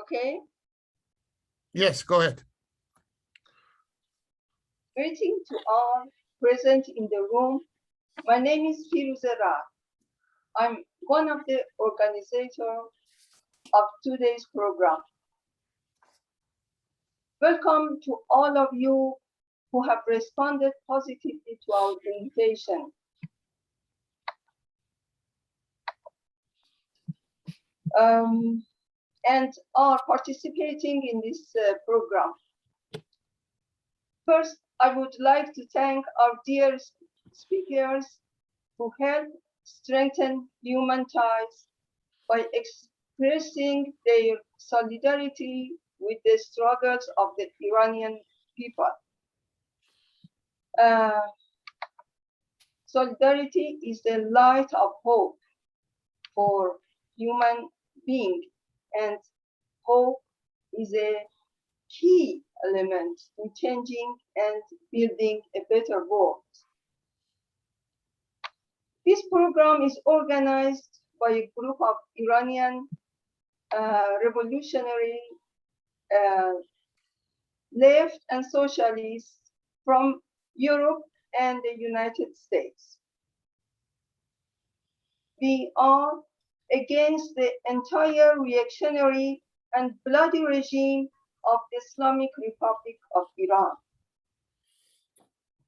Okay. Yes, go ahead. Greeting to all present in the room. My name is Firuze Ra. I'm one of the organizers of today's program. Welcome to all of you who have responded positively to our invitation. And are participating in this program. First, I would like to thank our dear speakers who help strengthen human ties by expressing their solidarity with the struggles of the Iranian people. Solidarity is the light of hope for human being, and hope is a key element in changing and building a better world. This program is organized by a group of Iranian revolutionary left and socialists from Europe and the United States. We are against the entire reactionary and bloody regime of the Islamic Republic of Iran.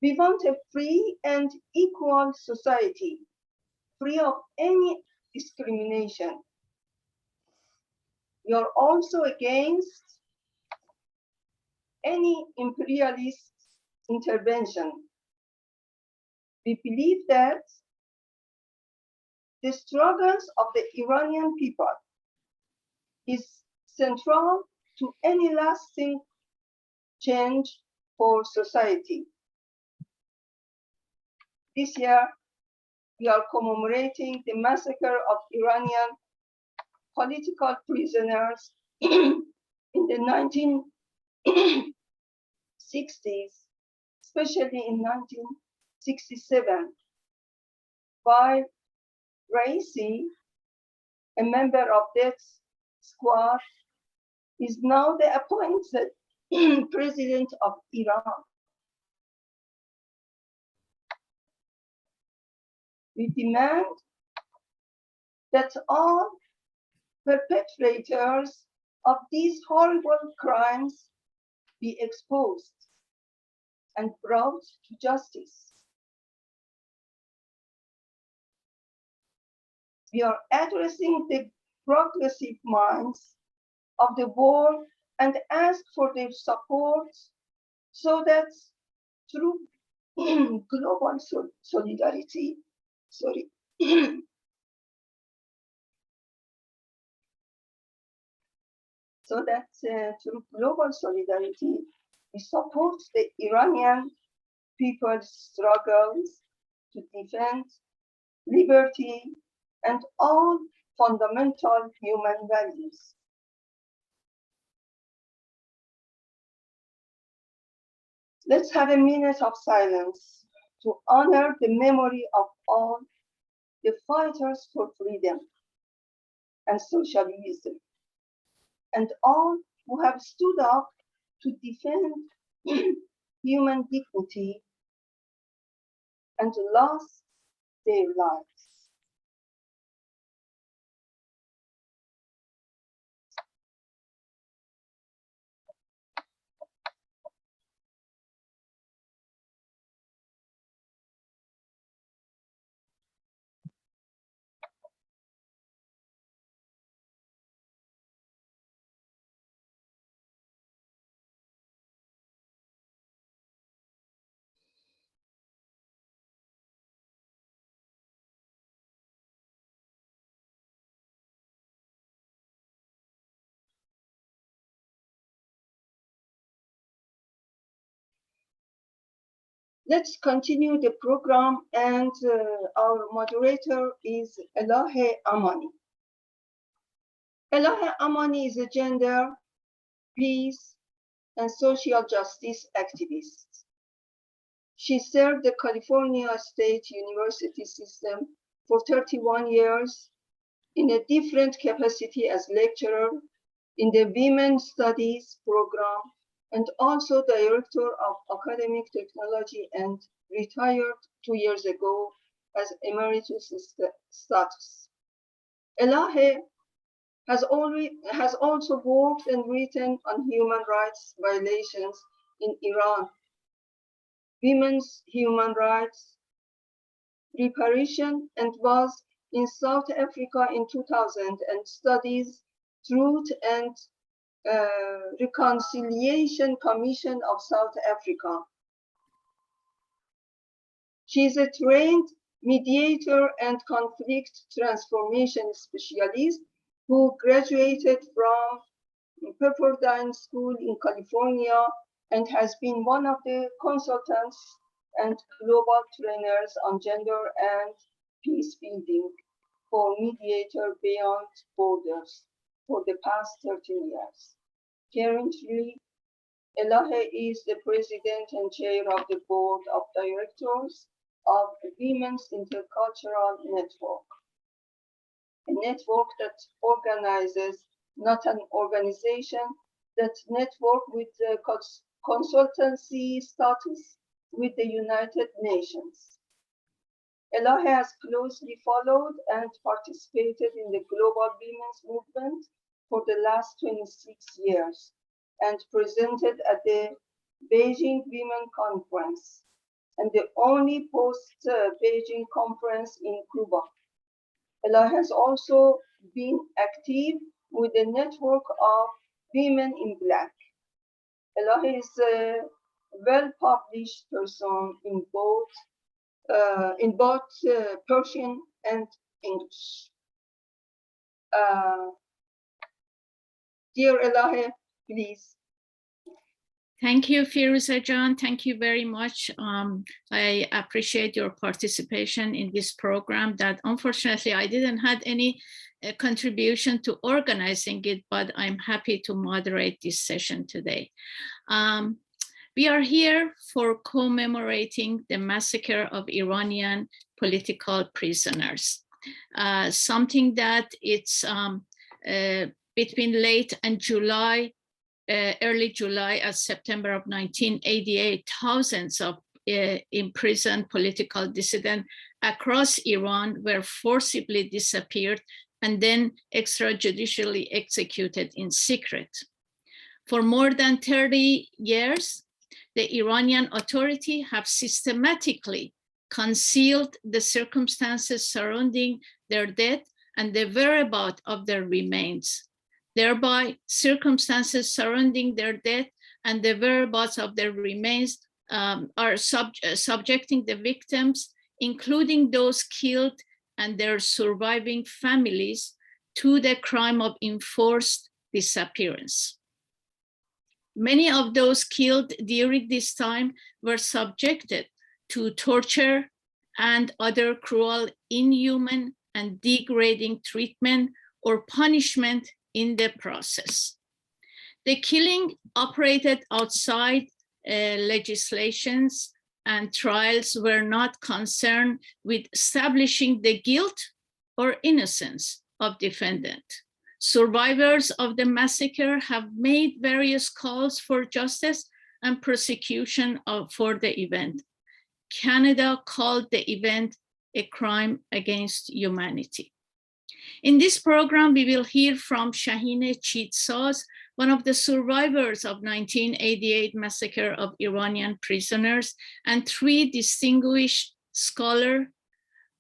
We want a free and equal society, free of any discrimination. We are also against any imperialist intervention. We believe that the struggles of the Iranian people is central to any lasting change for society. This year, we are commemorating the massacre of Iranian political prisoners in the 1960s, especially in 1967, by Raisi, a member of death squad, is now the appointed president of Iran. We demand that all perpetrators of these horrible crimes be exposed and brought to justice. We are addressing the progressive minds of the world and ask for their support so that through global solidarity, through global solidarity, we support the Iranian people's struggles to defend liberty and all fundamental human values. Let's have a minute of silence to honor the memory of all the fighters for freedom and socialism, and all who have stood up to defend human dignity and lost their lives. Let's continue the program, and our moderator is Elahe Amani. Elahe Amani is a gender, peace, and social justice activist. She served the California State University system for 31 years in a different capacity as lecturer, in the Women Studies program, and also director of academic technology, and retired 2 years ago as emeritus status. Elahe has also worked and written on human rights violations in Iran, women's human rights, reparation, and was in South Africa in 2000 and studies Truth and Reconciliation Commission of South Africa. She is a trained mediator and conflict transformation specialist who graduated from Pepperdine School in California and has been one of the consultants and global trainers on gender and peace building for Mediator Beyond Borders for the past 13 years. Currently, Elahe is the president and chair of the board of directors of Women's Intercultural Network, a network that organizes, not an organization, that network with the consultancy status with the United Nations. Elahe has closely followed and participated in the global women's movement for the last 26 years and presented at the Beijing Women Conference and the only post-Beijing conference in Cuba. Elahe has also been active with the network of Women in Black. Elahe is a well-published person in both Persian and English. Dear Elahe, please. Thank you, Firuza Jan. Thank you very much. I appreciate your participation in this program that unfortunately I didn't have any contribution to organizing it, but I'm happy to moderate this session today. We are here for commemorating the massacre of Iranian political prisoners, something that it's between late and July, early July and September of 1988, thousands of imprisoned political dissidents across Iran were forcibly disappeared and then extrajudicially executed in secret. For more than 30 years, the Iranian authority have systematically concealed the circumstances surrounding their death and the whereabouts of their remains. Thereby, circumstances surrounding their death and the whereabouts of their remains are subjecting the victims, including those killed and their surviving families, to the crime of enforced disappearance. Many of those killed during this time were subjected to torture and other cruel, inhuman, and degrading treatment or punishment in the process. The killing operated outside legislations, and trials were not concerned with establishing the guilt or innocence of defendant. Survivors of the massacre have made various calls for justice and prosecution for the event. Canada called the event a crime against humanity. In this program, we will hear from Shahin Chitsaz, one of the survivors of 1988 massacre of Iranian prisoners, and three distinguished scholars,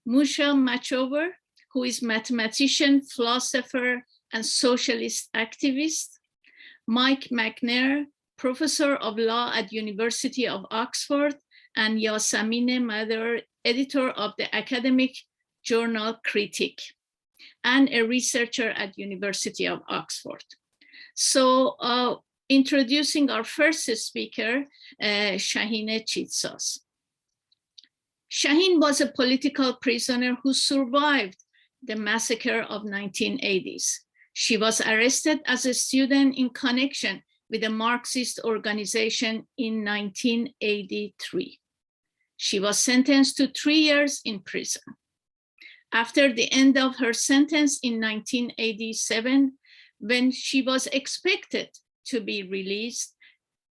Moshe Machover, who is mathematician, philosopher, and socialist activist, Mike Macnair, professor of law at University of Oxford, and Yassamine Mather, editor of the academic journal Critic, and a researcher at University of Oxford. So introducing our first speaker, Shahin Chitsaz. Shahin was a political prisoner who survived the massacre of 1980s. She was arrested as a student in connection with a Marxist organization in 1983. She was sentenced to 3 years in prison. After the end of her sentence in 1987, when she was expected to be released.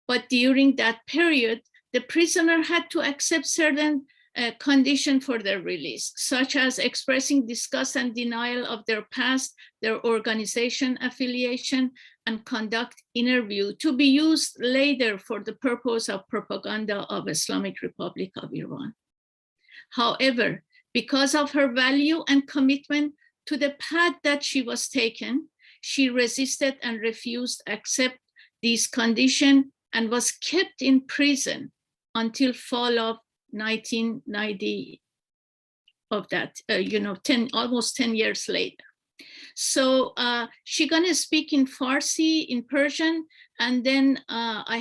But during that period, the prisoner had to accept certain conditions for their release, such as expressing disgust and denial of their past, their organization affiliation, and conduct interview to be used later for the purpose of propaganda of Islamic Republic of Iran. However, because of her value and commitment to the path that she was taken, she resisted and refused to accept these conditions and was kept in prison until fall of 1990 of that, almost 10 years later. So she's gonna speak in Farsi, in Persian, and then I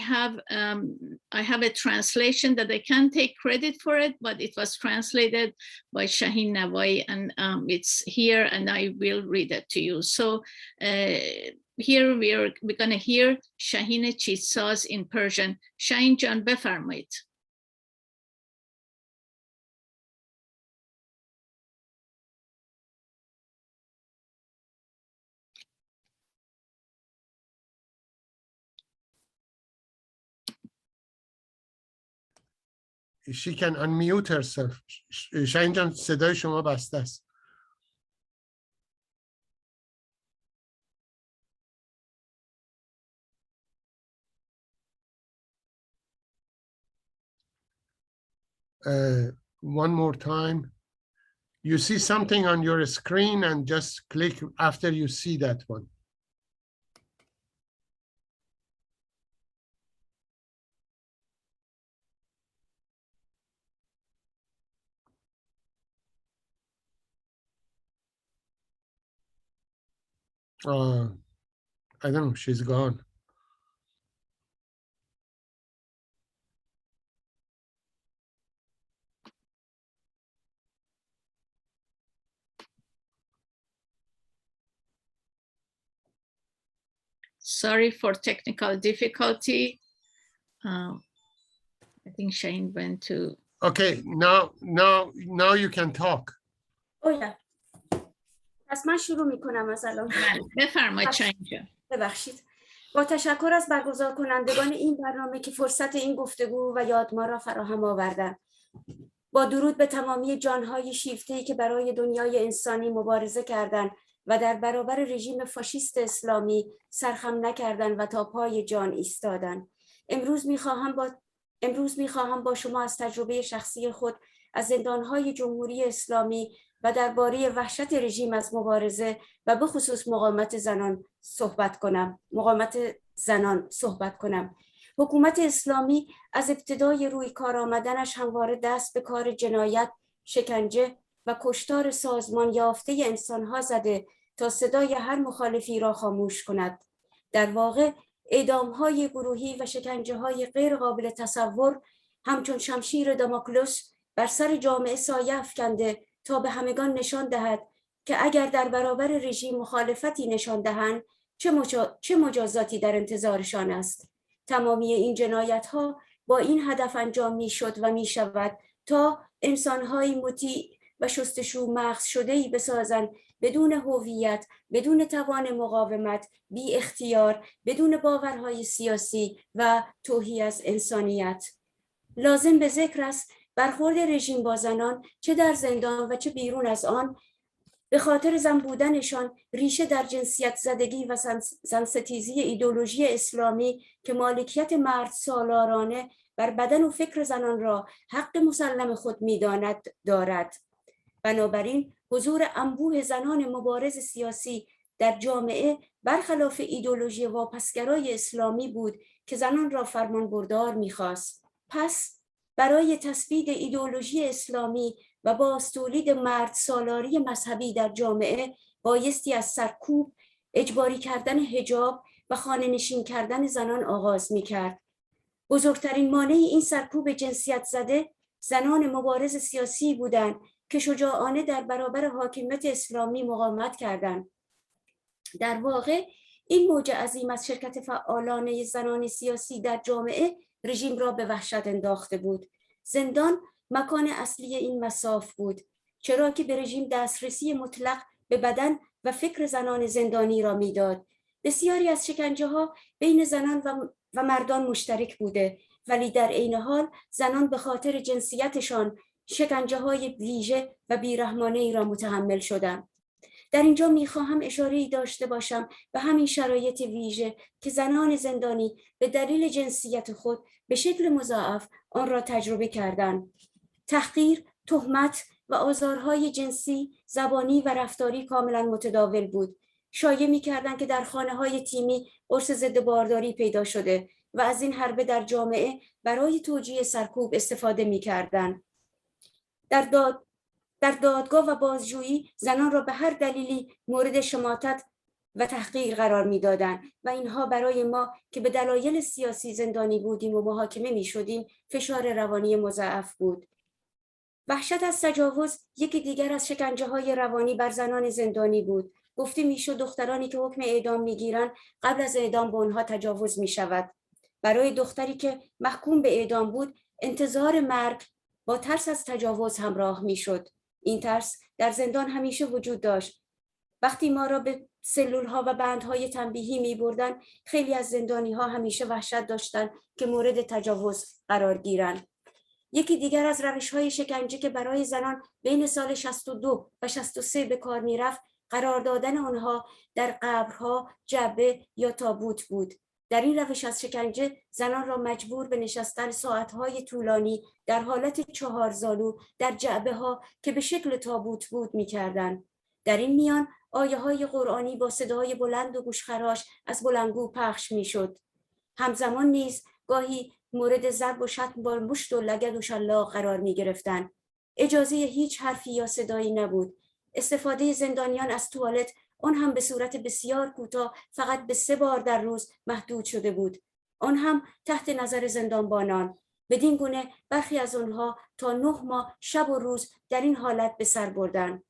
have a translation that I can't take credit for it, but it was translated by Shahin Navai, and it's here, and I will read it to you. So here we're gonna hear Shahin Chitsaz in Persian. Shahin Jan, بفرمایید. She can unmute herself. شاهین جان صدای شما بسته است. One more time. You see something on your screen and just click after you see that one. I don't know, she's gone. Sorry for technical difficulty. I think Shahin went to... Okay, now you can talk. Oh yeah. پس من شروع میکنم از الان. بفرمایید شاهین جان. ببخشید. با تشکر از برگزار کنندگان این برنامه که فرصت این گفتگو و یادمان را فراهم آوردند. با درود به تمامی جانهای شیفته‌ای که برای دنیای انسانی مبارزه کردند و در برابر رژیم فاشیست اسلامی سرخم نکردند و تا پای جان ایستادند. امروز میخواهم با شما از تجربه شخصی خود از زندانهای جمهوری اسلامی و درباره وحشت رژیم از مبارزه و به خصوص مقاومت زنان صحبت کنم. حکومت اسلامی از ابتدای روی کار آمدنش همواره دست به کار جنایت، شکنجه و کشتار سازمان یافته انسانها زده تا صدای هر مخالفی را خاموش کند. در واقع اعدام‌های گروهی و شکنجه‌های غیر قابل تصور همچون شمشیر داموکلس بر سر جامعه سایه افکنده تا به همگان نشان دهد که اگر در برابر رژیم مخالفتی نشان دهند چه مجازاتی در انتظارشان است. تمامی این جنایت‌ها با این هدف انجام می‌شد و می‌شود تا انسان‌های مطیع و شستشو مغز شده‌ای بسازند بدون هویت، بدون توان مقاومت، بی اختیار، بدون باورهای سیاسی و توهی از انسانیت. لازم به ذکر است برخورد رژیم با زنان چه در زندان و چه بیرون از آن به خاطر زن بودنشان ریشه در جنسیت زدگی و زنستیزی ایدئولوژی اسلامی که مالکیت مرد سالارانه بر بدن و فکر زنان را حق مسلم خود می‌داند دارد. بنابراین حضور انبوه زنان مبارز سیاسی در جامعه برخلاف ایدئولوژی واپسگرای اسلامی بود که زنان را فرمانبردار می‌خواست. پس برای تثبیت ایدئولوژی اسلامی و باز تولید مرد سالاری مذهبی در جامعه بایستی از سرکوب، اجباری کردن حجاب و خانه نشین کردن زنان آغاز می‌کرد. بزرگترین مانع این سرکوب جنسیت زده زنان مبارز سیاسی بودند که شجاعانه در برابر حاکمیت اسلامی مقاومت کردند. در واقع این موج عظیم از شرکت فعالانه زنان سیاسی در جامعه رژیم را به وحشت انداخته بود. زندان مکان اصلی این مصاف بود، چرا که به رژیم دسترسی مطلق به بدن و فکر زنان زندانی را میداد. بسیاری از شکنجه ها بین زنان و مردان مشترک بوده، ولی در عین حال زنان به خاطر جنسیتشان شکنجه های ویژه و بیرحمانه ای را متحمل شدند. در اینجا میخواهم اشاره‌ای داشته باشم به همین شرایط ویژه که زنان زندانی به دلیل جنسیت خود به شکل مضاعف آن را تجربه کردند. تحقیر، تهمت و آزارهای جنسی، زبانی و رفتاری کاملا متداول بود. شایعه می‌کردند که در خانه‌های تیمی قرص ضد بارداری پیدا شده و از این حربه در جامعه برای توجیه سرکوب استفاده می‌کردند. در دادگاه و بازجویی زنان را به هر دلیلی مورد شماتت و تحقیر قرار می‌دادند و اینها برای ما که به دلایل سیاسی زندانی بودیم و محاکمه می‌شدیم فشار روانی مضاعف بود. وحشت از تجاوز یکی دیگر از شکنجه‌های روانی بر زنان زندانی بود. گفته میشد دخترانی که حکم اعدام میگیرند قبل از اعدام به آنها تجاوز میشود. برای دختری که محکوم به اعدام بود انتظار مرگ با ترس از تجاوز همراه میشد. این ترس در زندان همیشه وجود داشت. وقتی ما را به سلول‌ها و بندهای تنبیهی می‌بردند، خیلی از زندانی‌ها همیشه وحشت داشتند که مورد تجاوز قرار گیرند. یکی دیگر از روش‌های شکنجه که برای زنان بین سال 62 و 63 به کار می‌رفت، قرار دادن آنها در قبرها، جعبه یا تابوت بود. در این روش از شکنجه زنان را مجبور به نشستن ساعت‌های طولانی در حالت چهارزانو در جعبه‌ها که به شکل تابوت بود می‌کردند. در این میان آیه‌های قرآنی با صدای بلند و گوشخراش از بلندگو پخش می‌شد. همزمان نیز گاهی مورد ضرب و شتم با مشت و لگد و شلاق قرار می‌گرفتند. اجازه هیچ حرفی یا صدایی نبود. استفاده زندانیان از توالت آن هم به صورت بسیار کوتاه فقط به 3 بار در روز محدود شده بود. آن هم تحت نظر زندانبانان. بدین گونه برخی از آنها تا 9 ماه شب و روز در این حالت به سر بردند.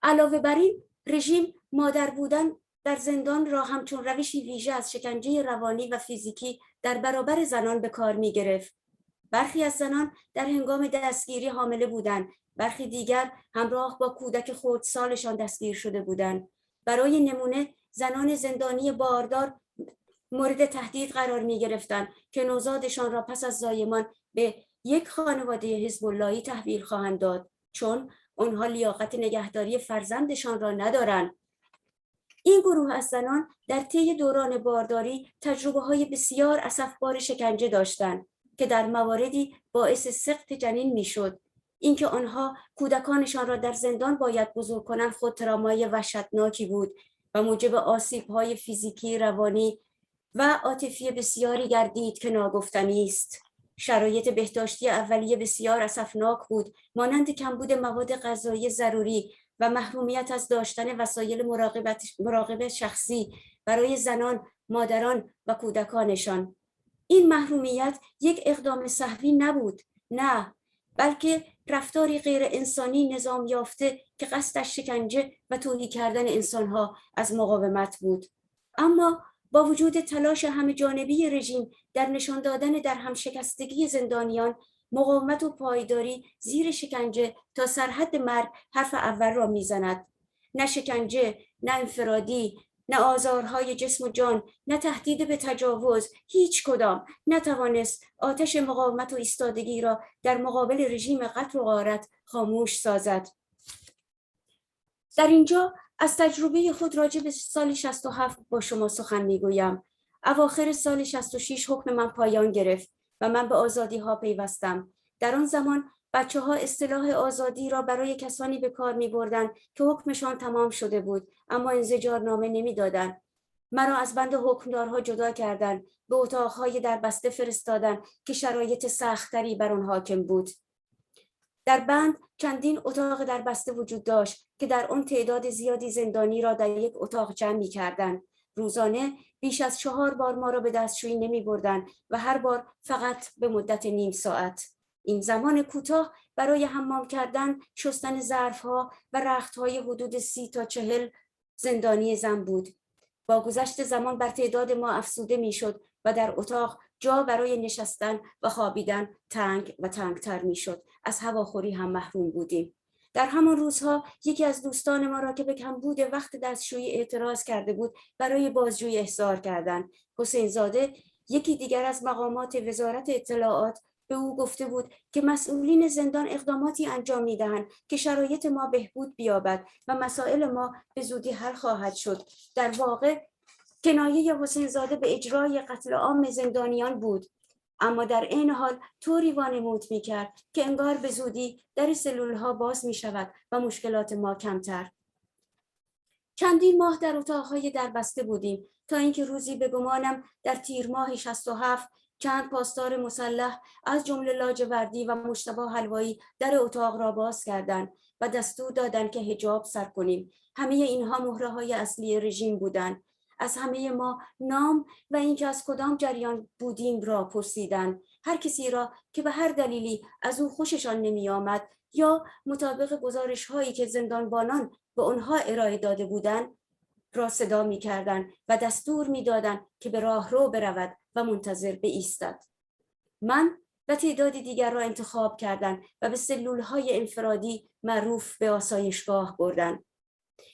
علاوه بر این رژیم مادر بودن در زندان را همچون روشی ویژه از شکنجه روانی و فیزیکی در برابر زنان به کار می گرفت. برخی از زنان در هنگام دستگیری حامله بودند، برخی دیگر همراه با کودک خردسالشان دستگیر شده بودند. برای نمونه زنان زندانی باردار مورد تهدید قرار می گرفتند که نوزادشان را پس از زایمان به یک خانواده حزب اللهی تحویل خواهند داد، چون آنها لیاقت نگهداری فرزندشان را ندارند. این گروه از زنان در طی دوران بارداری تجربه‌های بسیار اسفبار شکنجه داشتند که در مواردی باعث سقط جنین میشد. اینکه آنها کودکانشان را در زندان باید بزرگ کنند خود ترامای وحشتناکی بود و موجب آسیب‌های فیزیکی، روانی و عاطفی بسیاری گردید که ناگفتنی است. شرایط بهداشتی اولیه بسیار اسفناک بود، مانند کمبود مواد غذایی ضروری و محرومیت از داشتن وسایل مراقبت شخصی برای زنان، مادران و کودکانشان. این محرومیت یک اقدام سهوی نبود، نه، بلکه رفتاری غیر انسانی نظام یافته که قصدش شکنجه و توهی کردن انسانها از مقاومت بود. اما با وجود تلاش همه جانبی رژیم در نشان دادن در همشکستگی زندانیان، مقاومت و پایداری زیر شکنجه تا سرحد مرگ حرف اول را میزند. نه شکنجه، نه انفرادی، نه آزارهای جسم و جان، نه تهدید به تجاوز، هیچ کدام نتوانست آتش مقاومت و ایستادگی را در مقابل رژیم قتل و غارت خاموش سازد. در اینجا از تجربه خود راجع به سال 67 با شما سخن میگویم. اواخر سال 66 حکم من پایان گرفت و من به آزادی ها پیوستم. در آن زمان بچه‌ها اصطلاح آزادی را برای کسانی به کار می‌بردند که حکمشان تمام شده بود اما انزجارنامه نمی‌دادند. مرا از بند حکمدارها جدا کردند، به اتاق‌های در بسته فرستادند که شرایط سخت‌تری بر آن حاکم بود. در بند چندین اتاق در بسته وجود داشت که در آن تعداد زیادی زندانی را در یک اتاق جمع می‌کردند. روزانه بیش از 4 بار ما را به دستشویی نمی‌بردند و هر بار فقط به مدت نیم ساعت. این زمان کوتاه برای حمام کردن، شستن ظرف‌ها و رخت‌های حدود 30 تا 40 زندانی زن بود. با گذشت زمان بر تعداد ما افزوده می‌شد و در اتاق جا برای نشستن و خوابیدن تنگ و تنگتر می‌شد. از هواخوری هم محروم بودیم. در همان روزها یکی از دوستان ما را که به کمبود وقت دستشویی اعتراض کرده بود برای بازجویی احضار کردند. حسین زاده، یکی دیگر از مقامات وزارت اطلاعات، به او گفته بود که مسئولین زندان اقداماتی انجام می‌دهند که شرایط ما بهبود بیابد و مسائل ما به زودی حل خواهد شد. در واقع کنایه حسین زاده به اجرای قتل عام زندانیان بود، اما در این حال طوری وانمود می‌کرد که انگار به زودی در سلول‌ها باز می‌شود و مشکلات ما کمتر. چندین ماه در اتاق‌های دربسته بودیم تا اینکه روزی به گمانم در تیر ماه 67 چند پاسدار مسلح از جمله لاجوردی و مجتبی حلوایی در اتاق را باز کردند و دستور دادند که حجاب سر کنیم. همه اینها مهره‌های اصلی رژیم بودند. از همه ما نام و اینکه از کدام جریان بودیم را پرسیدند. هر کسی را که به هر دلیلی از او خوششان نمی آمد یا مطابق گزارش‌هایی که زندانبانان به آنها ارائه داده بودند را صدا می‌کردند و دستور می‌دادند که به راهرو برود و منتظر بایستد. من و تعدادی دیگر را انتخاب کردند و به سلول‌های انفرادی معروف به آسایشگاه بردند.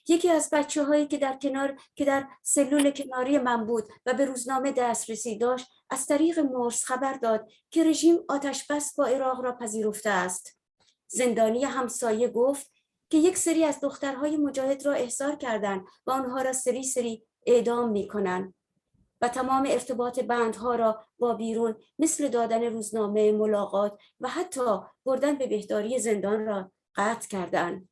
یکی از بچه‌هایی که در سلول کناری من بود و به روزنامه دسترسی داشت، از طریق مرس خبر داد که رژیم آتش بس با عراق را پذیرفته است. زندانی همسایه گفت که یک سری از دخترهای مجاهد را احضار کردند و آنها را سری اعدام می‌کنند و تمام ارتباط بندها را با بیرون مثل دادن روزنامه، ملاقات و حتی بردن به بهداری زندان را قطع کردند.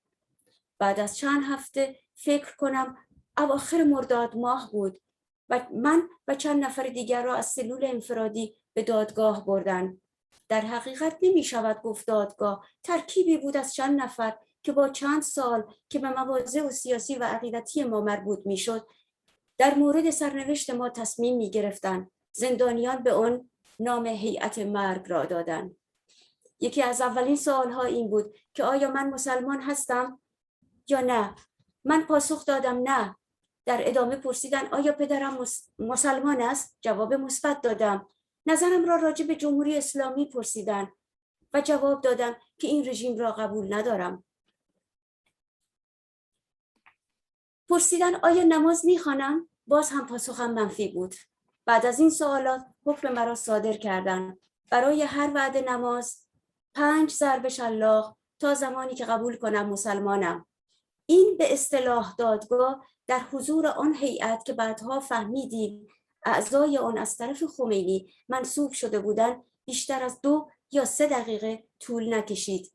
بعد از چند هفته، فکر کنم اواخر مرداد ماه بود، و من و چند نفر دیگر را از سلول انفرادی به دادگاه بردند. در حقیقت نمی شود گفت دادگاه، ترکیبی بود از چند نفر که با چند سال که به مواضع سیاسی و عقیدتی ما مربوط می شد در مورد سرنوشت ما تصمیم می گرفتند. زندانیان به آن نام هیئت مرگ را دادند. یکی از اولین سوالها این بود که آیا من مسلمان هستم یا نه؟ من پاسخ دادم نه. در ادامه پرسیدن آیا پدرم مسلمان است؟ جواب مثبت دادم. نظرم را راجع به جمهوری اسلامی پرسیدن و جواب دادم که این رژیم را قبول ندارم. پرسیدن آیا نماز میخوانم؟ باز هم پاسخم منفی بود. بعد از این سوالات حکم مرا صادر کردند. برای هر وعده نماز 5 ضرب شلاق تا زمانی که قبول کنم مسلمانم. این به اصطلاح دادگاه در حضور آن هیئت که بعدها فهمیدیم اعضای آن از طرف خمینی منصوب شده بودند بیشتر از 2 یا 3 دقیقه طول نکشید.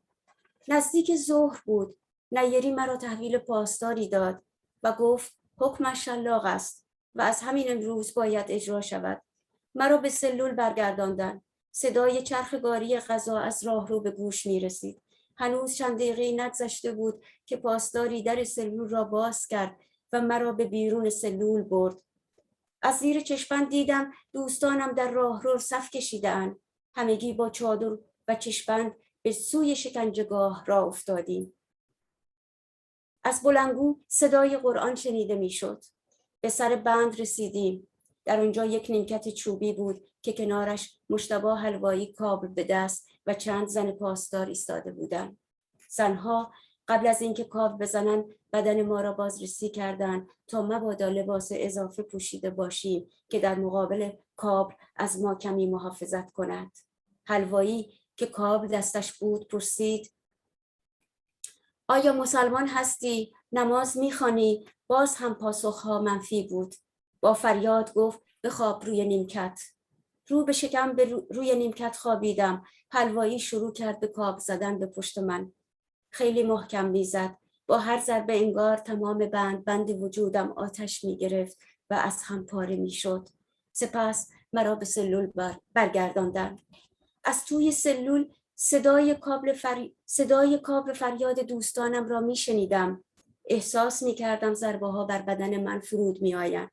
نزدیک ظهر بود. نیری مرا تحویل پاسداری داد و گفت حکمش شلاق است و از همین امروز باید اجرا شود. مرا به سلول برگرداندند. صدای چرخ گاری غذا از راهرو به گوش می رسید. هنوز چند دقیقه نگذشته بود که پاسداری در سلول را باز کرد و مرا به بیرون سلول برد. از زیر چشمند دیدم دوستانم در راهرو صف کشیده‌اند. همگی با چادر و چشمند به سوی شکنجهگاه را افتادیم. از بلندگو صدای قرآن شنیده میشد. به سر بند رسیدیم. در آنجا یک نیمکت چوبی بود که کنارش مجتبی حلوایی کابل به دست و چند زن پاسدار ایستاده بودند. زنها قبل از اینکه کابل بزنند بدن ما را بازرسی کردند تا مبادا لباس اضافه پوشیده باشیم که در مقابل کابل از ما کمی محافظت کند. حلوایی که کابل دستش بود پرسید آیا مسلمان هستی؟ نماز میخوانی؟ باز هم پاسخها منفی بود. با فریاد گفت بخواب روی نیمکت. رو به شکم روی نیمکت خوابیدم. حلوایی شروع کرد به کاب زدن به پشت من. خیلی محکم میزد. با هر ضربه انگار تمام بند وجودم آتش میگرفت و از هم پاره میشد. سپس مرا به سلول برگرداندند. از توی سلول صدای کابل فریاد دوستانم را میشنیدم. احساس میکردم ضربه ها بر بدن من فرود میآیند.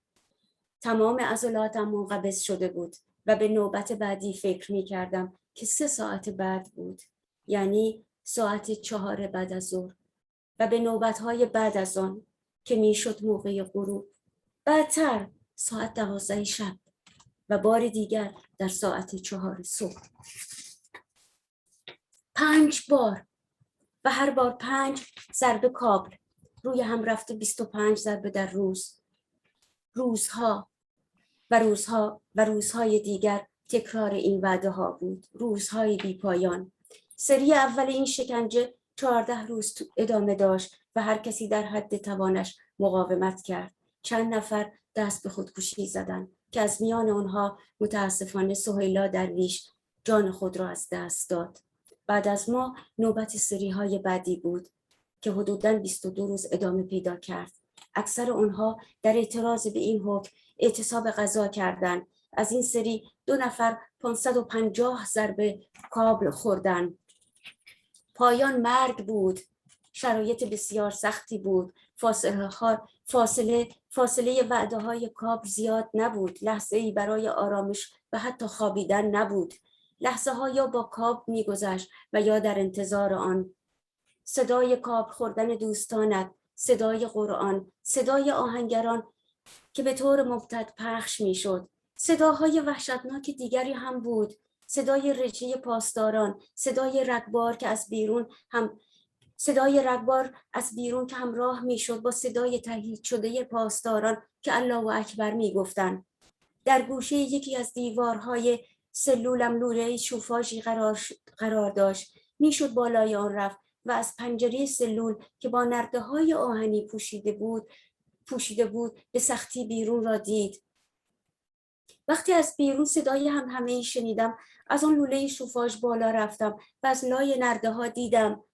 تمام عضلاتم منقبض شده بود و به نوبت بعدی فکر میکردم که 3 ساعت بعد بود، یعنی ساعت 4 بعد از ظهر، و به نوبت‌های بعد از آن که میشد موقع غروب، بعدتر ساعت 12 شب و بار دیگر در ساعت 4 صبح. 5 بار و هر بار 5 ضربه کابل روی هم رفته 25 ضربه در روز. روزها و روزهای دیگر تکرار این وعده ها بود. روزهای بی پایان. سری اول این شکنجه 14 روز ادامه داشت و هر کسی در حد توانش مقاومت کرد. چند نفر دست به خودکشی زدند که از میان آنها متاسفانه سهیلا درویش جان خود را از دست داد. بعد از ما نوبت سری های بعدی بود که حدوداً 22 روز ادامه پیدا کرد. اکثر آنها در اعتراض به این حکم اعتصاب غذا کردند. از این سری 2 نفر 550 ضربه کابل خوردند. پایان مرگ بود. شرایط بسیار سختی بود. فاصله وعده های کابل زیاد نبود. لحظه ای برای آرامش و حتی خوابیدن نبود. لحظه ها یا با کابل میگذشت و یا در انتظار آن. صدای کابل خوردن دوستانت، صدای قرآن، صدای آهنگران که به طور ممتد پخش میشد. صداهای وحشتناک دیگری هم بود. صدای رژه پاسداران، صدای رگبار از بیرون که همراه میشد با صدای تهدید شده پاسداران که الله اکبر میگفتند. در گوشه یکی از دیوارهای سلولم لوله شوفاژی قرار داشت. میشد بالای آن رفت و از پنجره سلول که با نرده‌های آهنی پوشیده بود به سختی بیرون را دید. وقتی از بیرون صدای همهمه‌ای شنیدم، از آن لوله شوفاژ بالا رفتم و از لای نرده‌ها دیدم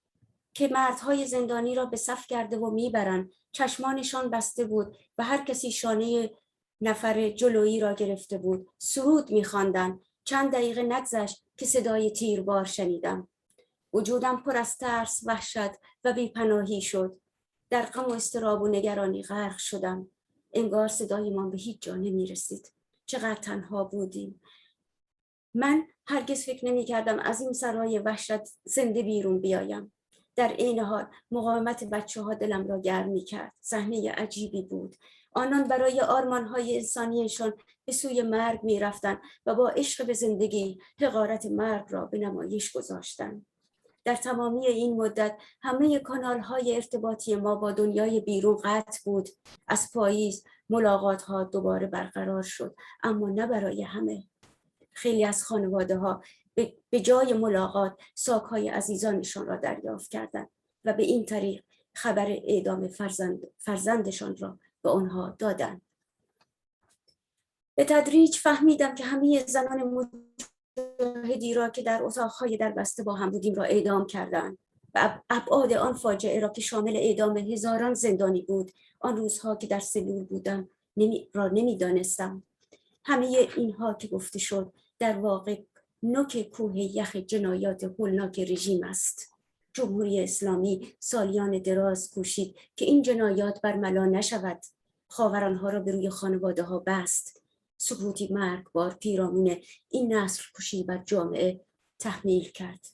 که مردهای زندانی را به صف کرده و میبرند. چشمانشان بسته بود و هر کسی شانه نفر جلویی را گرفته بود. سرود می‌خواندند. چند دقیقه نگذشت که صدای تیربار شنیدم. وجودم پر از ترس، وحشت و بی‌پناهی شد. در غم و اضطراب و نگرانی غرق شدم. انگار صدایمان به هیچ جا نمی‌رسید. چقدر تنها بودیم. من هرگز فکر نمی‌کردم از این سرای وحشت زنده بیرون بیایم. در عین حال مقاومت بچه‌ها دلم را گرم می‌کرد. صحنه عجیبی بود. آنان برای آرمان‌های انسانیشان به سوی مرگ می‌رفتند و با عشق به زندگی حقارت مرگ را به نمایش گذاشتند. در تمامی این مدت همه کانال‌های ارتباطی ما با دنیای بیرون قطع بود. از پاییز ملاقات‌ها دوباره برقرار شد، اما نه برای همه. خیلی از خانواده‌ها به جای ملاقات ساک‌های عزیزانشان را دریافت کردند و به این طریق خبر اعدام فرزندشان را به آنها دادند. به تدریج فهمیدم که همه زنان مجاهدی را که در اتاق‌های دربسته با هم بودیم را اعدام کردند و ابعاد آن فاجعه را که شامل اعدام هزاران زندانی بود آن روزها که در سلول بودم نمی‌دانستم. همه اینها که گفته شد در واقع نوک کوه یخ جنایات هولناک رژیم است. جمهوری اسلامی سالیان دراز کوشید که این جنایات برملا نشود. خاورانها را به روی خانواده ها بست. سکوتی مرگبار پیرامون این نسل کشی بر جامعه تحمیل کرد.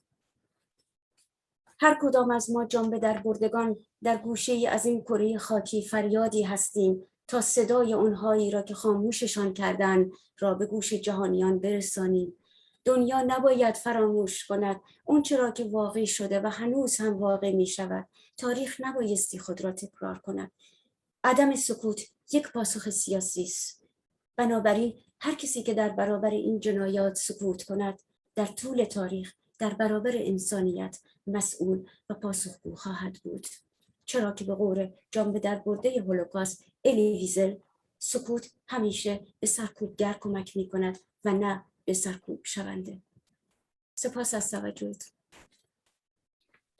هر کدام از ما جان به در بردگان در گوشه از این کره خاکی فریادی هستیم تا صدای اونهایی را که خاموششان کردند را به گوش جهانیان برسانیم. دنیا نباید فراموش کند اون چرا که واقع شده و هنوز هم واقع می شود. تاریخ نبایستی خود را تکرار کند. عدم سکوت یک پاسخ سیاسی است. بنابراین هر کسی که در برابر این جنایات سکوت کند در طول تاریخ در برابر انسانیت مسئول و پاسخگو خواهد بود. چرا که به قول جان به در برده هولوکاست الی ویزل سکوت همیشه به سرکوبگر کمک می کند و نه به سرکوب شونده. سپاس از توجهتون.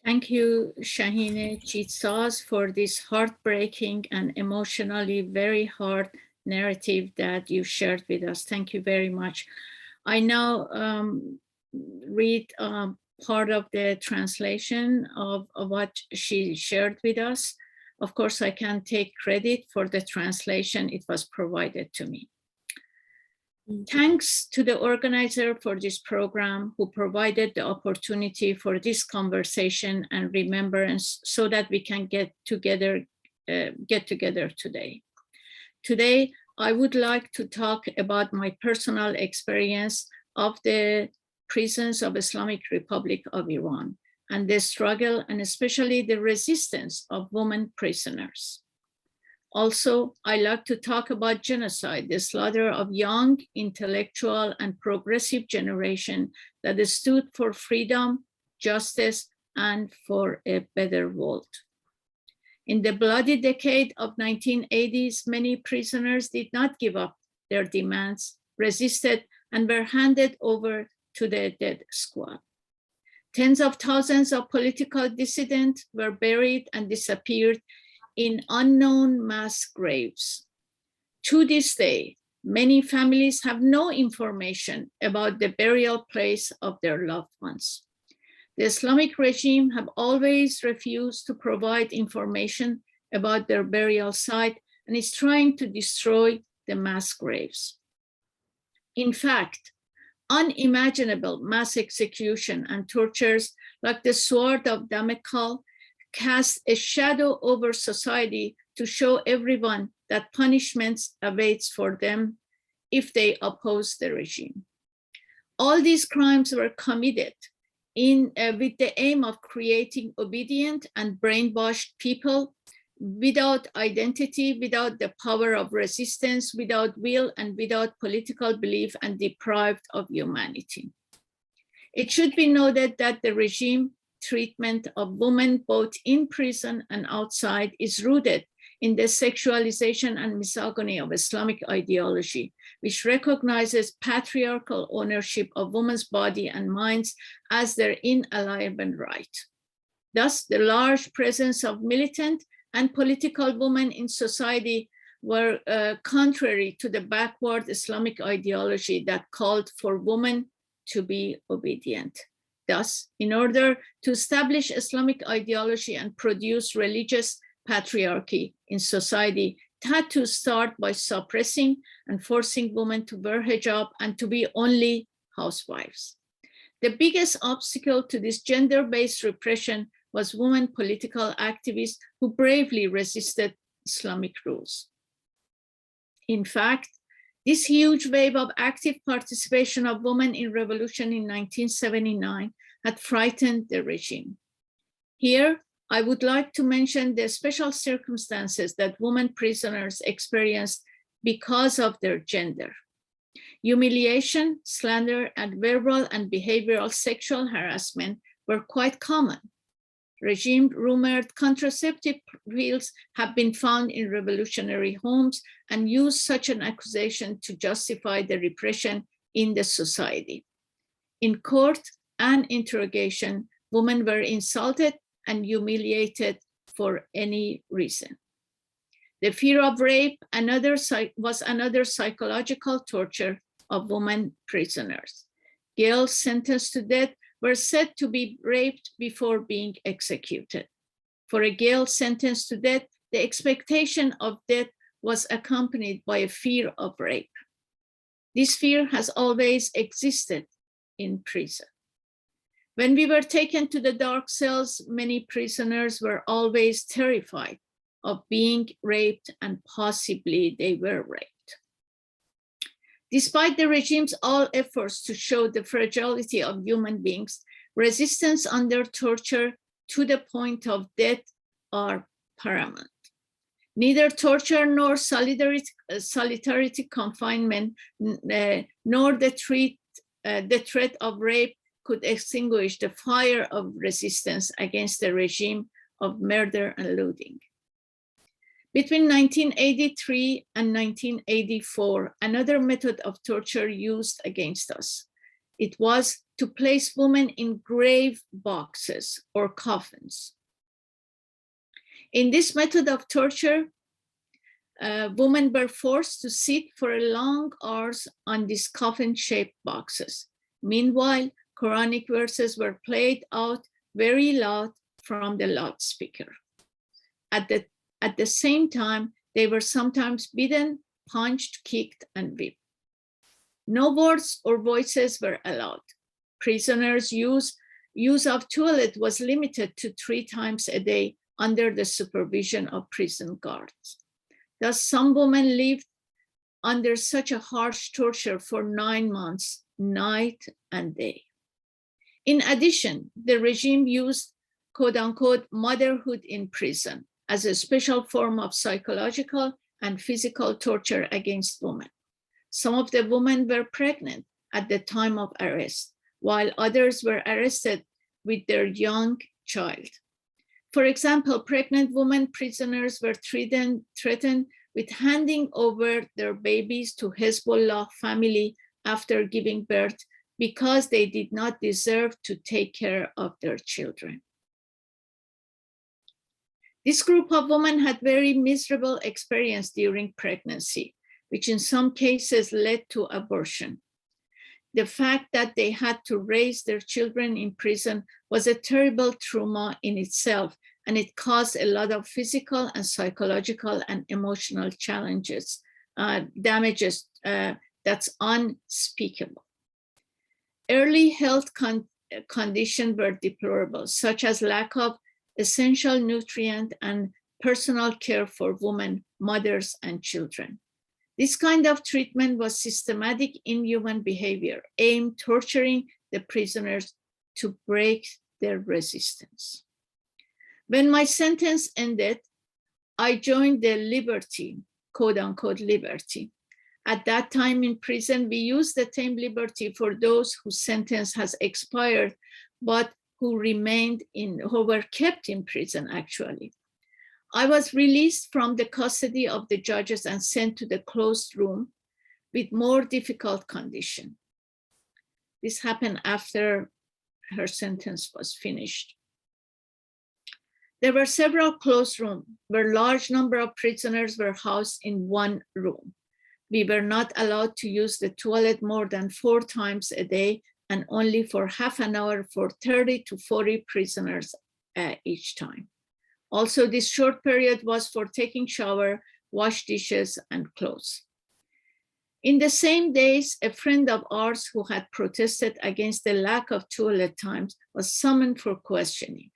Thank you, Shahin Chitsaz, for this heartbreaking and emotionally very hard narrative that you shared with us. Thank you very much. I now read part of the translation of what she shared with us. Of course, I can take credit for the translation. It was provided to me. Thanks to the organizer for this program who provided the opportunity for this conversation and remembrance so that we can get together today. Today, I would like to talk about my personal experience of the prisons of Islamic Republic of Iran and the struggle, and especially the resistance of women prisoners. Also, I like to talk about genocide, the slaughter of young, intellectual, and progressive generation that stood for freedom, justice, and for a better world. In the bloody decade of 1980s, many prisoners did not give up their demands, resisted, and were handed over to the death squad. Tens of thousands of political dissidents were buried and disappeared in unknown mass graves. To this day, many families have no information about the burial place of their loved ones. The Islamic regime have always refused to provide information about their burial site and is trying to destroy the mass graves. In fact, unimaginable mass execution and tortures like the sword of Damokal cast a shadow over society to show everyone that punishments awaits for them if they oppose the regime. All these crimes were committed with the aim of creating obedient and brainwashed people without identity, without the power of resistance, without will, and without political belief, and deprived of humanity. It should be noted that the regime treatment of women both in prison and outside is rooted in the sexualization and misogyny of Islamic ideology, which recognizes patriarchal ownership of women's body and minds as their inalienable right. Thus, the large presence of militant and political women in society were contrary to the backward Islamic ideology that called for women to be obedient. Thus, in order to establish Islamic ideology and produce religious patriarchy in society, it had to start by suppressing and forcing women to wear hijab and to be only housewives. The biggest obstacle to this gender-based repression was women political activists who bravely resisted Islamic rules. In fact, this huge wave of active participation of women in revolution in 1979 had frightened the regime. Here, I would like to mention the special circumstances that women prisoners experienced because of their gender. Humiliation, slander, and verbal and behavioral sexual harassment were quite common. Regime-rumored contraceptive pills have been found in revolutionary homes and use such an accusation to justify the repression in the society. In court and interrogation, women were insulted and humiliated for any reason. The fear of rape was another psychological torture of women prisoners. Girls sentenced to death were said to be raped before being executed. For a girl sentenced to death, the expectation of death was accompanied by a fear of rape. This fear has always existed in prison. When we were taken to the dark cells, many prisoners were always terrified of being raped, and possibly they were raped. Despite the regime's all efforts to show the fragility of human beings, resistance under torture to the point of death are paramount. Neither torture nor solitary confinement, nor the threat of rape could extinguish the fire of resistance against the regime of murder and looting. Between 1983 and 1984, another method of torture used against us. It was to place women in grave boxes or coffins. In this method of torture, women were forced to sit for long hours on these coffin-shaped boxes. Meanwhile, Quranic verses were played out very loud from the loudspeaker. At the same time, they were sometimes beaten, punched, kicked, and whipped. No words or voices were allowed. Prisoners' use of toilet was limited to 3 times a day under the supervision of prison guards. Thus, some women lived under such a harsh torture for 9 months, night and day. In addition, the regime used quote unquote motherhood in prison as a special form of psychological and physical torture against women. Some of the women were pregnant at the time of arrest, while others were arrested with their young child. For example, pregnant women prisoners were threatened with handing over their babies to Hezbollah family after giving birth because they did not deserve to take care of their children. This group of women had very miserable experience during pregnancy, which in some cases led to abortion. The fact that they had to raise their children in prison was a terrible trauma in itself, and it caused a lot of physical and psychological and emotional challenges, damages that's unspeakable. Early health conditions were deplorable, such as lack of essential nutrient and personal care for women, mothers, and children. This kind of treatment was systematic inhuman behavior, aimed torturing the prisoners to break their resistance. When my sentence ended, I joined the Liberty, quote unquote Liberty. At that time in prison, we used the term liberty for those whose sentence has expired, but who were kept in prison actually. I was released from the custody of the judges and sent to the closed room with more difficult condition. This happened after her sentence was finished. There were several closed rooms where large number of prisoners were housed in one room. We were not allowed to use the toilet more than 4 times a day and only for half an hour for 30 to 40 prisoners each time. Also, this short period was for taking shower, wash dishes, and clothes. In the same days, a friend of ours who had protested against the lack of toilet times was summoned for questioning.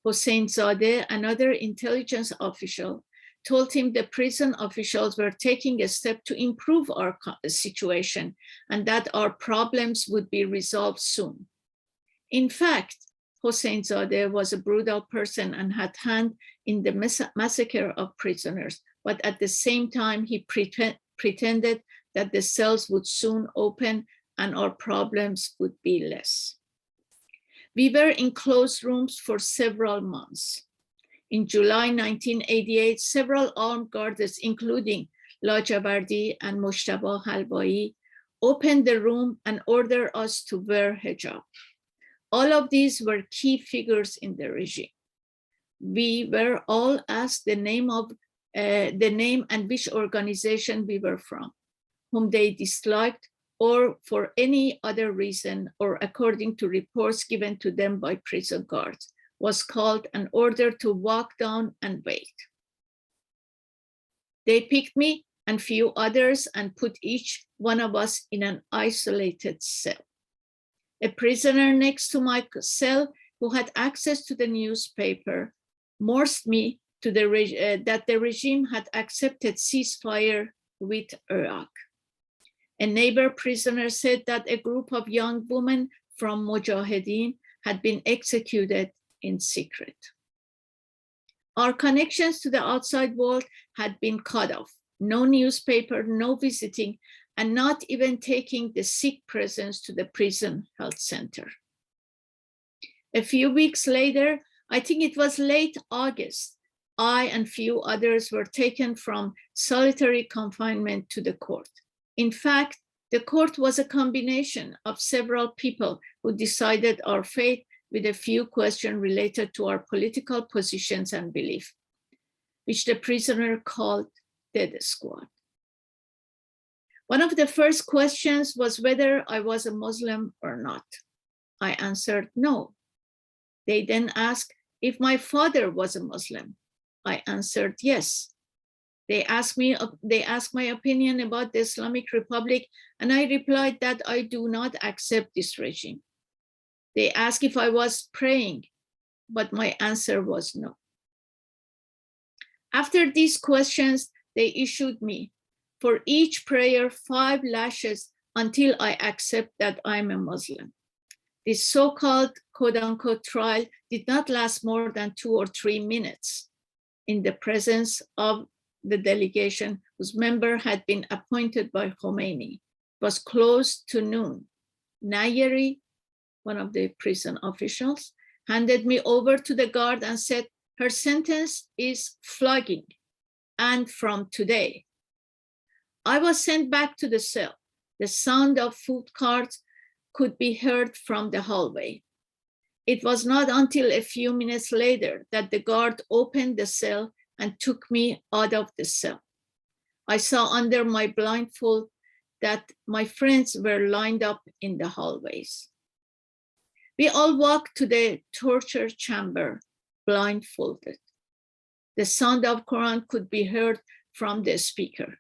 Hossein Zadeh, another intelligence official, told him the prison officials were taking a step to improve our situation and that our problems would be resolved soon. In fact, Hossein Zadeh was a brutal person and had hand in the massacre of prisoners, but at the same time, he pretended that the cells would soon open and our problems would be less. We were in closed rooms for several months. In July 1988, several armed guards, including Lajavardi and Moshtaba Halvai, opened the room and ordered us to wear hijab. All of these were key figures in the regime. We were all asked the name and which organization we were from, whom they disliked, or for any other reason, or according to reports given to them by prison guards, was called and ordered to walk down and wait. They picked me and few others and put each one of us in an isolated cell. A prisoner next to my cell who had access to the newspaper morsed me to that the regime had accepted ceasefire with Iraq. A neighbor prisoner said that a group of young women from Mujahideen had been executed in secret. Our connections to the outside world had been cut off. No newspaper, no visiting, and not even taking the sick persons to the prison health center. A few weeks later, I think it was late August, I and few others were taken from solitary confinement to the court. In fact, the court was a combination of several people who decided our fate with a few questions related to our political positions and belief, which the prisoner called death squad. One of the first questions was whether I was a Muslim or not. I answered no. They then asked if my father was a Muslim. I answered yes. They asked my opinion about the Islamic Republic, and I replied that I do not accept this regime. They asked if I was praying, but my answer was no. After these questions, they issued me for each prayer 5 lashes until I accept that I'm a Muslim. This so-called quote-unquote trial did not last more than 2 or 3 minutes in the presence of the delegation whose member had been appointed by Khomeini. It was close to noon. Nayeri, one of the prison officials, handed me over to the guard and said, her sentence is flogging, and from today. I was sent back to the cell. The sound of food carts could be heard from the hallway. It was not until a few minutes later that the guard opened the cell and took me out of the cell. I saw under my blindfold that my friends were lined up in the hallways. We all walked to the torture chamber blindfolded. The sound of Quran could be heard from the speaker.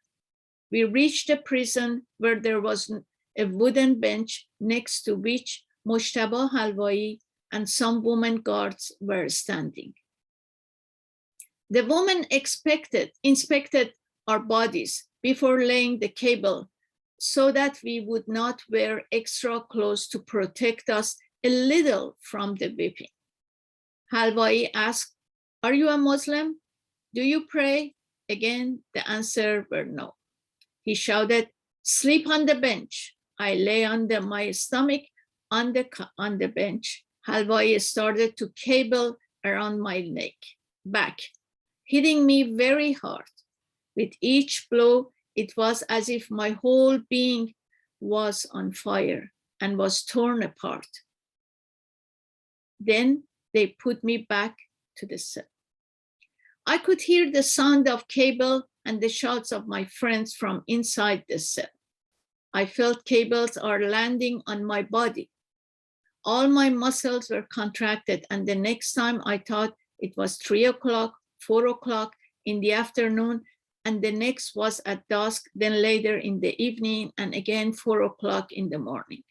We reached the prison where there was a wooden bench next to which Mojtaba Halwai and some women guards were standing. The woman inspected our bodies before laying the cable so that we would not wear extra clothes to protect us a little from the whipping. Halwai asked, are you a Muslim? Do you pray? Again, the answer were no. He shouted, sleep on the bench. I lay on my stomach on the bench. Halwai started to cable around my back, hitting me very hard. With each blow, it was as if my whole being was on fire and was torn apart. Then they put me back to the cell. I could hear the sound of cable and the shouts of my friends from inside the cell. I felt cables are landing on my body. All my muscles were contracted, and the next time I thought it was 3 o'clock, 4 o'clock in the afternoon, and the next was at dusk, then later in the evening, and again 4 o'clock in the morning.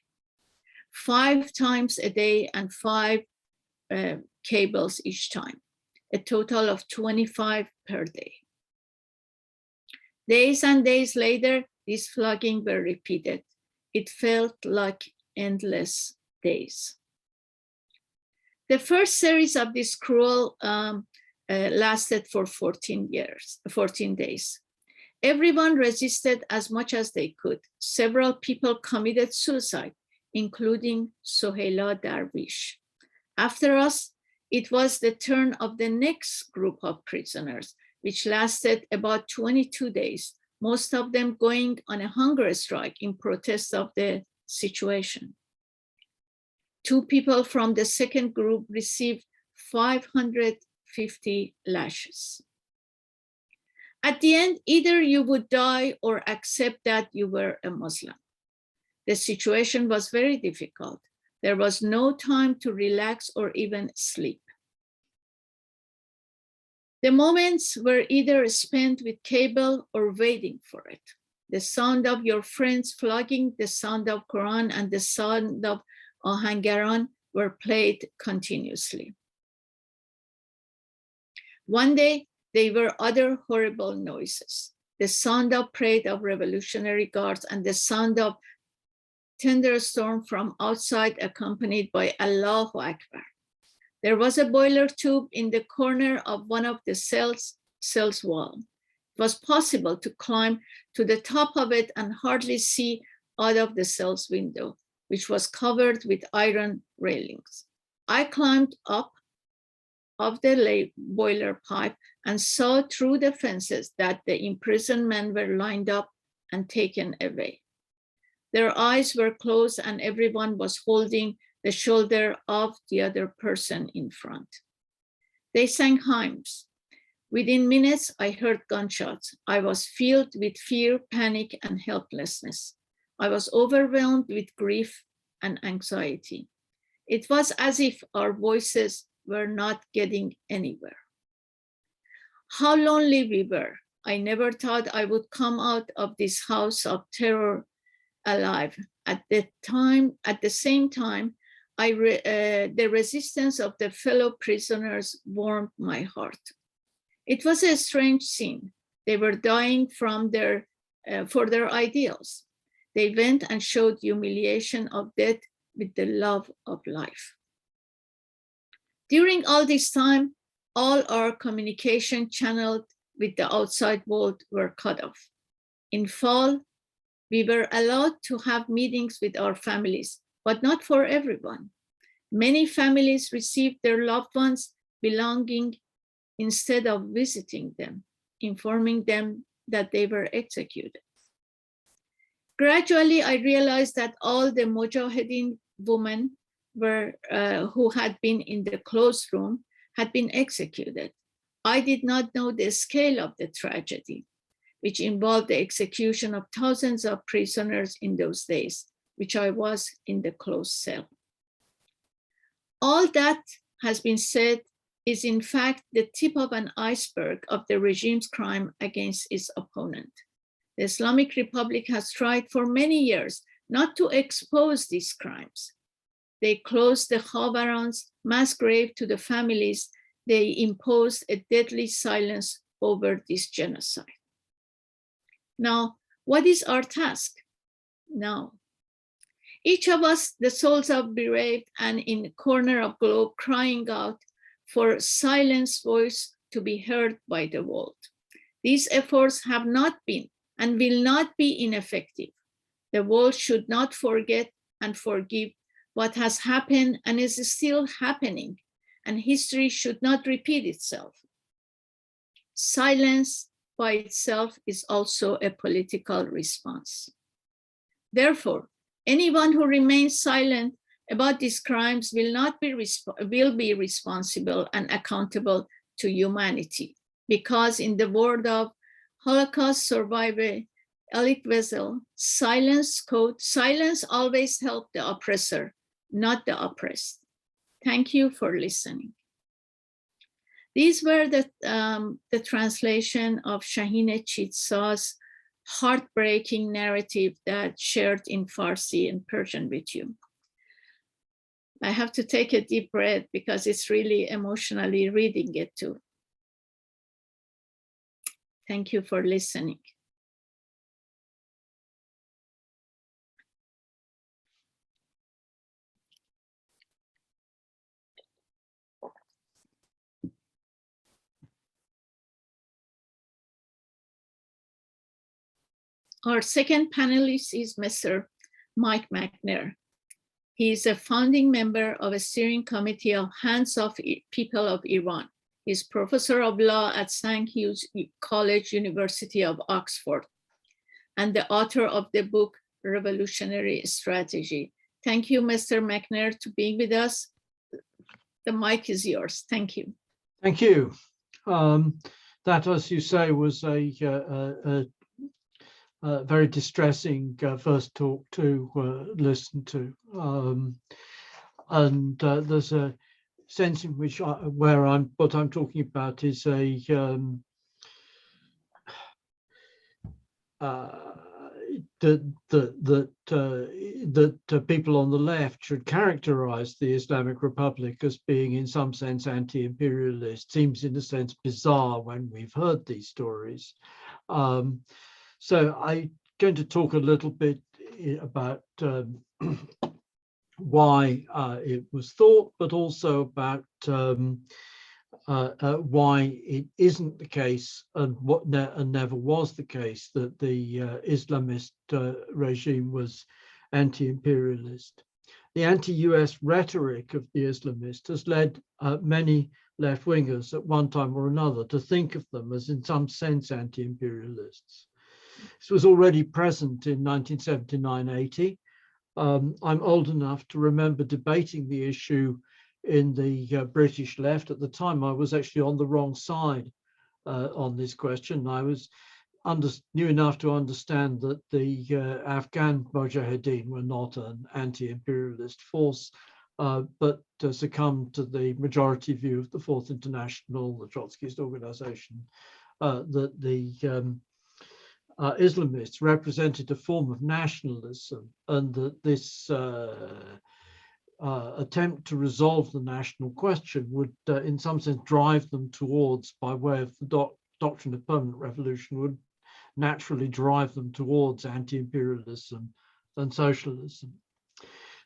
5 times a day and 5 cables each time, a total of 25 per day. Days and days later, these flogging were repeated. It felt like endless days. The first series of this cruel lasted for 14 days. Everyone resisted as much as they could. Several people committed suicide, including Soheila Darwish. After us, it was the turn of the next group of prisoners, which lasted about 22 days, most of them going on a hunger strike in protest of the situation. 2 people from the second group received 550 lashes. At the end, either you would die or accept that you were a Muslim. The situation was very difficult. There was no time to relax or even sleep. The moments were either spent with cable or waiting for it. The sound of your friends flogging, the sound of Quran, and the sound of Ahangaran were played continuously. One day, there were other horrible noises. The sound of parade of Revolutionary Guards and the sound of thunderstorm from outside accompanied by Allahu Akbar. There was a boiler tube in the corner of one of the cell's wall. It was possible to climb to the top of it and hardly see out of the cell's window, which was covered with iron railings. I climbed up of the boiler pipe and saw through the fences that the imprisoned men were lined up and taken away. Their eyes were closed and everyone was holding the shoulder of the other person in front. They sang hymns. Within minutes, I heard gunshots. I was filled with fear, panic, and helplessness. I was overwhelmed with grief and anxiety. It was as if our voices were not getting anywhere. How lonely we were. I never thought I would come out of this house of terror alive. At the same time, the resistance of the fellow prisoners warmed my heart. It was a strange scene. They were dying for their ideals. They went and showed humiliation of death with the love of life. During all this time, all our communication channeled with the outside world were cut off. In fall, we were allowed to have meetings with our families, but not for everyone. Many families received their loved ones belonging instead of visiting them, informing them that they were executed. Gradually, I realized that all the Mujahideen women who had been in the closed room had been executed. I did not know the scale of the tragedy, which involved the execution of thousands of prisoners in those days, which I was in the closed cell. All that has been said is in fact the tip of an iceberg of the regime's crime against its opponent. The Islamic Republic has tried for many years not to expose these crimes. They closed the Khabaran's mass grave to the families. They imposed a deadly silence over this genocide. Now, what is our task? Now, each of us, the souls of bereaved and in a corner of globe, crying out for silenced voice to be heard by the world. These efforts have not been and will not be ineffective. The world should not forget and forgive what has happened and is still happening, and history should not repeat itself. Silence by itself is also a political response. Therefore, anyone who remains silent about these crimes will be responsible and accountable to humanity, because in the word of Holocaust survivor Elie Wiesel, silence, quote, silence always helped the oppressor, not the oppressed. Thank you for listening. These were the translation of Shahin Chitsaz's heartbreaking narrative that shared in Farsi and Persian with you. I have to take a deep breath because it's really emotionally reading it too. Thank you for listening. Our second panelist is Mr. Mike Macnair. He is a founding member of a steering committee of Hands of People of Iran. He's professor of law at St. Hugh's College, University of Oxford, and the author of the book, Revolutionary Strategy. Thank you, Mr. Macnair, to being with us. The mic is yours. Thank you. Thank you. That, as you say, was a very distressing first talk to listen to, and there's a sense in which what I'm talking about is that people on the left should characterize the Islamic Republic as being in some sense anti-imperialist seems in a sense bizarre when we've heard these stories. So I'm going to talk a little bit about why it was thought, but also about why it isn't the case and never was the case that the Islamist regime was anti-imperialist. The anti-US rhetoric of the Islamists has led many left-wingers at one time or another to think of them as in some sense anti-imperialists. This was already present in 1979-80. I'm old enough to remember debating the issue in the British left. At the time, I was actually on the wrong side on this question. I was knew enough to understand that the Afghan Mujahideen were not an anti-imperialist force, but succumbed to the majority view of the Fourth International, the Trotskyist organization, that the Islamists represented a form of nationalism, and that this attempt to resolve the national question would in some sense drive them towards, by way of the doctrine of permanent revolution, would naturally drive them towards anti-imperialism and socialism.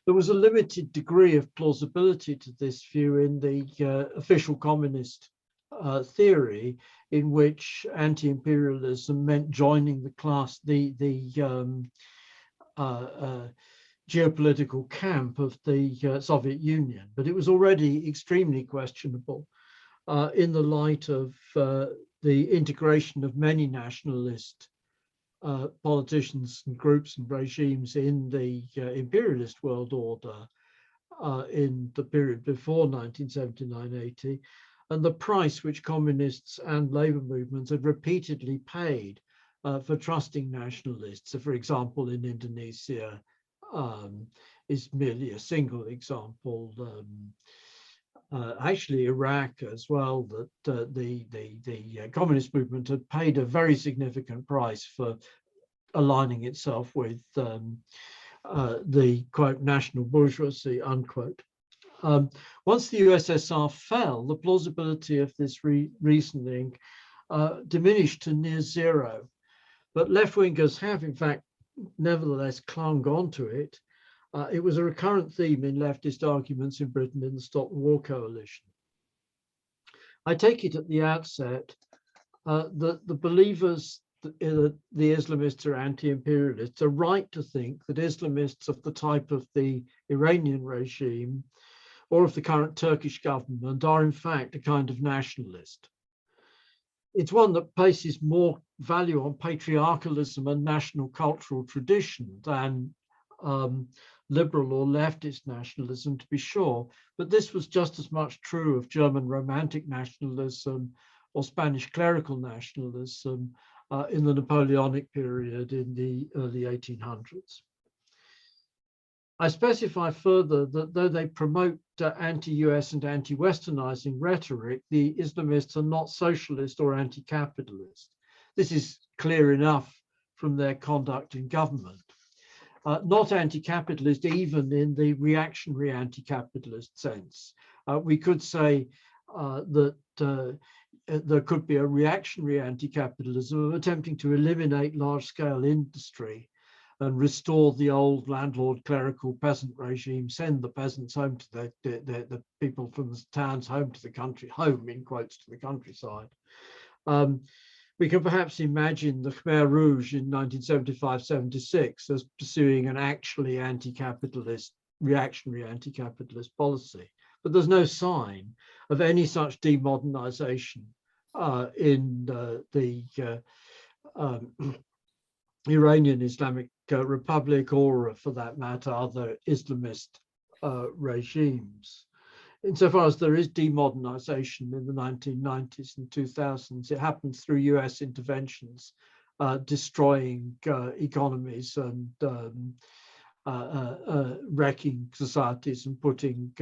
There was a limited degree of plausibility to this view in the official communist theory, in which anti-imperialism meant joining the geopolitical camp of the Soviet Union. But it was already extremely questionable in the light of the integration of many nationalist politicians and groups and regimes in the imperialist world order in the period before 1979-80, and the price which communists and labor movements had repeatedly paid for trusting nationalists. So, for example, in Indonesia is merely a single example. Actually, Iraq as well, that the communist movement had paid a very significant price for aligning itself with the, quote, national bourgeoisie, unquote. Once the USSR fell, the plausibility of this reasoning diminished to near zero. But left-wingers have, in fact, nevertheless clung on to it. It was a recurrent theme in leftist arguments in Britain in the Stop the War coalition. I take it at the outset that the believers, the Islamists are anti-imperialists, are right to think that Islamists of the type of the Iranian regime or of the current Turkish government are in fact a kind of nationalist. It's one that places more value on patriarchalism and national cultural tradition than liberal or leftist nationalism, to be sure, but this was just as much true of German Romantic nationalism or Spanish clerical nationalism in the Napoleonic period in the early 1800s. I specify further that though they promote anti-US and anti-Westernizing rhetoric, the Islamists are not socialist or anti-capitalist. This is clear enough from their conduct in government. Not anti-capitalist even in the reactionary anti-capitalist sense. We could say that there could be a reactionary anti-capitalism of attempting to eliminate large-scale industry and restore the old landlord clerical peasant regime, send the peasants home to the people from the towns home to the country, home in quotes to the countryside. We can perhaps imagine the Khmer Rouge in 1975-76 as pursuing an actually anti-capitalist, reactionary anti-capitalist policy. But there's no sign of any such demodernization in the Iranian Islamic Republic, or for that matter, other Islamist regimes. Insofar as there is demodernization in the 1990s and 2000s, it happens through US interventions, destroying economies and wrecking societies and putting,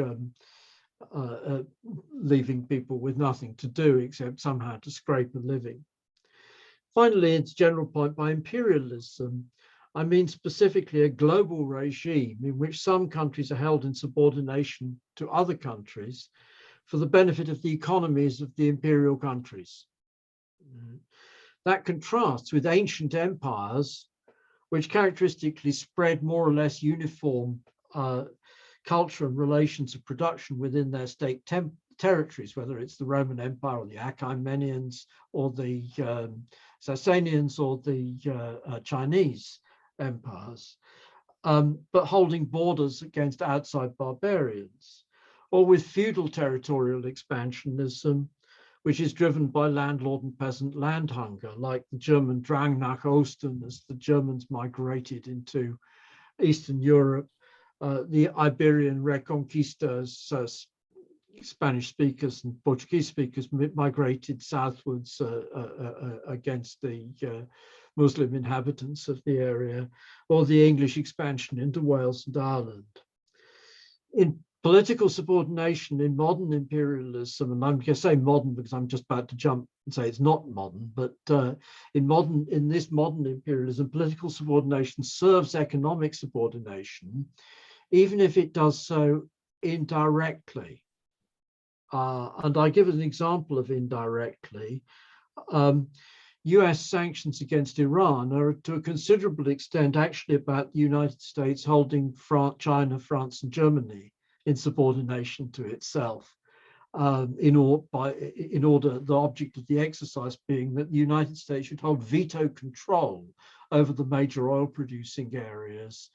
leaving people with nothing to do except somehow to scrape a living. Finally, its general point, by imperialism, I mean specifically a global regime in which some countries are held in subordination to other countries for the benefit of the economies of the imperial countries. That contrasts with ancient empires, which characteristically spread more or less uniform culture and relations of production within their state territories, whether it's the Roman Empire or the Achaemenians or the Sasanians or the Chinese empires, but holding borders against outside barbarians, or with feudal territorial expansionism, which is driven by landlord and peasant land hunger, like the German Drang nach Osten as the Germans migrated into Eastern Europe, the Iberian Reconquistas, Spanish speakers and Portuguese speakers migrated southwards against the Muslim inhabitants of the area, or the English expansion into Wales and Ireland. In political subordination in modern imperialism, and I'm going to say modern because I'm just about to jump and say it's not modern, but in this modern imperialism, political subordination serves economic subordination, even if it does so indirectly. And I give an example of indirectly. US sanctions against Iran are to a considerable extent actually about the United States holding China, France, and Germany in subordination to itself. In order, the object of the exercise being that the United States should hold veto control over the major oil producing areas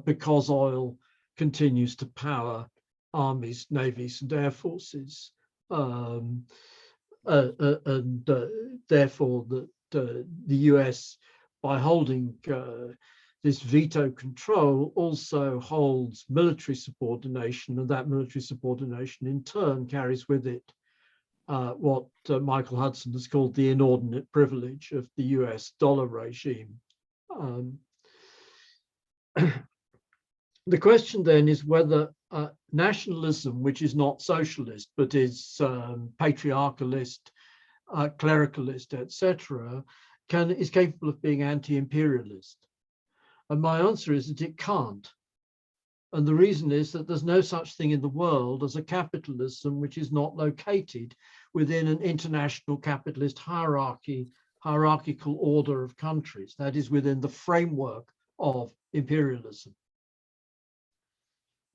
because oil continues to power armies, navies, and air forces. Therefore, the US, by holding this veto control, also holds military subordination, and that military subordination in turn carries with it what Michael Hudson has called the inordinate privilege of the US dollar regime. The question then is whether nationalism, which is not socialist, but is patriarchalist, clericalist, etc., is capable of being anti-imperialist. And my answer is that it can't. And the reason is that there's no such thing in the world as a capitalism which is not located within an international capitalist hierarchical order of countries, that is within the framework of imperialism.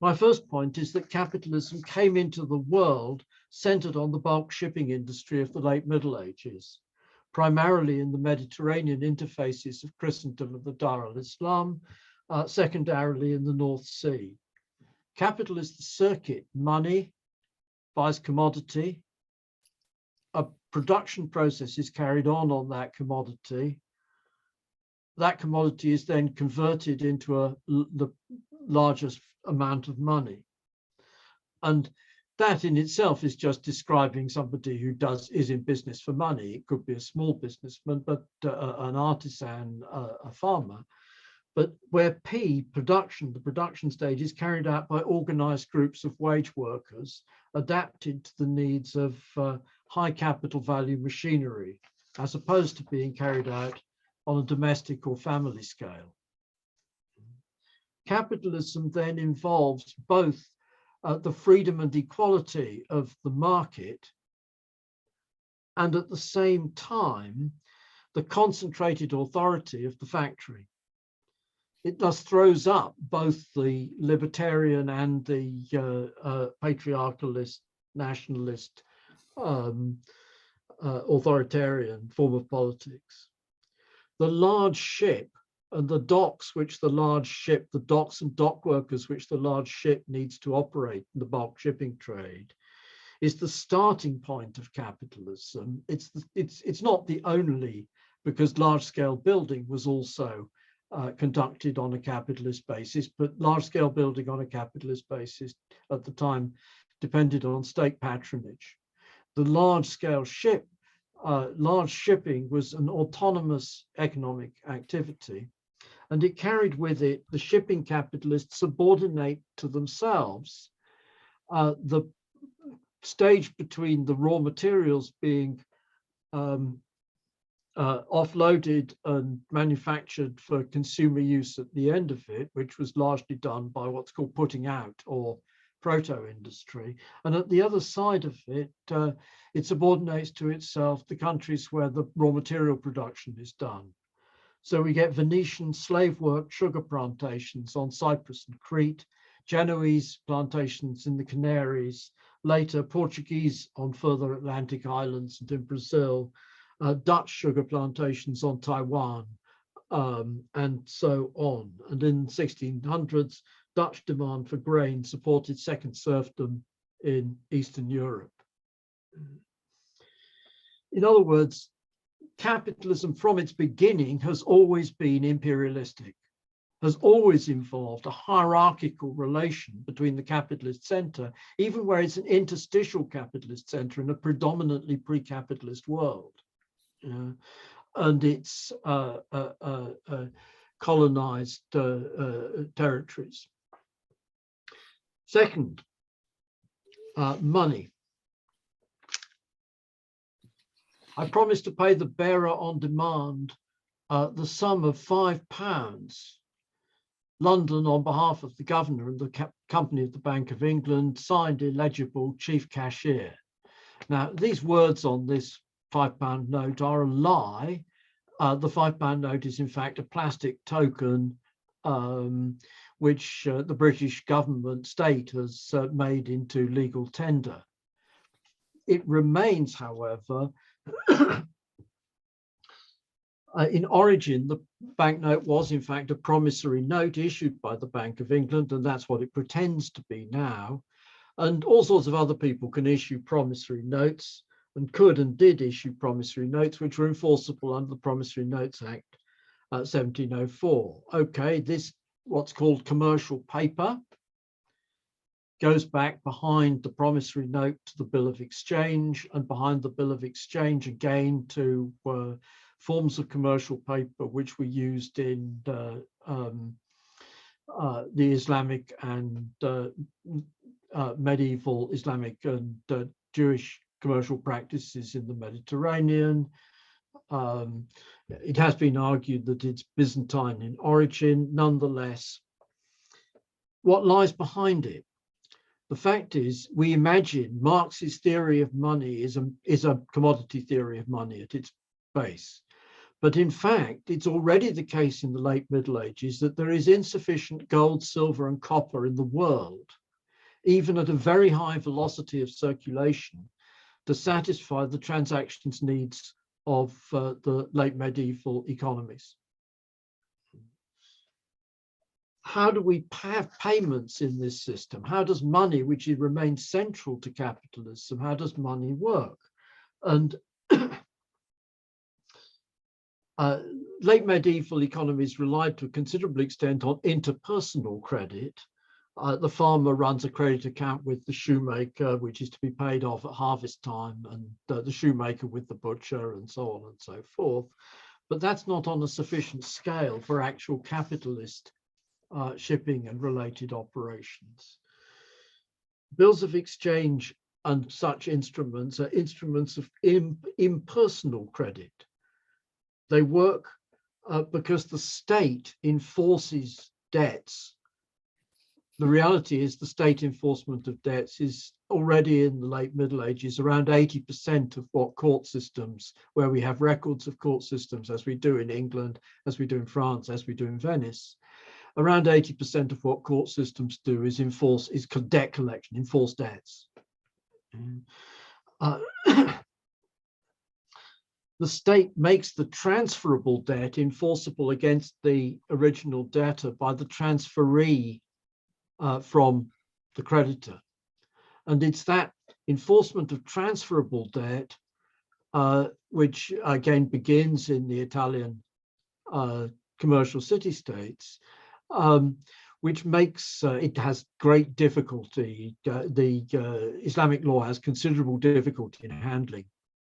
My first point is that capitalism came into the world centered on the bulk shipping industry of the late Middle Ages, primarily in the Mediterranean interfaces of Christendom and the Dar al-Islam, secondarily in the North Sea. Capital is the circuit. Money buys commodity. A production process is carried on that commodity. That commodity is then converted into the largest amount of money. And that in itself is just describing somebody who is in business for money. It could be a small businessman, but an artisan, a farmer. But where production, the production stage, is carried out by organized groups of wage workers adapted to the needs of high capital value machinery, as opposed to being carried out on a domestic or family scale. Capitalism then involves both the freedom and equality of the market, and at the same time, the concentrated authority of the factory. It thus throws up both the libertarian and the patriarchalist, nationalist, authoritarian form of politics. The large ship and the docks which the large ship, the docks and dock workers which the large ship needs to operate in the bulk shipping trade, is the starting point of capitalism. It's not the only, because large-scale building was also conducted on a capitalist basis, but large-scale building on a capitalist basis at the time depended on state patronage. The large-scale large shipping was an autonomous economic activity, and it carried with it the shipping capitalists subordinate to themselves the stage between the raw materials being offloaded and manufactured for consumer use at the end of it, which was largely done by what's called putting out or proto-industry. And at the other side of it, it subordinates to itself the countries where the raw material production is done. So we get Venetian slave work sugar plantations on Cyprus and Crete, Genoese plantations in the Canaries, later Portuguese on further Atlantic islands and in Brazil, Dutch sugar plantations on Taiwan, and so on. And in the 1600s, Dutch demand for grain supported second serfdom in Eastern Europe. In other words, capitalism from its beginning has always been imperialistic, has always involved a hierarchical relation between the capitalist center, even where it's an interstitial capitalist center in a predominantly pre-capitalist world. And its colonized territories. Second, money. I promised to pay the bearer on demand the sum of £5. London, on behalf of the governor and the company of the Bank of England, signed illegible chief cashier. Now, these words on this £5 note are a lie, the £5 note is in fact a plastic token which the British government state has made into legal tender. It remains, however, in origin, the banknote was in fact a promissory note issued by the Bank of England, and that's what it pretends to be now. And all sorts of other people can issue promissory notes, and could and did issue promissory notes, which were enforceable under the Promissory Notes Act 1704. Okay, this what's called commercial paper goes back behind the promissory note to the Bill of Exchange, and behind the Bill of Exchange again to forms of commercial paper which were used in the Islamic and medieval Islamic and Jewish commercial practices in the Mediterranean. It has been argued that it's Byzantine in origin. Nonetheless, what lies behind it? The fact is, we imagine Marx's theory of money is a commodity theory of money at its base. But in fact, it's already the case in the late Middle Ages that there is insufficient gold, silver, and copper in the world, even at a very high velocity of circulation, to satisfy the transactions needs of the late medieval economies. How do we have payments in this system? How does money, which remains central to capitalism, how does money work? And late medieval economies relied to a considerable extent on interpersonal credit. The farmer runs a credit account with the shoemaker, which is to be paid off at harvest time, and the shoemaker with the butcher, and so on and so forth. But that's not on a sufficient scale for actual capitalist shipping and related operations. Bills of exchange and such instruments are instruments of impersonal credit. They work because the state enforces debts. The reality is the state enforcement of debts is already in the late Middle Ages around 80% of what court systems, where we have records of court systems, as we do in England, as we do in France, as we do in Venice. Around 80% of what court systems do is debt collection, enforce debts. The state makes the transferable debt enforceable against the original debtor by the transferee from the creditor. And it's that enforcement of transferable debt, which again begins in the Italian commercial city-states, which makes it has great difficulty. The Islamic law has considerable difficulty in handling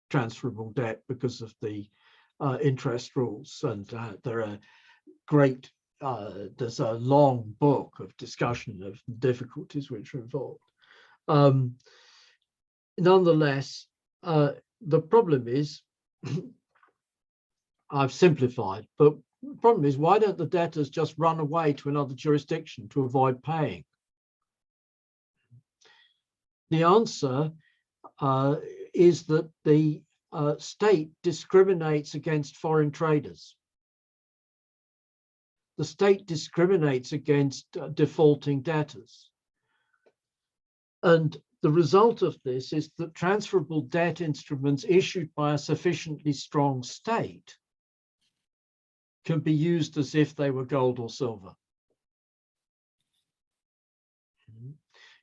transferable debt because of the interest rules, and there are great there's a long book of discussion of difficulties which are involved. Nonetheless, the problem is, I've simplified, but the problem is, why don't the debtors just run away to another jurisdiction to avoid paying? The answer is that the state discriminates against foreign traders. The state discriminates against defaulting debtors. And the result of this is that transferable debt instruments issued by a sufficiently strong state can be used as if they were gold or silver.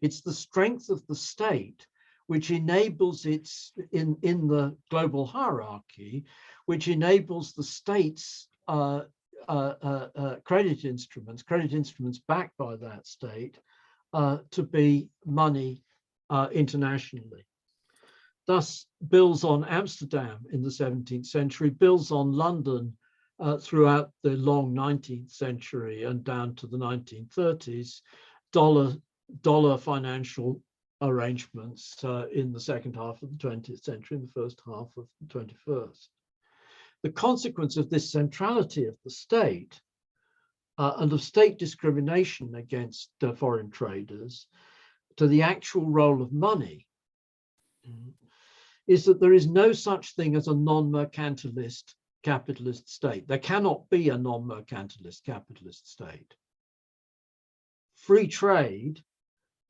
It's the strength of the state which enables its, in the global hierarchy, which enables the state's credit instruments backed by that state to be money internationally. Thus, bills on Amsterdam in the 17th century, bills on London throughout the long 19th century and down to the 1930s, dollar financial arrangements in the second half of the 20th century, in the first half of the 21st. The consequence of this centrality of the state and of state discrimination against foreign traders to the actual role of money is that there is no such thing as a non-mercantilist capitalist state. There cannot be a non-mercantilist capitalist state. Free trade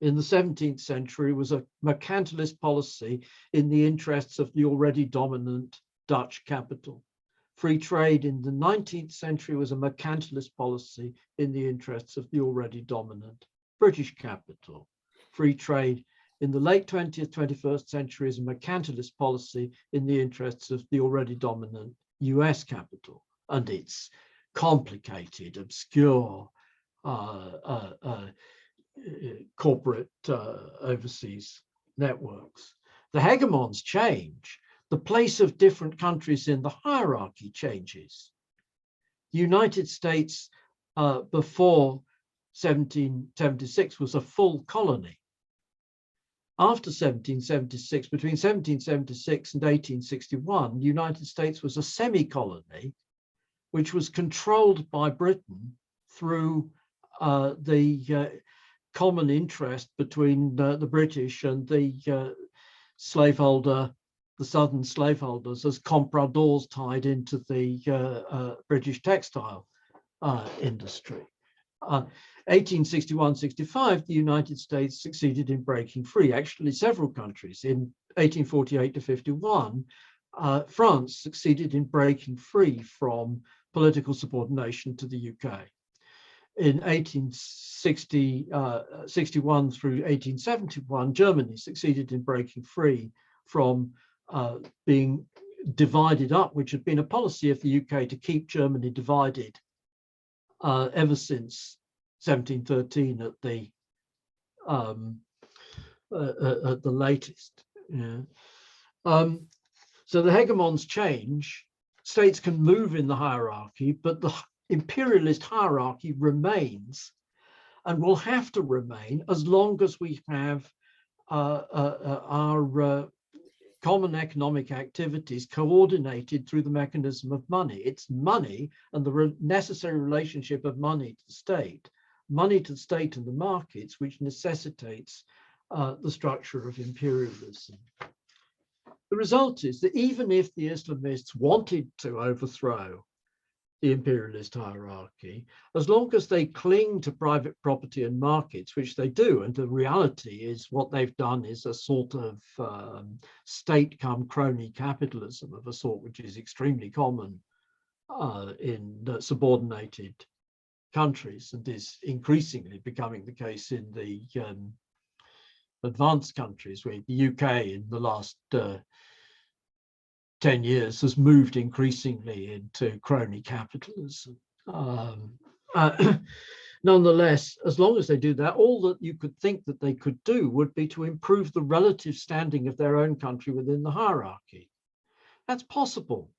in the 17th century was a mercantilist policy in the interests of the already dominant Dutch capital. Free trade in the 19th century was a mercantilist policy in the interests of the already dominant British capital. Free trade in the late 20th, 21st century is a mercantilist policy in the interests of the already dominant US capital. And it's complicated, obscure, corporate overseas networks. The hegemons change. The place of different countries in the hierarchy changes. The United States before 1776 was a full colony. After 1776, between 1776 and 1861, the United States was a semi-colony, which was controlled by Britain through the common interest between the British and the slaveholder, the southern slaveholders, as compradors tied into the British textile industry. 1861-65, the United States succeeded in breaking free. Actually, several countries. In 1848 to 51, France succeeded in breaking free from political subordination to the UK. In 1861 through 1871, Germany succeeded in breaking free from being divided up, which had been a policy of the UK to keep Germany divided ever since 1713 at the latest. Yeah. So the hegemons change. States can move in the hierarchy, but the imperialist hierarchy remains and will have to remain as long as we have our common economic activities coordinated through the mechanism of money. It's money and the necessary relationship of money to the state and the markets, which necessitates the structure of imperialism. The result is that even if the Islamists wanted to overthrow the imperialist hierarchy, as long as they cling to private property and markets, which they do, and the reality is what they've done is a sort of state come crony capitalism of a sort which is extremely common in subordinated countries and is increasingly becoming the case in the advanced countries, where the UK in the last 10 years has moved increasingly into crony capitalism. Nonetheless, as long as they do that, all that you could think that they could do would be to improve the relative standing of their own country within the hierarchy. That's possible.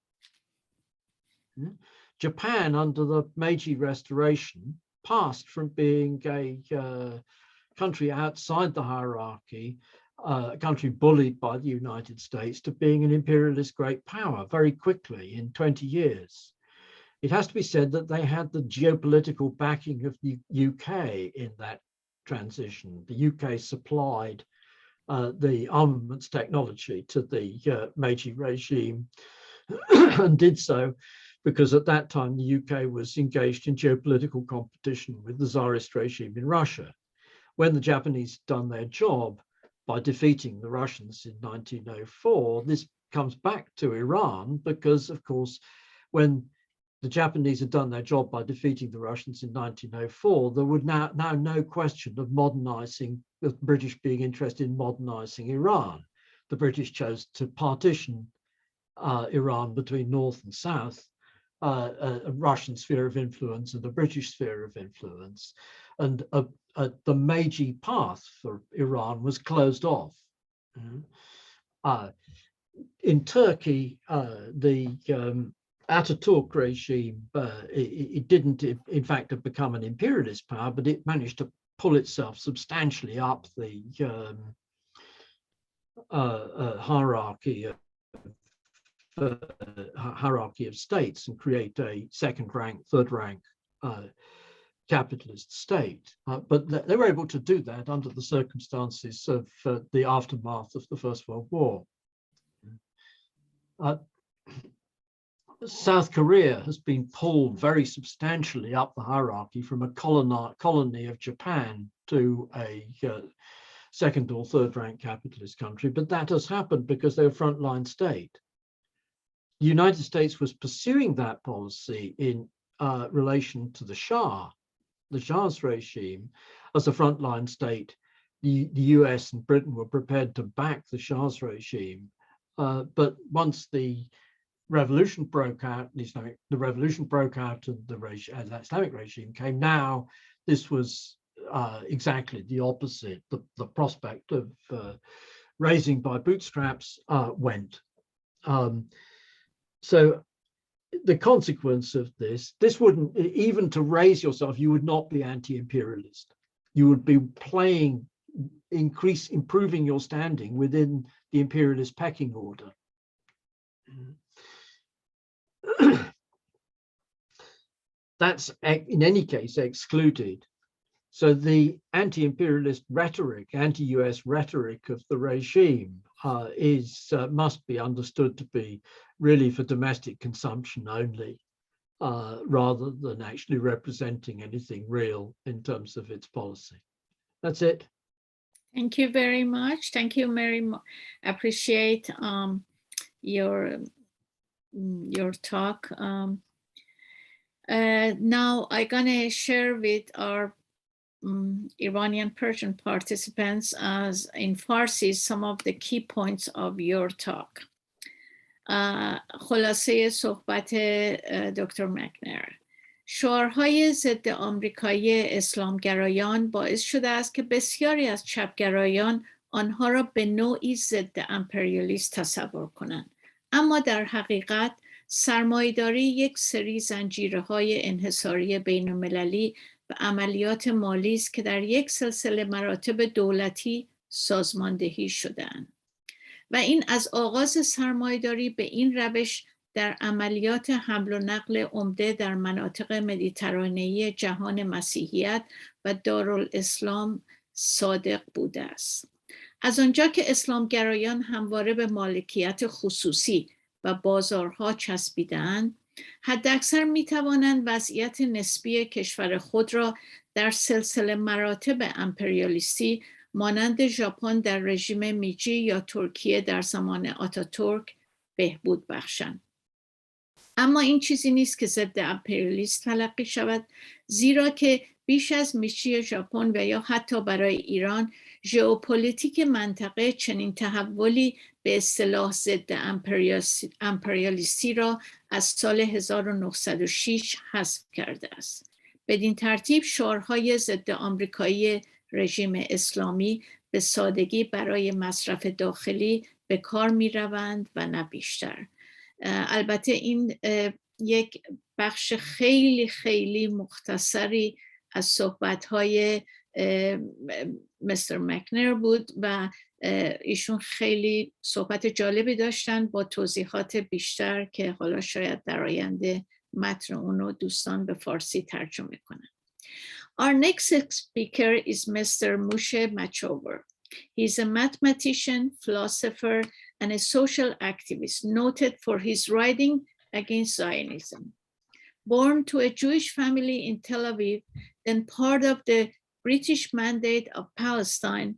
Japan, under the Meiji Restoration, passed from being a country outside the hierarchy, a country bullied by the United States, to being an imperialist great power very quickly in 20 years. It has to be said that they had the geopolitical backing of the UK in that transition. The UK supplied the armaments technology to the Meiji regime and did so because at that time the UK was engaged in geopolitical competition with the Tsarist regime in Russia. When the Japanese had done their job by defeating the Russians in 1904, this comes back to Iran because, of course, when the Japanese had done their job by defeating the Russians in 1904, there would now no question of modernizing, the British being interested in modernizing Iran. The British chose to partition Iran between North and South, a Russian sphere of influence and a British sphere of influence. And the Meiji path for Iran was closed off. In Turkey, the Ataturk regime, it didn't, in fact, have become an imperialist power, but it managed to pull itself substantially up the hierarchy of states and create a second rank, third rank capitalist state. But they were able to do that under the circumstances of the aftermath of the First World War. South Korea has been pulled very substantially up the hierarchy from a colony of Japan to a second or third rank capitalist country, but that has happened because they're a frontline state. The United States was pursuing that policy in relation to the Shah's regime as a frontline state. The US and Britain were prepared to back the Shah's regime, but once the revolution broke out, the revolution broke out and the Islamic regime came. Now, this was exactly the opposite. The prospect of raising by bootstraps went. So the consequence of this wouldn't, even to raise yourself, you would not be anti-imperialist. You would be improving your standing within the imperialist pecking order. That's in any case excluded. So the anti-imperialist rhetoric, anti-US rhetoric of the regime must be understood to be really for domestic consumption only, rather than actually representing anything real in terms of its policy. That's it. Thank you very much. Thank you very much. Appreciate your talk. Now I'm gonna share with our Iranian Persian participants as in Farsi some of the key points of your talk. خلاصه صحبت دکتر مکنر. شعارهای ضد آمریکایی اسلامگرایان باعث شده است که بسیاری از چپگرایان آنها را به نوعی ضد امپریالیست تصور کنند. اما در حقیقت سرمایه‌داری یک سری زنجیره‌های انحصاری بین‌المللی و عملیات مالی است که در یک سلسله مراتب دولتی سازماندهی شده‌اند. و این از آغاز سرمایه‌داری به این روش در عملیات حمل و نقل عمده در مناطق مدیترانه‌ای جهان مسیحیت و دارالاسلام صادق بوده است. از آنجا که اسلامگرایان همواره به مالکیت خصوصی و بازارها چسبیده‌اند، حداکثر می‌توانند وضعیت نسبی کشور خود را در سلسله مراتب امپریالیستی مانند ژاپن در رژیم میجی یا ترکیه در زمان آتاتورک بهبود بخشند. اما این چیزی نیست که ضد امپریالیست تلقی شود، زیرا که بیش از میجی ژاپن و یا حتی برای ایران ژئوپلیتیک منطقه چنین تحولی به اصطلاح ضد امپریالیستی را از سال 1906 حذف کرده است. بدین ترتیب شعارهای ضد آمریکایی رژیم اسلامی به سادگی برای مصرف داخلی به کار می روند و نه بیشتر. البته این یک بخش خیلی خیلی مختصری از صحبت‌های مستر مکنر بود و ایشون خیلی صحبت جالبی داشتن با توضیحات بیشتر که حالا شاید در آینده متن اونو دوستان به فارسی ترجمه کنن. Our next speaker is Mr. Moshe Machover. He is a mathematician, philosopher, and a social activist noted for his writing against Zionism. Born to a Jewish family in Tel Aviv, then part of the British Mandate of Palestine,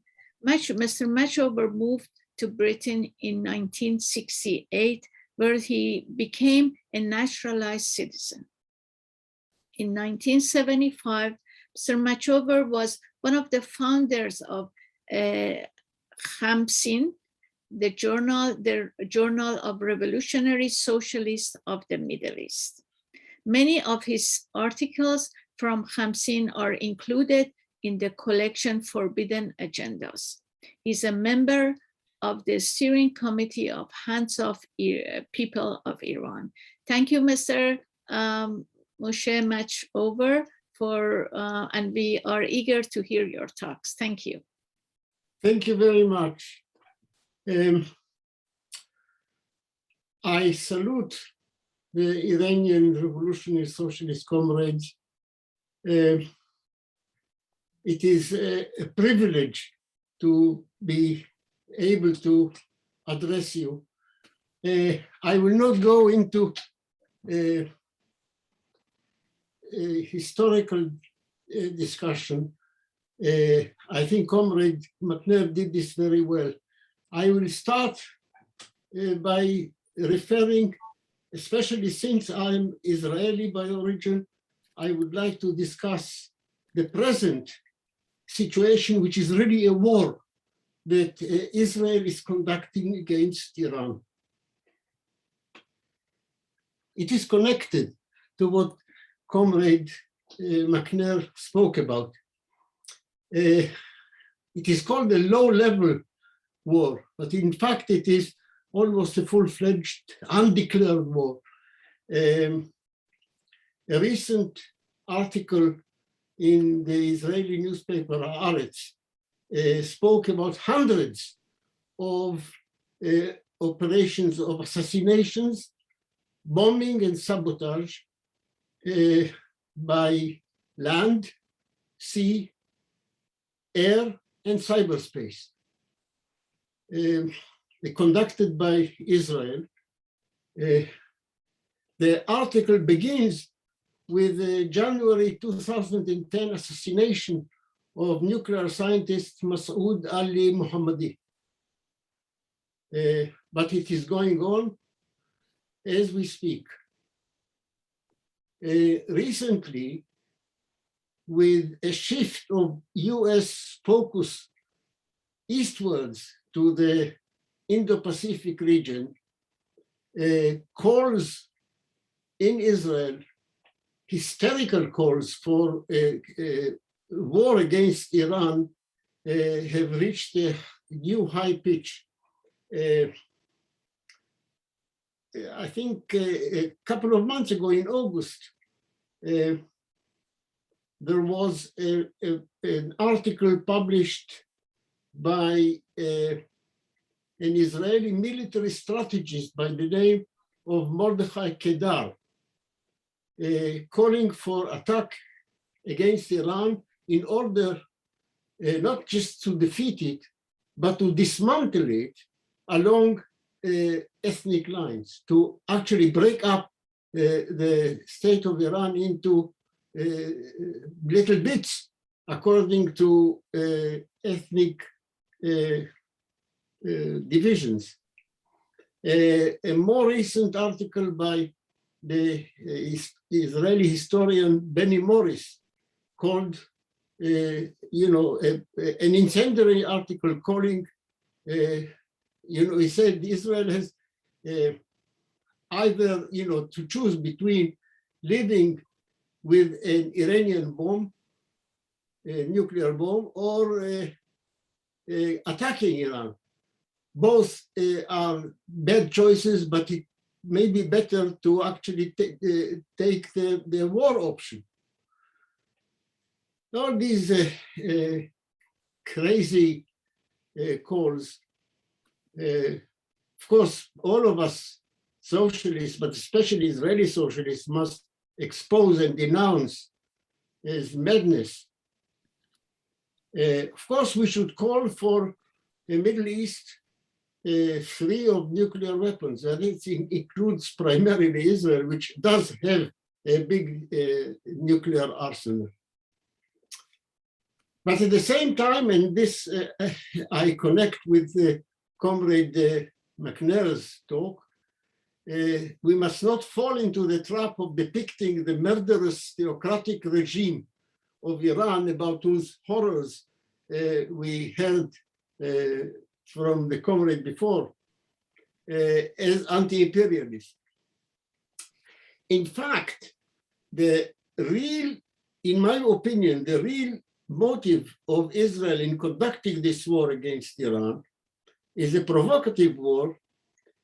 Mr. Machover moved to Britain in 1968, where he became a naturalized citizen. In 1975, Mr. Machover was one of the founders of Khamsin, the Journal of Revolutionary Socialists of the Middle East. Many of his articles from Khamsin are included in the collection Forbidden Agendas. He's a member of the steering committee of Hands of People of Iran. Thank you, Mr. Moshe Machover, and we are eager to hear your talks. Thank you. Thank you very much. I salute the Iranian Revolutionary Socialist comrades. It is a privilege to be able to address you. I will not go into historical discussion. I think Comrade Macnair did this very well. I will start by referring, especially since I'm Israeli by origin, I would like to discuss the present situation, which is really a war that Israel is conducting against Iran. It is connected to what Comrade Macnair spoke about. It is called a low-level war, but in fact it is almost a full-fledged undeclared war. A recent article in the Israeli newspaper Haaretz spoke about hundreds of operations of assassinations, bombing and sabotage by land, sea, air, and cyberspace. Conducted by Israel. The article begins with the January 2010 assassination of nuclear scientist Masoud Ali Mohammadi. But it is going on as we speak. Recently, with a shift of US focus eastwards to the Indo-Pacific region, calls in Israel, hysterical calls for war against Iran have reached a new high pitch. I think a couple of months ago in August, there was an article published by an Israeli military strategist by the name of Mordechai Kedar, calling for attack against Iran in order not just to defeat it, but to dismantle it along ethnic lines, to actually break up the state of Iran into little bits according to ethnic divisions. A more recent article by the Israeli historian Benny Morris called, an incendiary article calling, he said Israel has either, to choose between living with an Iranian bomb, a nuclear bomb, or attacking Iran. Both are bad choices, but it may be better to actually take the war option. All these crazy calls, of course, all of us socialists, but especially Israeli socialists, must expose and denounce as madness. Of course, we should call for the Middle East free of nuclear weapons, and it includes primarily Israel, which does have a big nuclear arsenal. But at the same time, and this I connect with Comrade Macnair's talk, we must not fall into the trap of depicting the murderous theocratic regime of Iran, about whose horrors we heard from the comrade before, as anti-imperialist. In fact, in my opinion, the real motive of Israel in conducting this war against Iran is a provocative war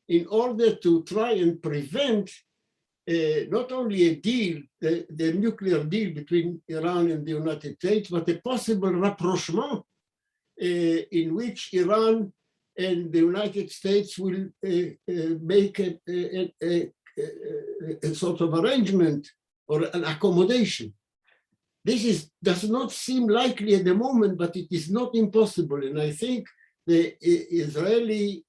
in order to try and prevent not only a deal, the nuclear deal between Iran and the United States, but a possible rapprochement in which Iran and the United States will make a sort of arrangement or an accommodation. This does not seem likely at the moment, but it is not impossible. And I think the Israeli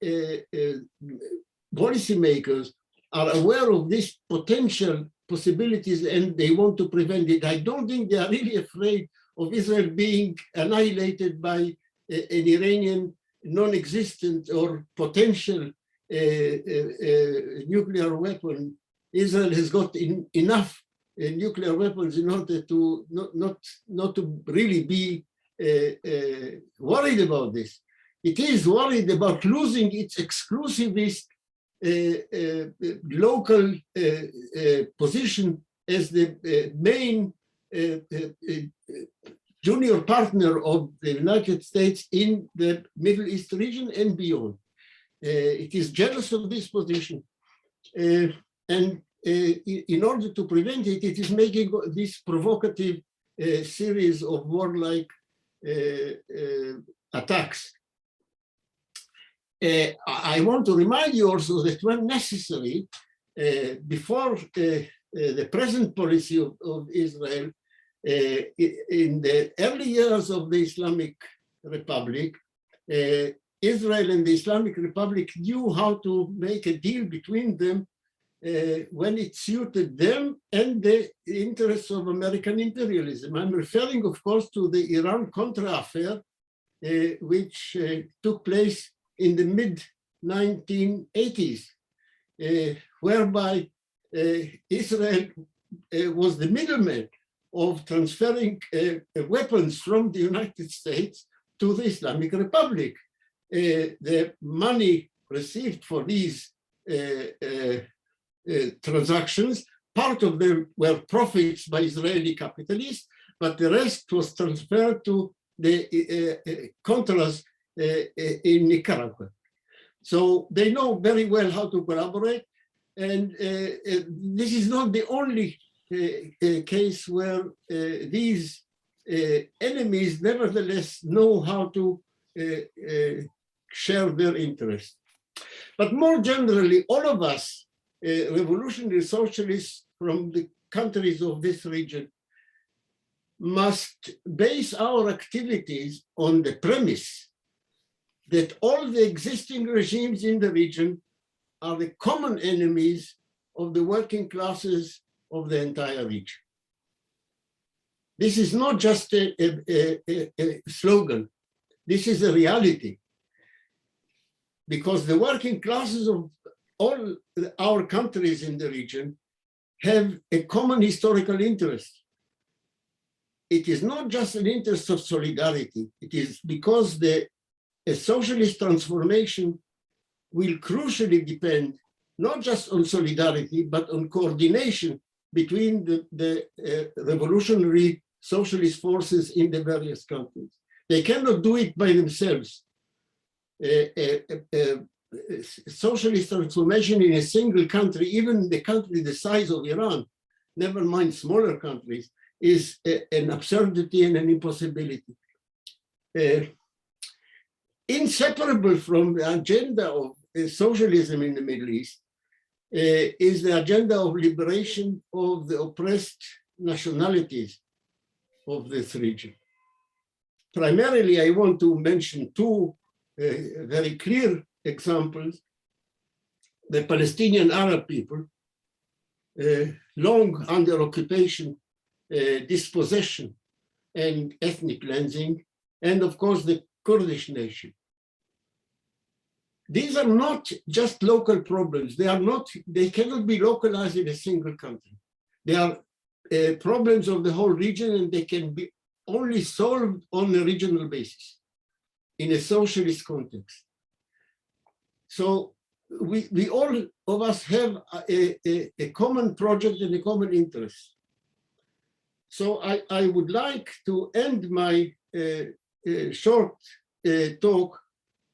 policymakers are aware of these potential possibilities and they want to prevent it. I don't think they are really afraid of Israel being annihilated by an Iranian non-existent or potential nuclear weapon. Israel has got enough nuclear weapons in order to not to really be worried about this. It is worried about losing its exclusivist local position as the main junior partner of the United States in the Middle East region and beyond. It is jealous of this position. And in order to prevent it, it is making this provocative series of warlike attacks. I want to remind you also that when necessary, before the present policy of Israel, in the early years of the Islamic Republic, Israel and the Islamic Republic knew how to make a deal between them when it suited them and the interests of American imperialism. I'm referring, of course, to the Iran-Contra affair, which took place in the mid-1980s, whereby Israel was the middleman of transferring weapons from the United States to the Islamic Republic. The money received for these transactions, part of them were profits by Israeli capitalists, but the rest was transferred to the Contras in Nicaragua. So they know very well how to collaborate. And this is not the only case where these enemies nevertheless know how to share their interests. But more generally, all of us, revolutionary socialists from the countries of this region, must base our activities on the premise that all the existing regimes in the region are the common enemies of the working classes of the entire region. This is not just a slogan. This is a reality. Because the working classes of all our countries in the region have a common historical interest. It is not just an interest of solidarity. It is because a socialist transformation will crucially depend not just on solidarity, but on coordination between the revolutionary socialist forces in the various countries. They cannot do it by themselves. Socialist transformation in a single country, even the country the size of Iran, never mind smaller countries, is an absurdity and an impossibility. Inseparable from the agenda of socialism in the Middle East is the agenda of liberation of the oppressed nationalities of this region. Primarily, I want to mention two very clear examples: the Palestinian Arab people, long under occupation, dispossession, and ethnic cleansing, and of course the Kurdish nation. These are not just local problems. They cannot be localized in a single country. They are problems of the whole region, and they can be only solved on a regional basis in a socialist context. So we all of us have a common project and a common interest. So I would like to end my short talk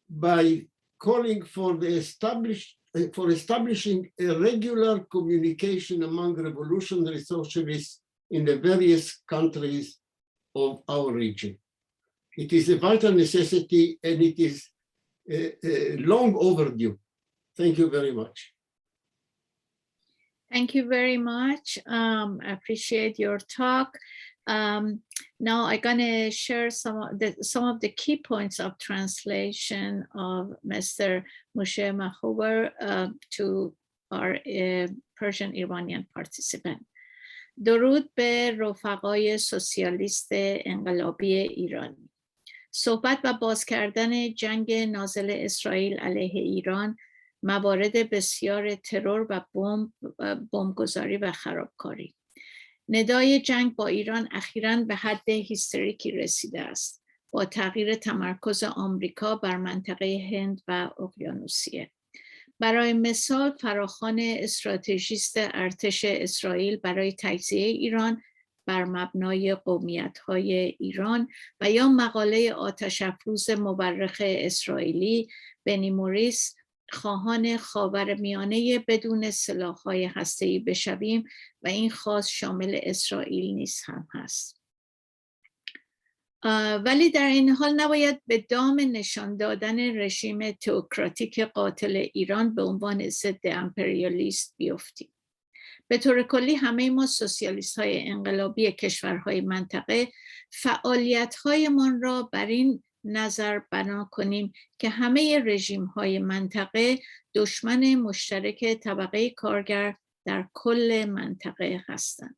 by calling for establishing a regular communication among revolutionary socialists in the various countries of our region. It is a vital necessity, and it is long overdue. Thank you very much. Thank you very much. I appreciate your talk. Now I'm gonna share some of the key points of translation of Mr. Moshe Machover to our Persian Iranian participant. درود به رفقای سوسیالیست انقلابی ایرانی. صحبت و باز کردن جنگ نازل اسرائیل علیه ایران، موارد بسیار ترور و بمبگذاری و خرابکاری. ندای جنگ با ایران اخیراً به حد هیستریکی رسیده است با تغییر تمرکز آمریکا بر منطقه هند و اقیانوسیه. برای مثال فراخوان استراتژیست ارتش اسرائیل برای تجزیه ایران بر مبنای قومیت‌های ایران و یا مقاله آتش افروز مورخ اسرائیلی بنی موریس خواهان خاورمیانه بدون سلاح‌های هسته‌ای بشویم و این خواست شامل اسرائیل نیز هم هست. ولی در این حال نباید به دام نشان دادن رژیم تئوکراتیک قاتل ایران به عنوان ضد امپریالیست بیفتیم. به طور کلی همه ما سوسیالیست های انقلابی کشورهای منطقه فعالیت‌هایمان را بر این نظر بنا کنیم که همه رژیم های منطقه دشمن مشترک طبقه کارگر در کل منطقه هستند.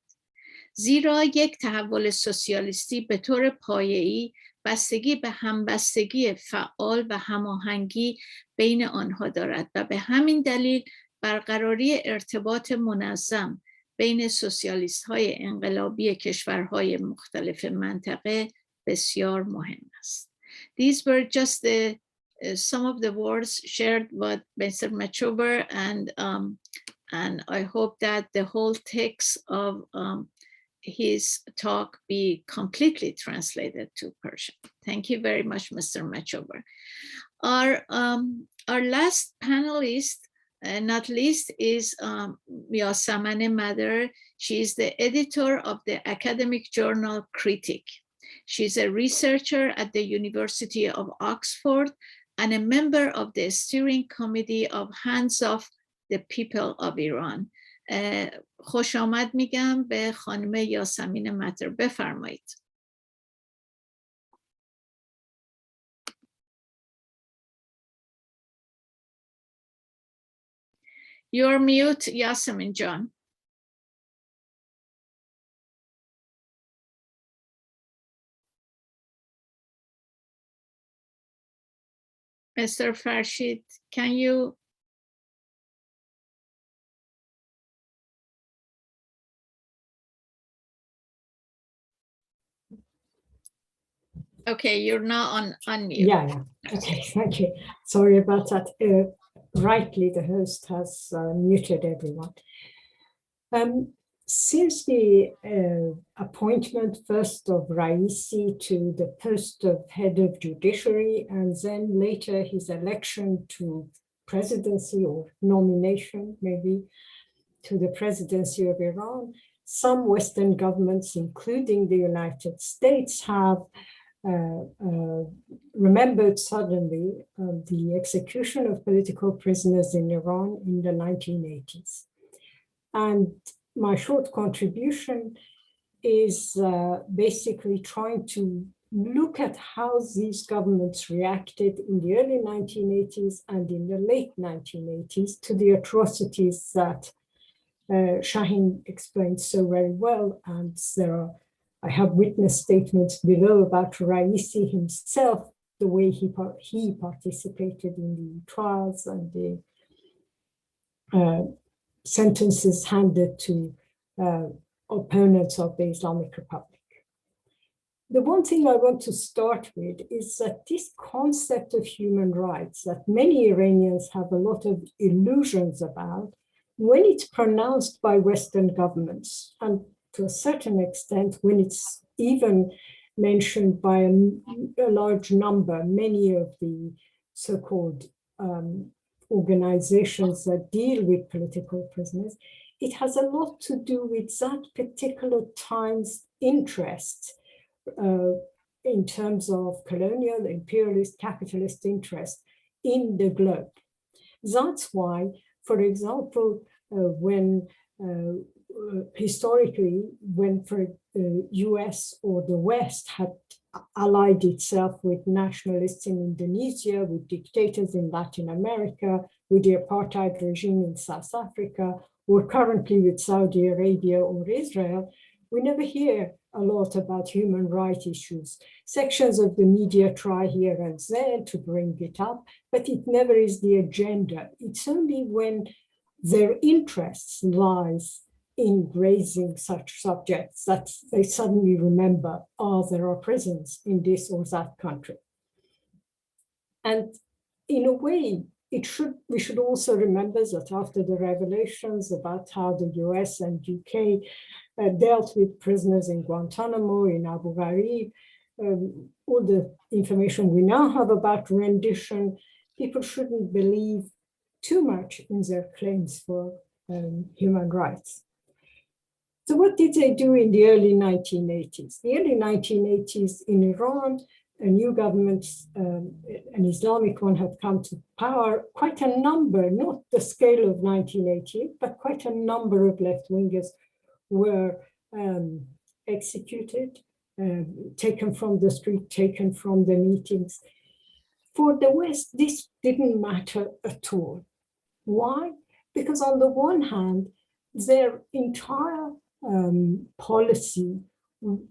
زیرا یک تحول سوسیالیستی به طور پایه‌ای بستگی به همبستگی فعال و هماهنگی بین آنها دارد و به همین دلیل برقراری ارتباط منظم بین سوسیالیست‌های انقلابی کشورهای مختلف منطقه بسیار مهم است. These were just some of the words shared by Mr. Machover, and I hope that the whole text of his talk be completely translated to Persian. Thank you very much, Mr. Machover. Our last panelist, not least, is Yassamine Mather. She is the editor of the academic journal Critic. She's a researcher at the University of Oxford and a member of the steering committee of Hands Off the People of Iran. خوش آمد میگم به خانم یاسمین مطر. بفرمایید. You're mute, Yassamine John. Mr. Farshid, can you? Okay, you're not on mute. Yeah. Okay, thank you. Sorry about that. Rightly, the host has muted everyone. Since the appointment first of Raisi to the post of head of judiciary, and then later his election to presidency or nomination maybe to the presidency of Iran, some Western governments, including the United States, have remembered suddenly the execution of political prisoners in Iran in the 1980s. And my short contribution is basically trying to look at how these governments reacted in the early 1980s and in the late 1980s to the atrocities that Shahin explained so very well. And I have witness statements below about Raisi himself, the way he participated in the trials and the sentences handed to opponents of the Islamic Republic. The one thing I want to start with is that this concept of human rights that many Iranians have a lot of illusions about, when it's pronounced by Western governments, and to a certain extent, when it's even mentioned by a large number, many of the so-called organizations that deal with political prisoners, it has a lot to do with that particular time's interest in terms of colonial, imperialist, capitalist interest in the globe. That's why, for example, when historically, when the US or the West had allied itself with nationalists in Indonesia, with dictators in Latin America, with the apartheid regime in South Africa, or currently with Saudi Arabia or Israel, we never hear a lot about human rights issues. Sections of the media try here and there to bring it up, but it never is the agenda. It's only when their interests lies in raising such subjects that they suddenly remember, oh, there are prisons in this or that country. And in a way, we should also remember that after the revelations about how the US and UK dealt with prisoners in Guantanamo, in Abu Ghraib, all the information we now have about rendition, people shouldn't believe too much in their claims for human rights. So what did they do in the early 1980s? The early 1980s in Iran, a new government, an Islamic one, had come to power. Quite a number, not the scale of 1988, but quite a number of left-wingers were executed, taken from the street, taken from the meetings. For the West, this didn't matter at all. Why? Because on the one hand, their entire policy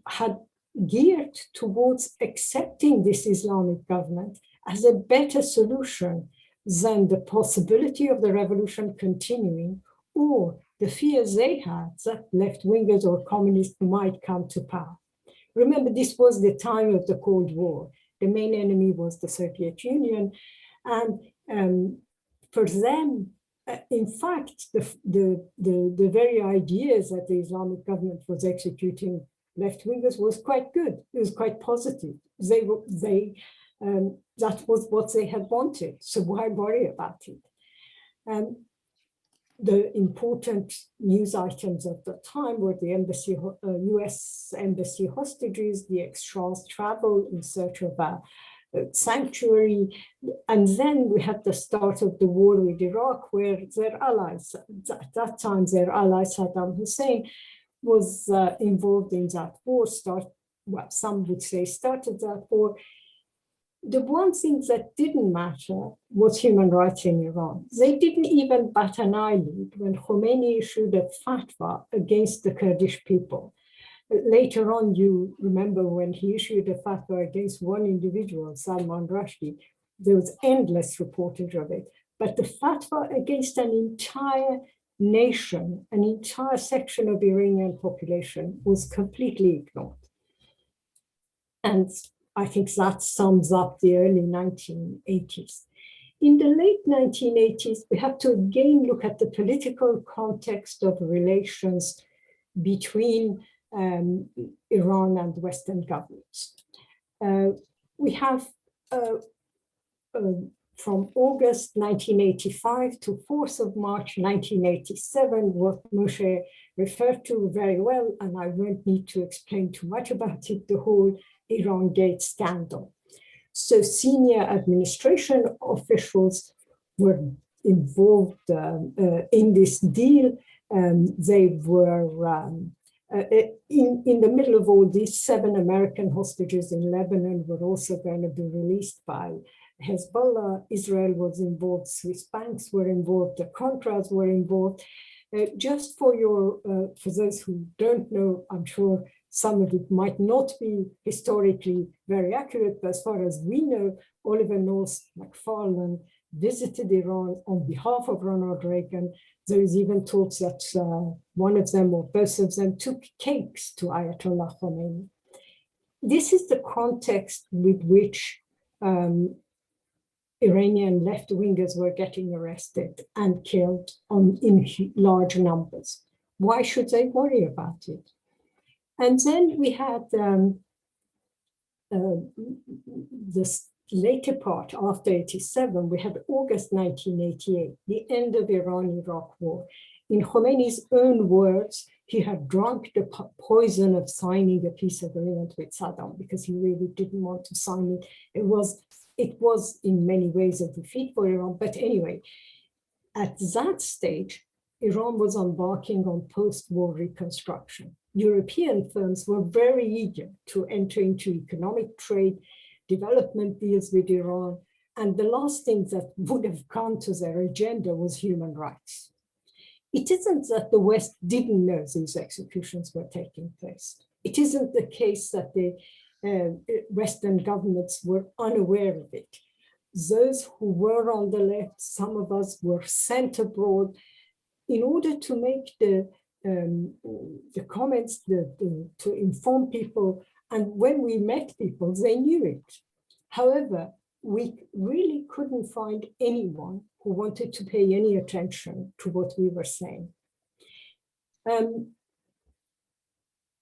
had geared towards accepting this Islamic government as a better solution than the possibility of the revolution continuing, or the fears they had that left-wingers or communists might come to power. Remember, this was the time of the Cold War. The main enemy was the Soviet Union. And for them, in fact, the very ideas that the Islamic government was executing left-wingers was quite good. It was quite positive. That was what they had wanted. So why worry about it? The important news items at the time were the US embassy hostages, the ex-Shah's travel in search of sanctuary. And then we had the start of the war with Iraq, where their allies, at that time, their ally Saddam Hussein was involved in that war, some would say started that war. The one thing that didn't matter was human rights in Iran. They didn't even bat an eyelid when Khomeini issued a fatwa against the Kurdish people. Later on, you remember when he issued a fatwa against one individual, Salman Rushdie, there was endless reportage of it. But the fatwa against an entire nation, an entire section of the Iranian population was completely ignored. And I think that sums up the early 1980s. In the late 1980s, we have to again look at the political context of relations between Iran and Western governments. We have from August 1985 to 4th of March 1987, what Moshe referred to very well, and I won't need to explain too much about it, the whole Iran Gate scandal. So senior administration officials were involved in this deal. They were in the middle of all these, 7 American hostages in Lebanon were also going to be released by Hezbollah. Israel was involved, Swiss banks were involved, the Contras were involved. Just for those who don't know, I'm sure some of it might not be historically very accurate, but as far as we know, Oliver North Macfarlane visited Iran on behalf of Ronald Reagan. There is even talks that one of them or both of them took cakes to Ayatollah Khomeini. This is the context with which Iranian left-wingers were getting arrested and killed in large numbers. Why should they worry about it? And then we had this later part, after 87, we had August 1988, the end of the Iran-Iraq war. In Khomeini's own words, he had drunk the poison of signing a peace agreement with Saddam because he really didn't want to sign it. It was in many ways a defeat for Iran. But anyway, at that stage, Iran was embarking on post-war reconstruction. European firms were very eager to enter into economic trade, development deals with Iran, and the last thing that would have come to their agenda was human rights. It isn't that the West didn't know these executions were taking place. It isn't the case that the Western governments were unaware of it. Those who were on the left, some of us were sent abroad in order to make the comments, to inform people. And when we met people, they knew it. However, we really couldn't find anyone who wanted to pay any attention to what we were saying.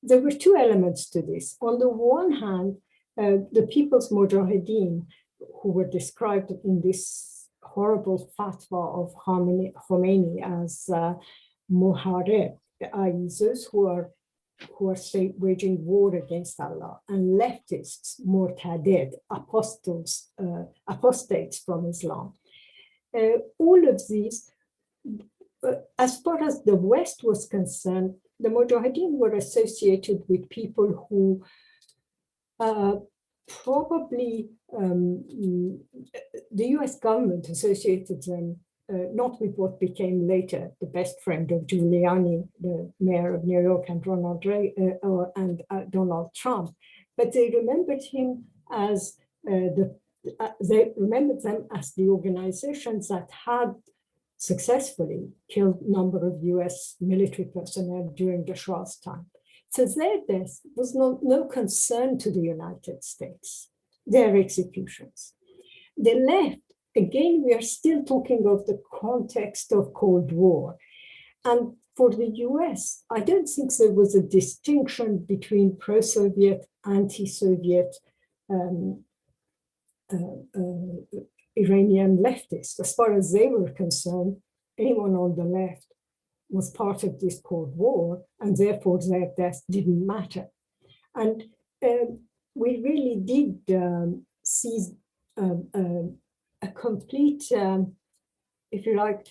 There were two elements to this. On the one hand, the People's Mujahideen, who were described in this horrible fatwa of Khomeini as muharib, i.e. those who are waging war against Allah, and leftists, murtadid, apostates from Islam. All of these, as far as the West was concerned, the Mujahideen were associated with people who probably the US government associated them not with what became later the best friend of Giuliani, the mayor of New York, and Donald Trump, but they remembered him as they remembered them as the organizations that had successfully killed a number of US military personnel during the Shah's time. So their death was no concern to the United States, their executions. The left, again, we are still talking of the context of Cold War. And for the US, I don't think there was a distinction between pro-Soviet, anti-Soviet Iranian leftists. As far as they were concerned, anyone on the left was part of this Cold War, and therefore their death didn't matter. And we really did see a complete, if you like,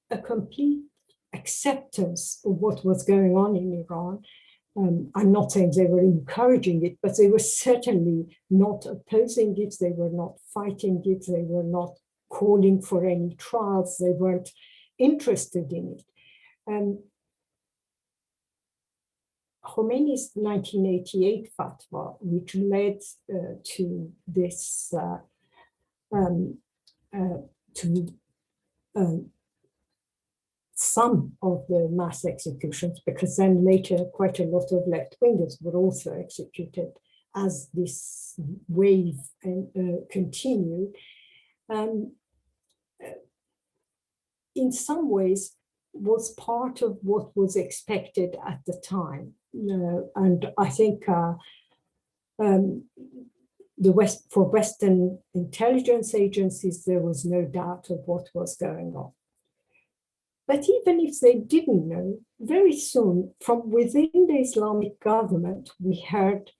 a complete acceptance of what was going on in Iran. I'm not saying they were encouraging it, but they were certainly not opposing it. They were not fighting it. They were not calling for any trials. They weren't interested in it. Khomeini's 1988 fatwa, which led to this, some of the mass executions, because then later quite a lot of left-wingers were also executed as this wave continued. In some ways, was part of what was expected at the time. And I think for Western intelligence agencies, there was no doubt of what was going on. But even if they didn't know, very soon from within the Islamic government, we heard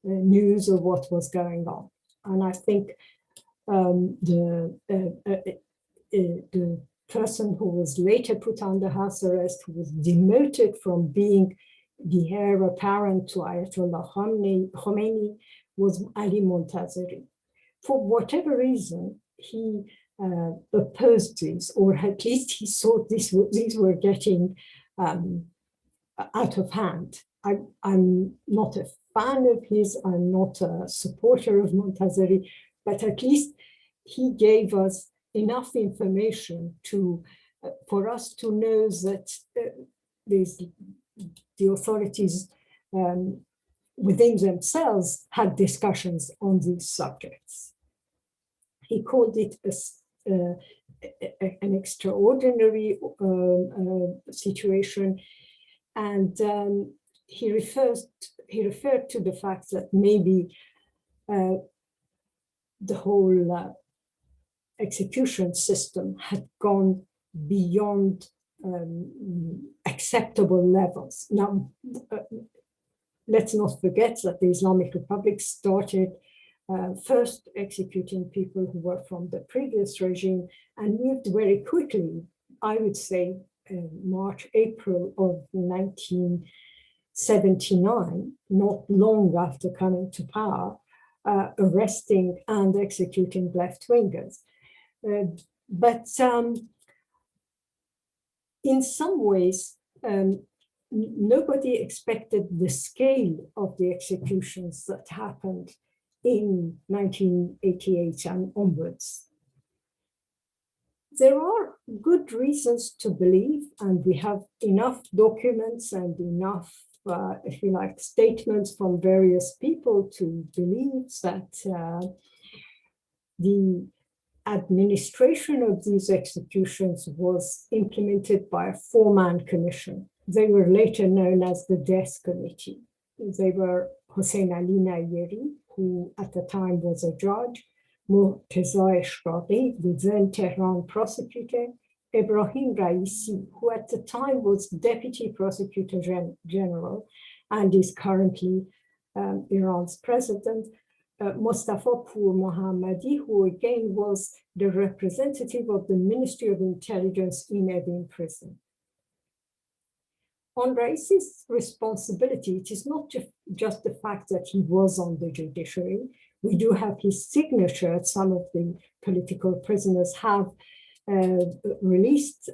news of what was going on. And I think the person who was later put under house arrest, who was demoted from being the heir apparent to Ayatollah Khomeini, was Ali Montazeri. For whatever reason, he opposed this, or at least he thought these were getting out of hand. I'm not a fan of his, I'm not a supporter of Montazeri, but at least he gave us enough information for us to know that the authorities within themselves had discussions on these subjects. He called it an extraordinary situation, and he referred to the fact that maybe the whole execution system had gone beyond acceptable levels. Now, let's not forget that the Islamic Republic started first executing people who were from the previous regime and moved very quickly, I would say, March, April of 1979, not long after coming to power, arresting and executing left-wingers. But in some ways, nobody expected the scale of the executions that happened in 1988 and onwards. There are good reasons to believe, and we have enough documents and enough, if you like, statements from various people to believe that the administration of these executions was implemented by a four-man commission. They were later known as the Death Committee. They were Hossein Ali Nayeri, who at the time was a judge, Murtaza Eshraqi, the then Tehran prosecutor, Ibrahim Raisi, who at the time was Deputy Prosecutor General and is currently Iran's president, Mustafa Pur Mohammadi, who again was the representative of the Ministry of Intelligence in Evin prison. On Raisi's responsibility, it is not just the fact that he was on the judiciary. We do have his signature. Some of the political prisoners have released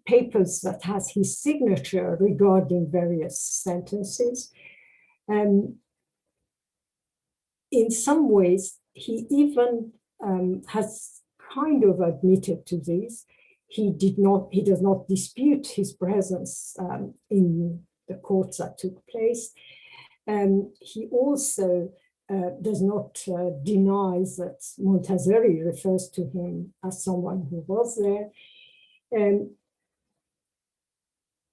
papers that has his signature regarding various sentences. In some ways, he even has kind of admitted to this. He does not dispute his presence in the courts that took place. He also does not deny that Montazeri refers to him as someone who was there.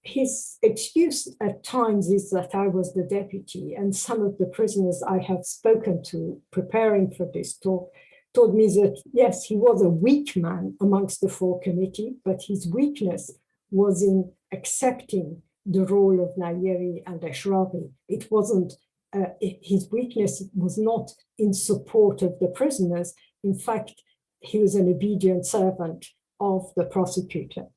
His excuse at times is that I was the deputy, and some of the prisoners I have spoken to preparing for this talk told me that, yes, he was a weak man amongst the four committee, but his weakness was in accepting the role of Nayeri and Eshraqi. It wasn't, his weakness was not in support of the prisoners. In fact, he was an obedient servant of the prosecutor.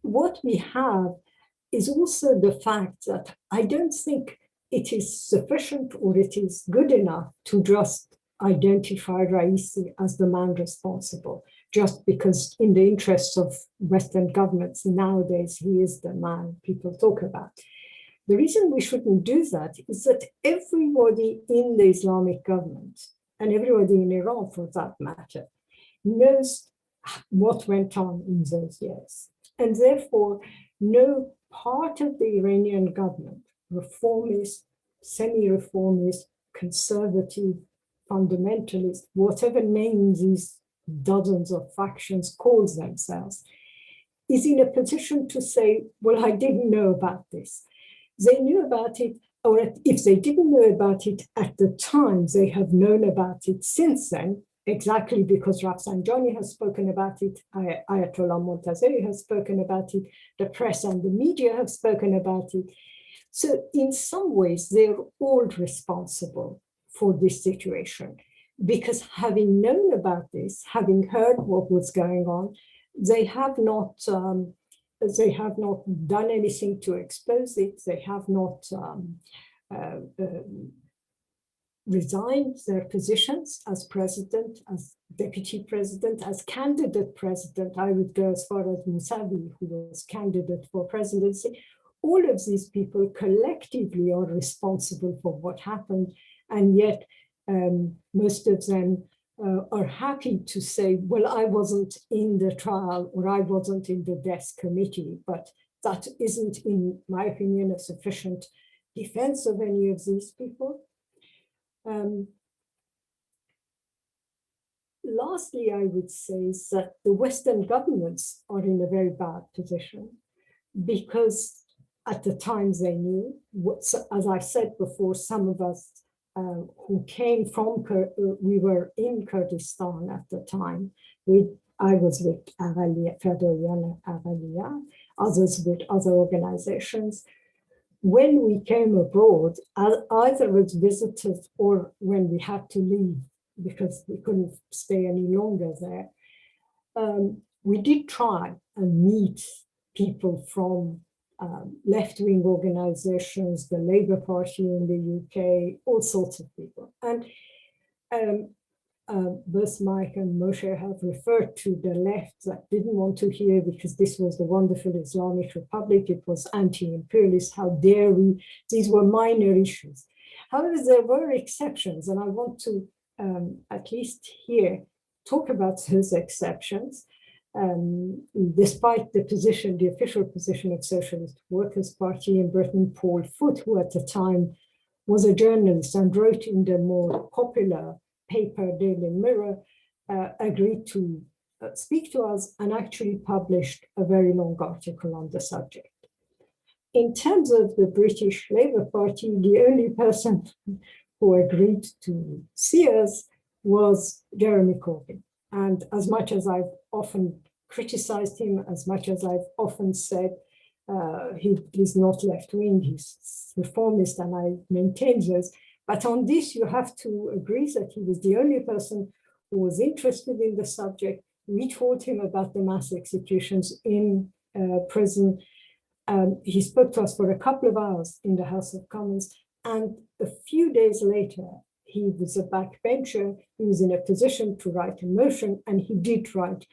What we have is also the fact that I don't think it is sufficient or it is good enough to just identify Raisi as the man responsible, just because in the interests of Western governments nowadays, he is the man people talk about. The reason we shouldn't do that is that everybody in the Islamic government, and everybody in Iran for that matter, knows what went on in those years. And therefore, no part of the Iranian government, reformist, semi-reformist, conservative, fundamentalist, whatever names these dozens of factions call themselves, is in a position to say, well, I didn't know about this. They knew about it, or if they didn't know about it at the time, they have known about it since then, exactly because Rafsanjani has spoken about it, Ayatollah Montazeri has spoken about it, the press and the media have spoken about it. So in some ways, they're all responsible for this situation, because having known about this, having heard what was going on, they have not done anything to expose it. They have not resigned their positions as president, as deputy president, as candidate president. I would go as far as Mousavi, who was candidate for presidency. All of these people collectively are responsible for what happened, and yet most of them are happy to say, well, I wasn't in the trial or I wasn't in the death committee, but that isn't, in my opinion, a sufficient defense of any of these people. Lastly, I would say is that the Western governments are in a very bad position, because at the time they knew, as I said before, some of us who came from, we were in Kurdistan at the time. I was with Fedorian Aghalia, others with other organizations. When we came abroad, either as visitors or when we had to leave because we couldn't stay any longer there, we did try and meet people from left-wing organizations, the Labour Party in the UK, all sorts of people. And both Mike and Moshe have referred to the left that didn't want to hear because this was the wonderful Islamic Republic, it was anti-imperialist, how dare we, these were minor issues. However, there were exceptions, and I want to at least here talk about those exceptions. Despite the position, the official position of Socialist Workers' Party in Britain, Paul Foot, who at the time was a journalist and wrote in the more popular paper Daily Mirror, agreed to speak to us and actually published a very long article on the subject. In terms of the British Labour Party, the only person who agreed to see us was Jeremy Corbyn. And as much as I've often criticized him, as much as I've often said he is not left-wing, he's reformist, and I maintain this. But on this, you have to agree that he was the only person who was interested in the subject. We told him about the mass executions in prison. He spoke to us for a couple of hours in the House of Commons. And a few days later, he was a backbencher. He was in a position to write a motion, and he did write.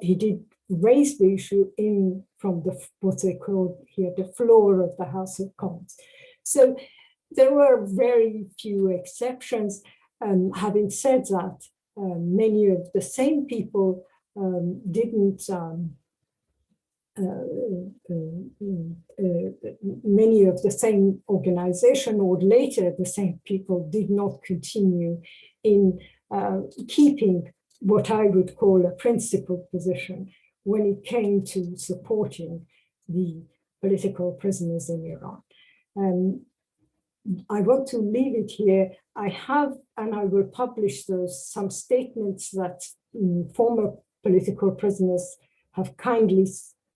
He did raise the issue from what they call here the floor of the House of Commons. So there were very few exceptions. Having said that, many of the same people didn't. Many of the same organization, or later the same people, did not continue in keeping what I would call a principled position when it came to supporting the political prisoners in Iran. I want to leave it here. I have, and I will publish some statements that former political prisoners have kindly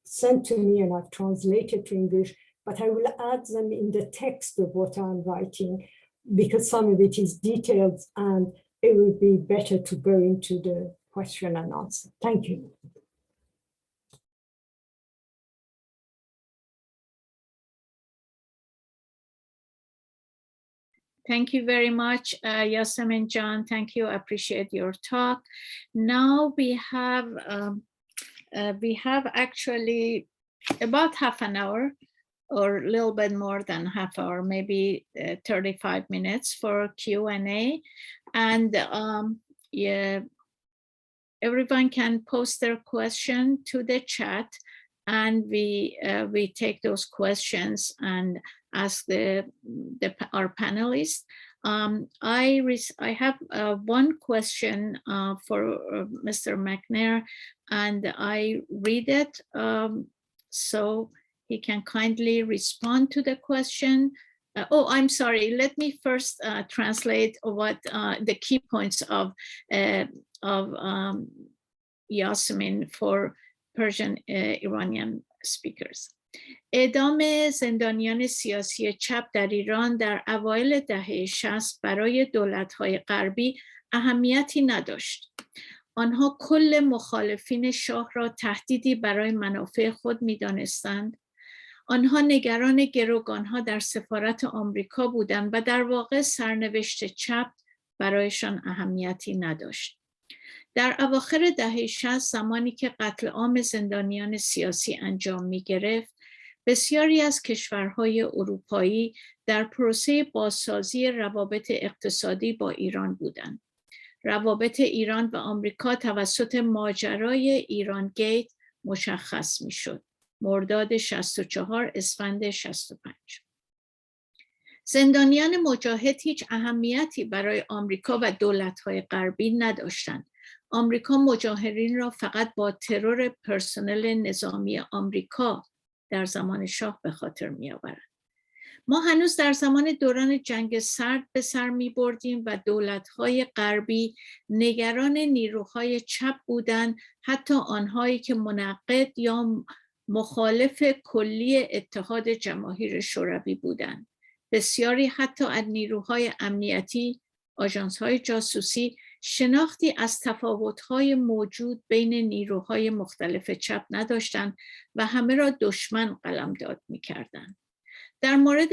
sent to me, and I've translated to English, but I will add them in the text of what I'm writing, because some of it is detailed and it would be better to go into the question and answer. Thank you. Thank you very much, Yassamine John. Thank you. I appreciate your talk. Now we have actually about half an hour, or a little bit more than half hour, maybe 35 minutes for Q&A. And yeah, everyone can post their question to the chat, and we take those questions and ask our panelists. I have one question for Mr. Macnair, and I read it so he can kindly respond to the question. Oh, I'm sorry. Let me first translate what the key points of Yassamine for Persian Iranian speakers. اعدام زندانیان سیاسی چپ در ایران در اوایل دهه 60 برای دولت‌های غربی اهمیتی نداشت. آنها کل مخالفین شاه را تهدیدی برای منافع خود می‌دانستند. آنها نگران گروگان‌ها در سفارت آمریکا بودند و در واقع سرنوشت چپ برایشان اهمیتی نداشت. در اواخر دهه 60 زمانی که قتل عام زندانیان سیاسی انجام می‌گرفت، بسیاری از کشورهای اروپایی در پروسه بازسازی روابط اقتصادی با ایران بودند. روابط ایران و آمریکا توسط ماجرای ایران گیت مشخص می‌شد. مرداد 64 اسفند 65. زندانیان مجاهد هیچ اهمیتی برای آمریکا و دولت‌های غربی نداشتند. آمریکا مجاهدین را فقط با ترور پرسنل نظامی آمریکا در زمان شاه به خاطر می آورد. ما هنوز در زمان دوران جنگ سرد به سر می بردیم و دولت‌های غربی نگران نیروهای چپ بودند، حتی آنهایی که منعقد یا مخالف کلی اتحاد جماهیر شوروی بودند. بسیاری حتی از نیروهای امنیتی، آژانس‌های جاسوسی شناختی از تفاوت‌های موجود بین نیروهای مختلف چپ نداشتند و همه را دشمن قلمداد می‌کردند. در مورد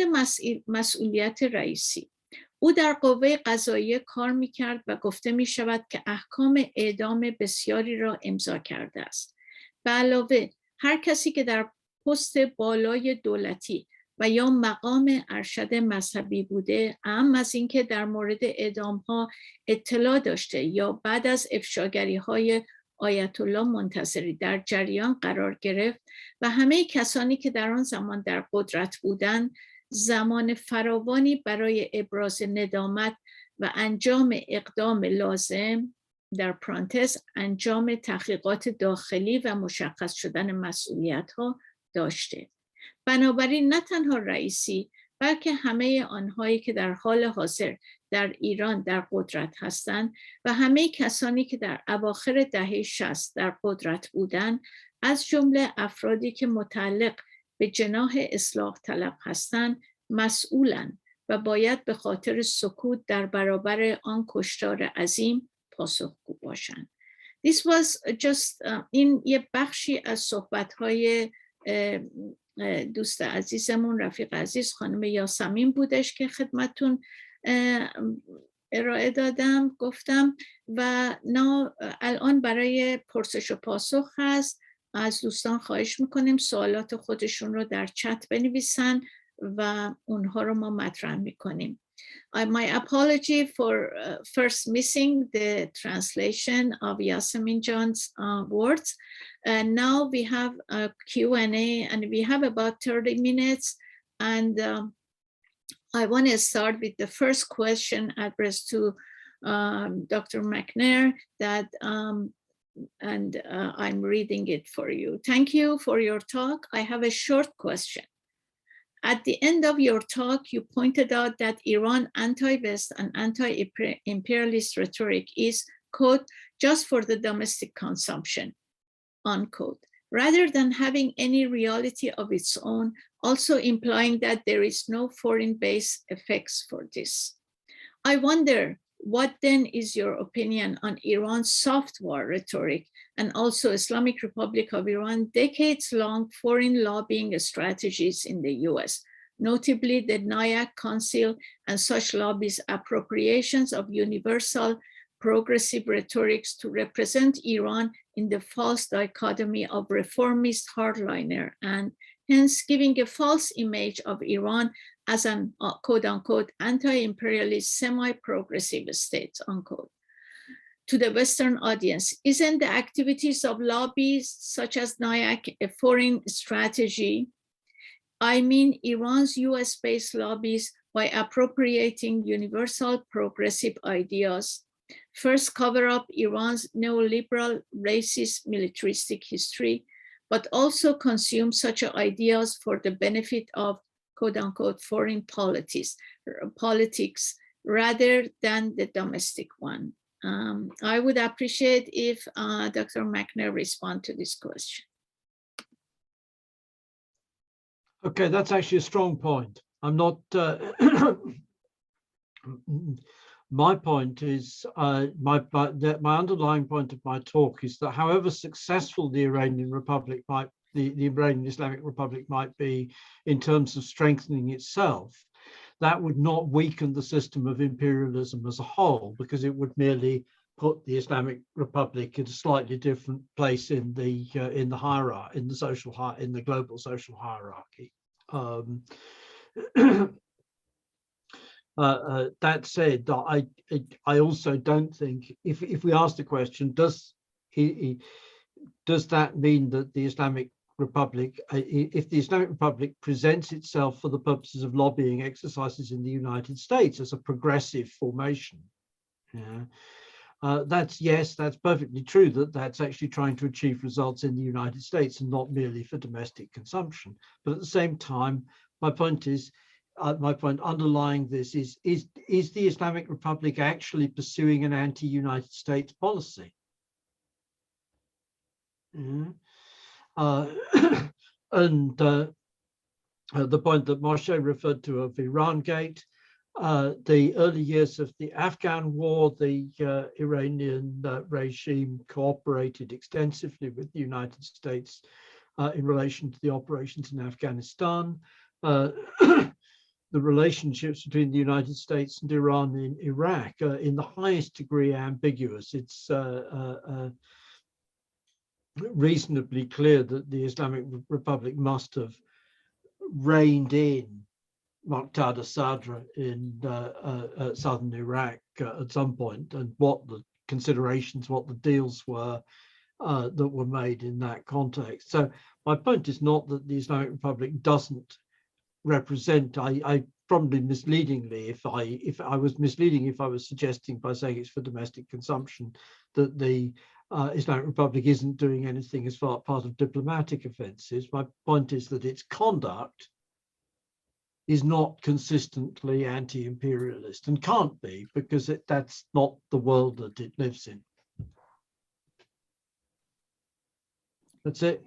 مسئولیت رئیسی، او در قوه قضاییه کار می‌کرد و گفته می‌شود که احکام اعدام بسیاری را امضا کرده است. به علاوه هر کسی که در پست بالای دولتی و یا مقام ارشد مذهبی بوده، اهم از اینکه در مورد اعدام‌ها اطلاع داشته یا بعد از افشاگری‌های آیت الله منتصری در جریان قرار گرفت و همه کسانی که در آن زمان در قدرت بودند، زمان فراوانی برای ابراز ندامت و انجام اقدام لازم در پرانتز انجام تحقیقات داخلی و مشخص شدن مسئولیت‌ها داشته. بنابراین نه تنها رئیسی بلکه همه آنهایی که در حال حاضر در ایران در قدرت هستند و همه کسانی که در اواخر دهه 60 در قدرت بودند، از جمله افرادی که متعلق به جناح اصلاح طلب هستند، مسئولند و باید به خاطر سکوت در برابر آن کشتار عظیم پاسخگو باشند. This was just این یه بخشی از صحبت‌های دوست عزیزمون، رفیق عزیز خانم یاسمین بودش که خدمتون ارائه دادم گفتم و الان برای پرسش و پاسخ هست. از دوستان خواهش میکنیم سوالات خودشون رو در چت بنویسن و اونها رو ما مطرح میکنیم. My apology for first missing the translation of Yassamine John's words. Now we have a Q&A and we have about 30 minutes. And I want to start with the first question addressed to Dr. Macnair that, I'm reading it for you. Thank you for your talk. I have a short question. At the end of your talk, you pointed out that Iran's anti-West and anti-imperialist rhetoric is, quote, just for the domestic consumption, unquote, rather than having any reality of its own, also implying that there is no foreign-based effects for this. I wonder, what then is your opinion on Iran's soft war rhetoric and also Islamic Republic of Iran decades-long foreign lobbying strategies in the US, notably the NIAC Council and such lobbies' appropriations of universal progressive rhetorics to represent Iran in the false dichotomy of reformist hardliner and hence giving a false image of Iran as an quote-unquote anti-imperialist semi-progressive state, unquote. To the Western audience, isn't the activities of lobbies such as NIAC a foreign strategy? I mean Iran's US-based lobbies by appropriating universal progressive ideas, first cover up Iran's neoliberal, racist, militaristic history, but also consume such ideas for the benefit of quote-unquote foreign politics rather than the domestic one. I would appreciate if Dr. Macnair respond to this question. Okay, that's actually a strong point. I'm not, my point is, my underlying point of my talk is that however successful the Iranian Republic might, the Iranian Islamic Republic might be in terms of strengthening itself, that would not weaken the system of imperialism as a whole, because it would merely put the Islamic Republic in a slightly different place in the hierarchy, in the global social hierarchy. That said, I also don't think, if we ask the question, does that mean that the Islamic Republic, if the Islamic Republic presents itself for the purposes of lobbying exercises in the United States as a progressive formation, that's perfectly true, that's actually trying to achieve results in the United States and not merely for domestic consumption. But at the same time, my point underlying this is the Islamic Republic actually pursuing an anti-United States policy? And the point that Moshe referred to of Iran Gate, the early years of the Afghan war, the Iranian regime cooperated extensively with the United States in relation to the operations in Afghanistan. The relationships between the United States and Iran in Iraq are in the highest degree ambiguous. It's reasonably clear that the Islamic Republic must have reined in Muqtada Sadr in southern Iraq at some point, and what the considerations, what the deals were that were made in that context. So my point is not that the Islamic Republic doesn't represent, I probably misleadingly, if I was misleading if I was suggesting by saying it's for domestic consumption, that the Islamic Republic isn't doing anything as far part of diplomatic offences. My point is that its conduct is not consistently anti-imperialist and can't be, because that's not the world that it lives in. That's it.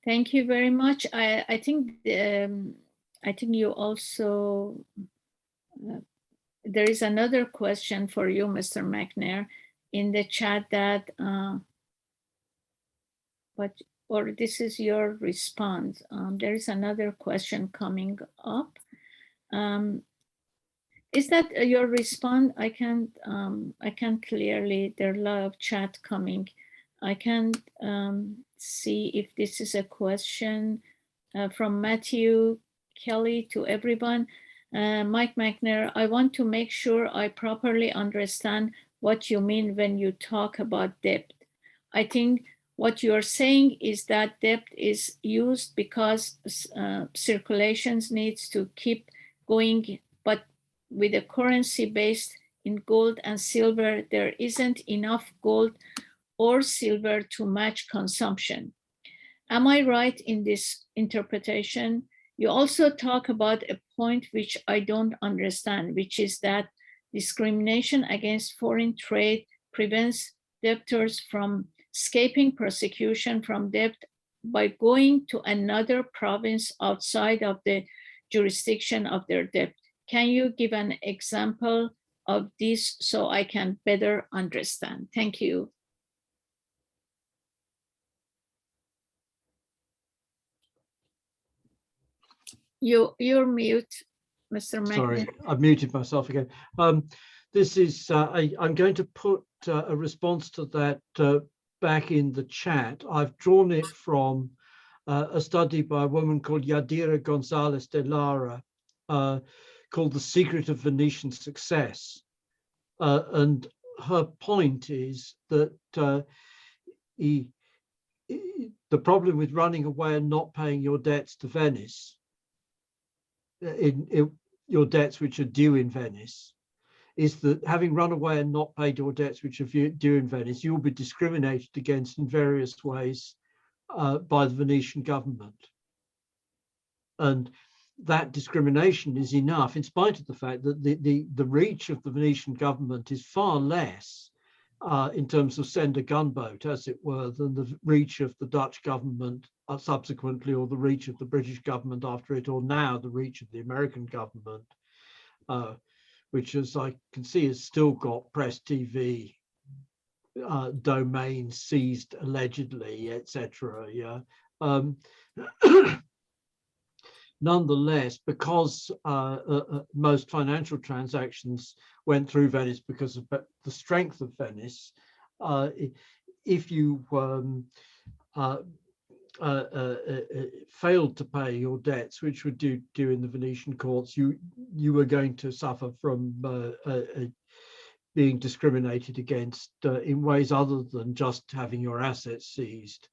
Thank you very much. I think you also, there is another question for you, Mr. Macnair, in the chat that, or this is your response. There is another question coming up. Is that your response? I can't clearly, there are a lot of chat coming. I can't see if this is a question from Matthew Kelly to everyone. Mike Macnair, I want to make sure I properly understand what you mean when you talk about debt. I think what you're saying is that debt is used because circulations needs to keep going, but with a currency based in gold and silver, there isn't enough gold or silver to match consumption. Am I right in this interpretation? You also talk about a point which I don't understand, which is that discrimination against foreign trade prevents debtors from escaping persecution from debt by going to another province outside of the jurisdiction of their debt. Can you give an example of this so I can better understand? Thank you. You're mute, Mr. Macnair. Sorry, I've muted myself again. This is, I'm going to put a response to that back in the chat. I've drawn it from a study by a woman called Yadira Gonzalez de Lara, called The Secret of Venetian Success. And her point is that the problem with running away and not paying your debts to Venice, your debts which are due in Venice, is that having run away and not paid your debts which are due in Venice, you will be discriminated against in various ways by the Venetian government. And that discrimination is enough, in spite of the fact that the reach of the Venetian government is far less in terms of send a gunboat, as it were, than the reach of the Dutch government subsequently, or the reach of the British government after it, or now the reach of the American government, which, as I can see, has still got press TV domains seized allegedly, etc. Yeah. Nonetheless, because most financial transactions went through Venice because of the strength of Venice, if you failed to pay your debts, which were due in the Venetian courts, you were going to suffer from being discriminated against in ways other than just having your assets seized,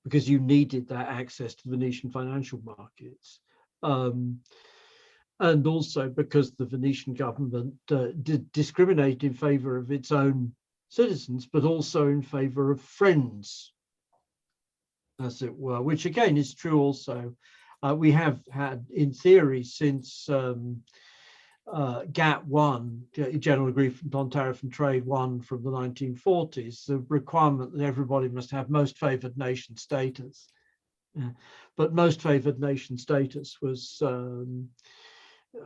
because you needed that access to Venetian financial markets. And also because the Venetian government did discriminate in favor of its own citizens, but also in favor of friends, as it were, which again is true also. We have had, in theory, since GATT 1, General Agreement on Tariff and Trade 1 from the 1940s, the requirement that everybody must have most favored nation status. But most favored nation status was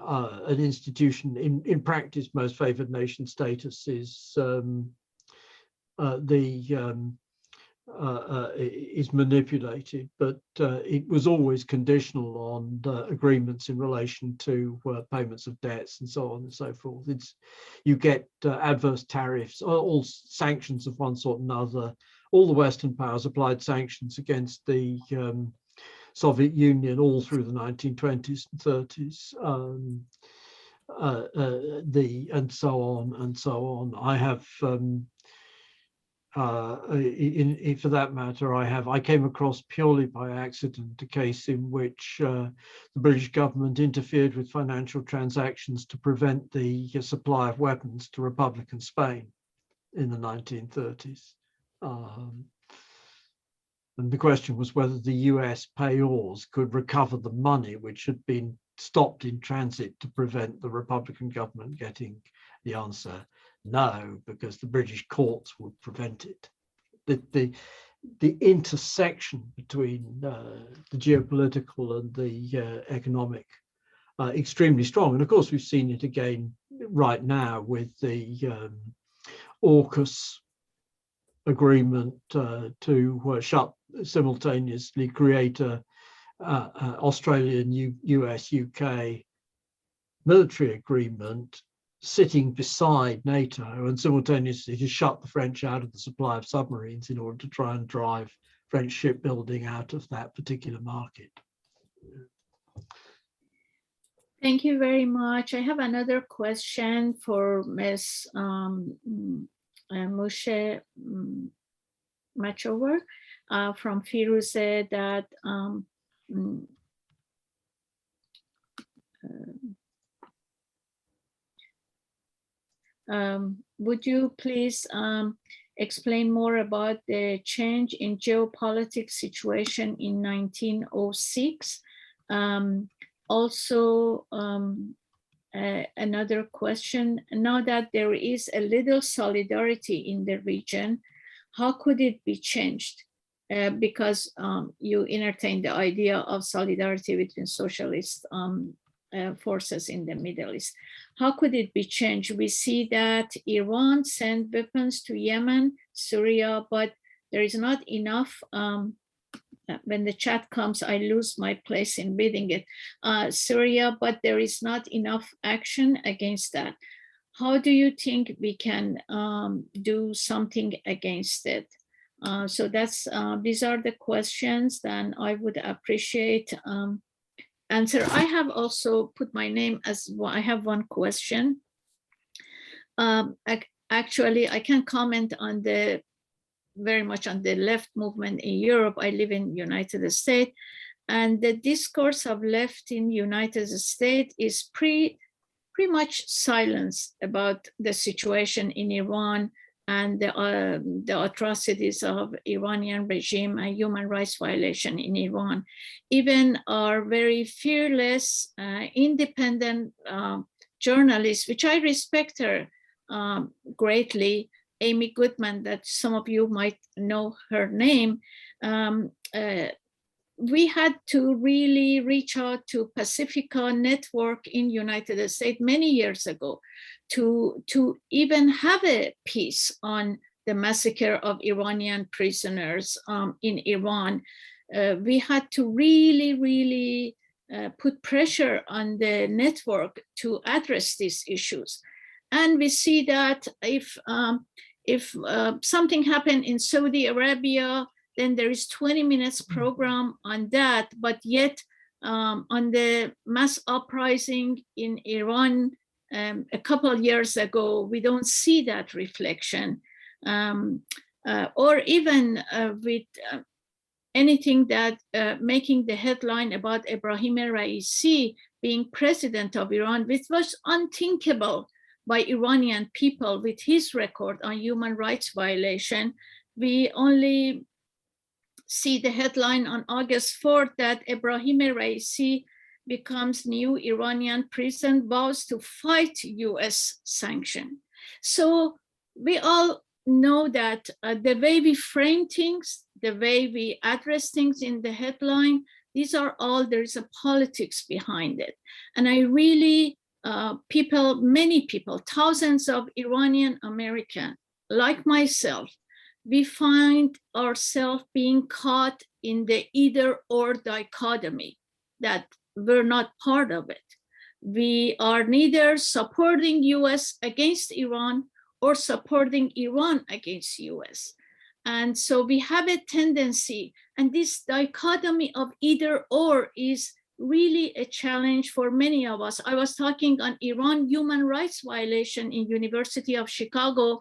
an institution in practice, most favored nation status is is manipulated, but it was always conditional on agreements in relation to payments of debts and so on and so forth. You get adverse tariffs, all sanctions of one sort or another. All the Western powers applied sanctions against the Soviet Union all through the 1920s and 30s, and so on and so on. I have. For that matter, I came across purely by accident a case in which the British government interfered with financial transactions to prevent the supply of weapons to Republican Spain in the 1930s. And the question was whether the US payors could recover the money which had been stopped in transit to prevent the Republican government getting the answer. No, because the British courts would prevent it. The intersection between the geopolitical and the economic extremely strong. And of course, we've seen it again right now with the AUKUS agreement to simultaneously create a Australian, US, UK military agreement sitting beside NATO, and simultaneously to shut the French out of the supply of submarines in order to try and drive French shipbuilding out of that particular market. Thank you very much. I have another question for Ms. Moshe Machover from Firuze that would you please explain more about the change in geopolitical situation in 1906? Also, another question, now that there is a little solidarity in the region, how could it be changed? Because you entertained the idea of solidarity between socialist forces in the Middle East. How could it be changed? We see that Iran sent weapons to Yemen, Syria, but there is not enough. When the chat comes, I lose my place in reading it. Syria, but there is not enough action against that. How do you think we can do something against it? So that's these are the questions that I would appreciate answer. I have also put my name as well. I have one question. Actually, I can comment on the very much on the left movement in Europe. I live in United States, and the discourse of left in United States is pretty much silence about the situation in Iran and the atrocities of Iranian regime and human rights violation in Iran. Even our very fearless, independent journalists, which I respect her greatly, Amy Goodman, that some of you might know her name, we had to really reach out to Pacifica Network in United States many years ago to even have a piece on the massacre of Iranian prisoners in Iran. We had to really put pressure on the network to address these issues. And we see that if something happened in Saudi Arabia, then there is 20 minutes program on that, but yet on the mass uprising in Iran a couple of years ago, we don't see that reflection. Or even with anything that making the headline about Ibrahim Raisi being president of Iran, which was unthinkable by Iranian people with his record on human rights violation. We only see the headline on August 4th that Ibrahim Raisi becomes new Iranian president, vows to fight US sanction. So we all know that the way we frame things, the way we address things in the headline These are all, there's a politics behind it. And I really, many people, thousands of Iranian American, like myself, we find ourselves being caught in the either or dichotomy, that we're not part of it. We are neither supporting US against Iran or supporting Iran against US. And so we have a tendency, and this dichotomy of either or is really a challenge for many of us. I was talking on Iran human rights violation in University of Chicago,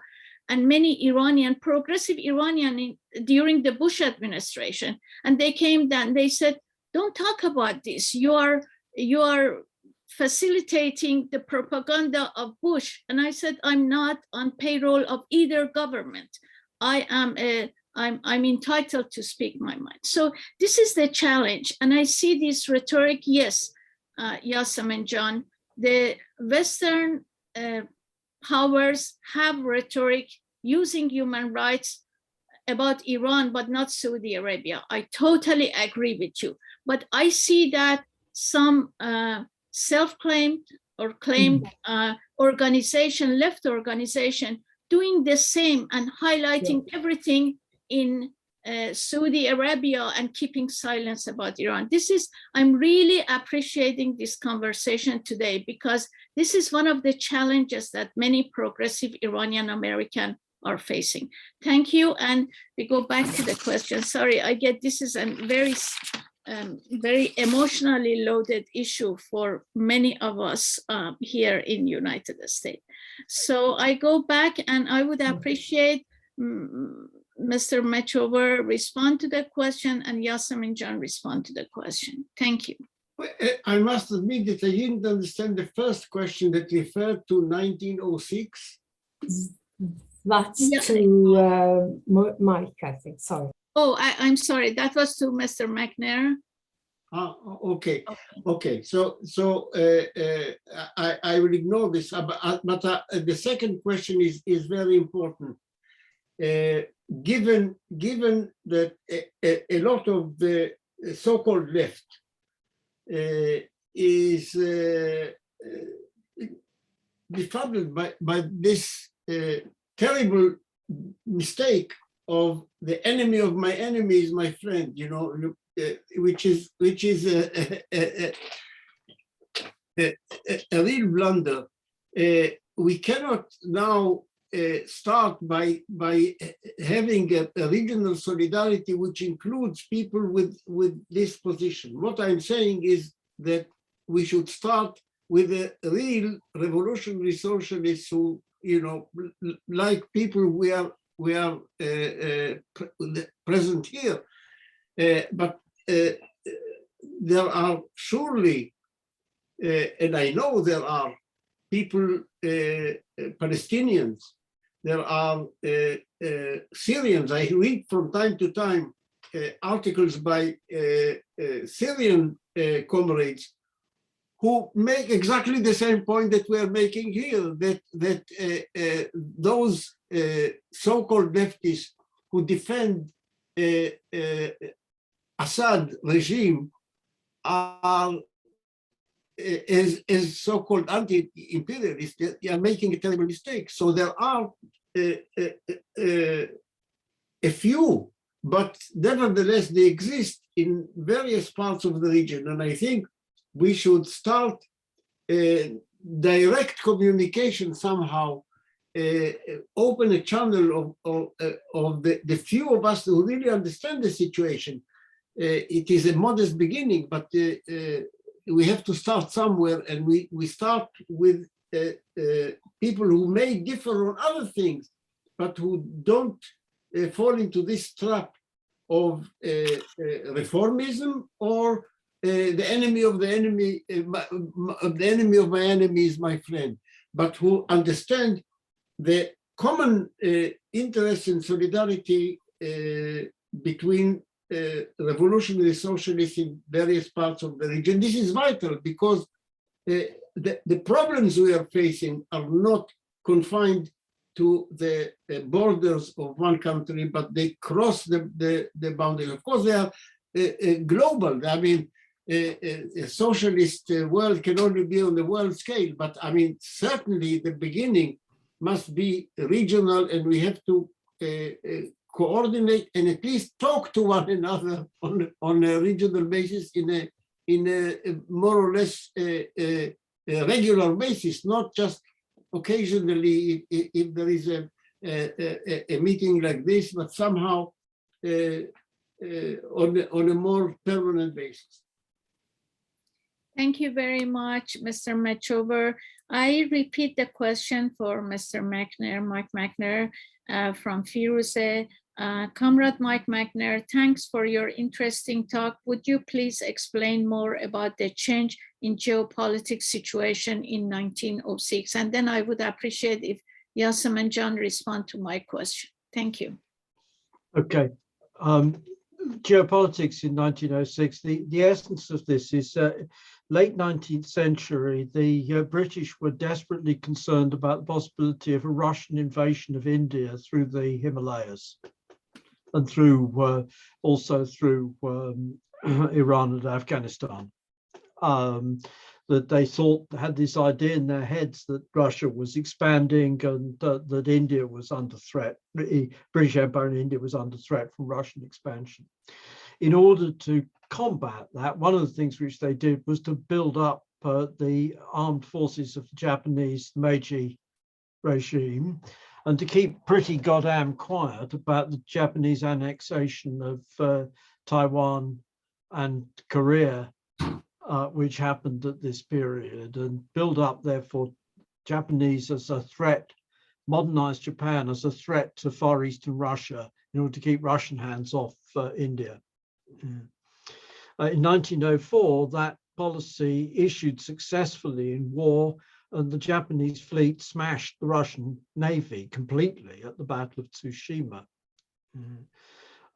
and many Iranian, progressive Iranian during the Bush administration, and they came down, they said, don't talk about this. You are facilitating the propaganda of Bush. And I said, I'm not on payroll of either government. I'm entitled to speak my mind. So this is the challenge. And I see this rhetoric, yes, Yassam and John, the Western powers have rhetoric using human rights about Iran, but not Saudi Arabia. I totally agree with you. But I see that some self-claimed or claimed organization, left organization, doing the same and highlighting everything in Saudi Arabia and keeping silence about Iran. I'm really appreciating this conversation today, because this is one of the challenges that many progressive Iranian American are facing. Thank you. And we go back to the question. Sorry, I get this is a very emotionally loaded issue for many of us here in United States. So I go back, and I would appreciate Mr. Machover respond to the question, and Yassamine John respond to the question. Thank you. I must admit that I didn't understand the first question that referred to 1906. That's to Mike, I think, sorry. Oh, I'm sorry, that was to Mr. Macnair. Okay. So I will ignore this, but the second question is very important. Given that a lot of the so-called left is befuddled by this terrible mistake of the enemy of my enemy is my friend, you know, which is a real blunder. We cannot now start by having a regional solidarity which includes people with this position. What I'm saying is that we should start with a real revolutionary socialists who, you know, like people we are present here. But there are surely, and I know there are people, Palestinians, there are Syrians. I read from time to time articles by Syrian comrades who make exactly the same point that we are making here, that those so-called leftists who defend Assad regime are as so-called anti-imperialists. They are making a terrible mistake. So there are a few, but nevertheless they exist in various parts of the region. And I think we should start direct communication somehow, open a channel of the few of us who really understand the situation. It is a modest beginning, but we have to start somewhere, and we start with people who may differ on other things, but who don't fall into this trap of reformism or the enemy of the enemy, the enemy of my enemy is my friend, but who understand the common interest in solidarity between revolutionary socialists in various parts of the region. This is vital because the problems we are facing are not confined to the borders of one country, but they cross the boundary. Of course, there are global. I mean, a socialist world can only be on the world scale, but I mean, certainly the beginning must be regional, and we have to coordinate and at least talk to one another on a regional basis in a more or less regular basis, not just occasionally if there is a meeting like this, but somehow on a more permanent basis. Thank you very much, Mr. Machover. I repeat the question for Mr. Macnair, Mike Macnair from Firuze. Comrade Mike Macnair, thanks for your interesting talk. Would you please explain more about the change in geopolitics situation in 1906? And then I would appreciate if Yassamine John respond to my question. Thank you. Okay. Geopolitics in 1906, the essence of this is late 19th century, the British were desperately concerned about the possibility of a Russian invasion of India through the Himalayas and through also through Iran and Afghanistan. That they thought, had this idea in their heads that Russia was expanding and that India was under threat, the British Empire in India was under threat from Russian expansion. In order to combat that, one of the things which they did was to build up the armed forces of the Japanese Meiji regime and to keep pretty goddamn quiet about the Japanese annexation of Taiwan and Korea, which happened at this period, and build up, therefore, Japanese as a threat, modernize Japan as a threat to Far Eastern Russia in order to keep Russian hands off India. In 1904, that policy issued successfully in war, and the Japanese fleet smashed the Russian Navy completely at the Battle of Tsushima.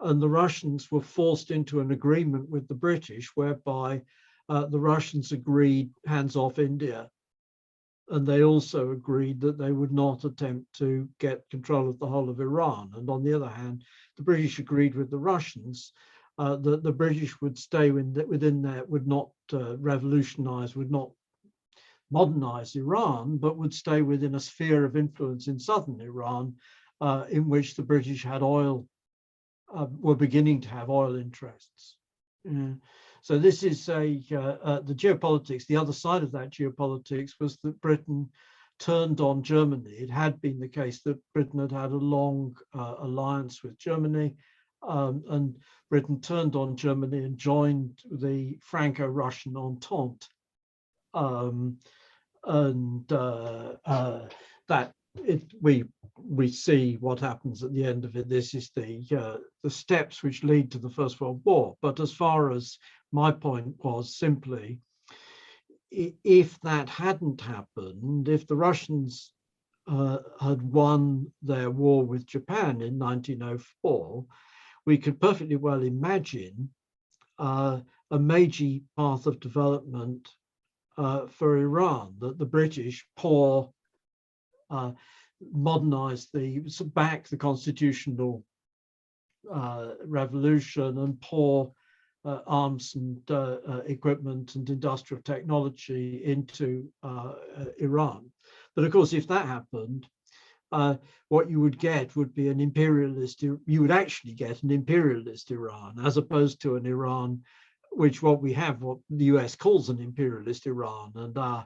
And the Russians were forced into an agreement with the British whereby the Russians agreed hands off India, and they also agreed that they would not attempt to get control of the whole of Iran. And on the other hand, the British agreed with the Russians that the British would stay within there, would not revolutionize, would not modernize Iran, but would stay within a sphere of influence in southern Iran, in which the British had oil, were beginning to have oil interests. So this is the geopolitics. The other side of that geopolitics was that Britain turned on Germany. It had been the case that Britain had had a long alliance with Germany, and Britain turned on Germany and joined the Franco-Russian Entente. We see what happens at the end of it. This is the steps which lead to the First World War. But as far as my point was simply, if that hadn't happened, if the Russians had won their war with Japan in 1904, we could perfectly well imagine a Meiji path of development for Iran, that the British modernize back the constitutional revolution and pour arms and equipment and industrial technology into Iran. But of course, if that happened, what you would get would be an imperialist, you would actually get an imperialist Iran, as opposed to an Iran which what the US calls an imperialist Iran, and our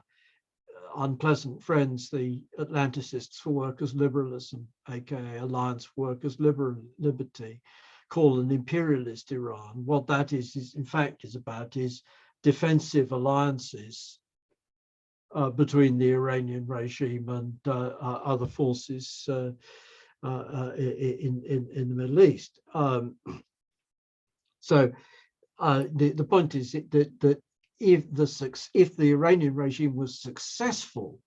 unpleasant friends, the Atlanticists for Workers' Liberalism, aka Alliance for Workers' Liberty, call an imperialist Iran. What that is in fact about is defensive alliances between the Iranian regime and other forces in the Middle East. So the point is that if the Iranian regime was successful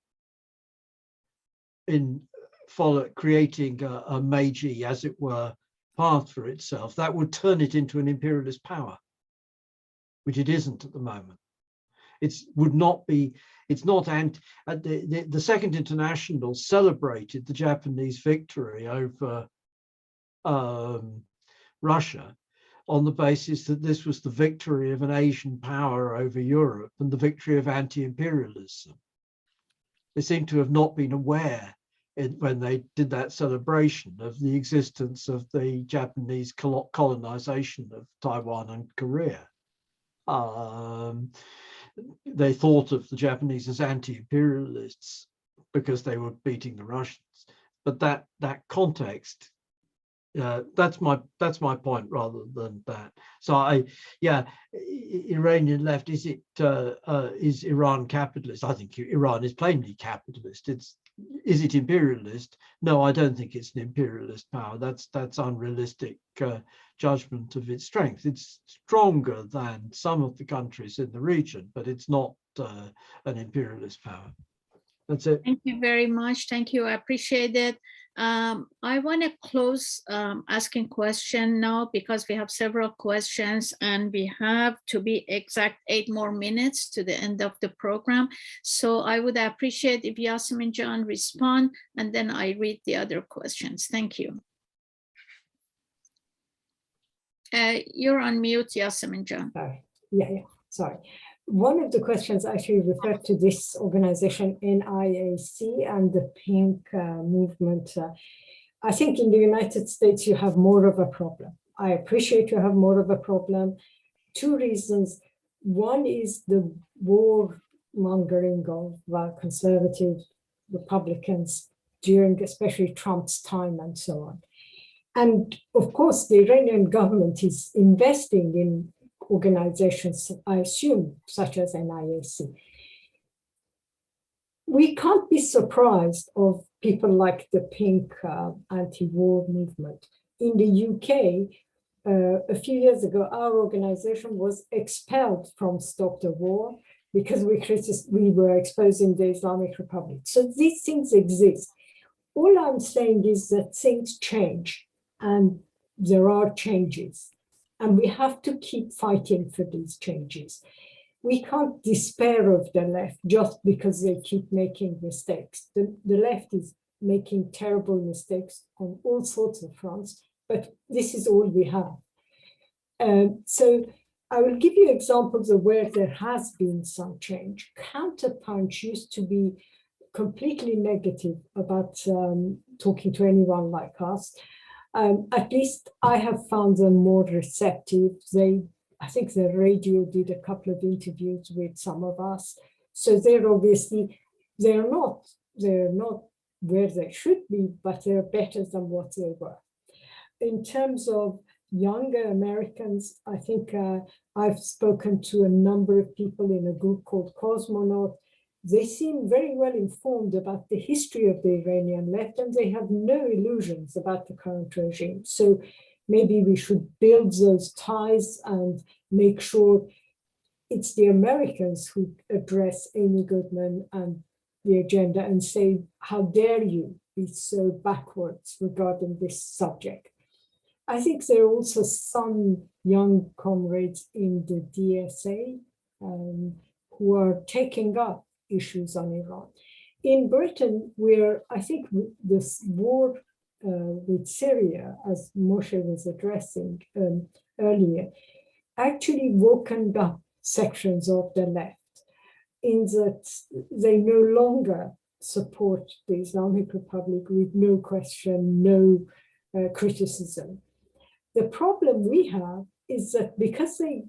in creating a Meiji, as it were, path for itself, that would turn it into an imperialist power, which it isn't at the moment. The Second International celebrated the Japanese victory over Russia, on the basis that this was the victory of an Asian power over Europe and the victory of anti-imperialism. They seem to have not been aware when they did that celebration of the existence of the Japanese colonization of Taiwan and Korea. They thought of the Japanese as anti-imperialists because they were beating the Russians. But that context, that's my point rather than that. So Iranian left, is Iran capitalist? I think Iran is plainly capitalist. Is it imperialist? No, I don't think it's an imperialist power. That's unrealistic judgment of its strength. It's stronger than some of the countries in the region, but it's not an imperialist power. That's it. Thank you very much. Thank you. I appreciate it. I want to close asking question now because we have several questions and we have, to be exact, 8 more minutes to the end of the program. So I would appreciate if Yassamine John respond and then I read the other questions. Thank you. You're on mute, Yassamine John. Yeah, sorry. One of the questions actually referred to this organization, NIAC, and the pink movement. I think in the United States, you have more of a problem. I appreciate you have more of a problem. 2 reasons. One is the war mongering of conservative Republicans during especially Trump's time and so on. And of course, the Iranian government is investing in organizations, I assume, such as NIAC. We can't be surprised of people like the pink anti-war movement. In the UK, a few years ago, our organization was expelled from Stop the War because we were exposing the Islamic Republic. So these things exist. All I'm saying is that things change and there are changes. And we have to keep fighting for these changes. We can't despair of the left just because they keep making mistakes. The left is making terrible mistakes on all sorts of fronts, but this is all we have. So I will give you examples of where there has been some change. Counterpunch used to be completely negative about talking to anyone like us. At least I have found them more receptive. I think the radio did a couple of interviews with some of us. So they're not where they should be, but they're better than what they were. In terms of younger Americans, I think I've spoken to a number of people in a group called Cosmonaut. They seem very well informed about the history of the Iranian left, and they have no illusions about the current regime. So maybe we should build those ties and make sure it's the Americans who address Amy Goodman and the agenda and say, how dare you be so backwards regarding this subject. I think there are also some young comrades in the DSA who are taking up issues on Iran. In Britain, where I think this war with Syria, as Moshe was addressing earlier, actually woken up sections of the left in that they no longer support the Islamic Republic with no question, no criticism. The problem we have is that because they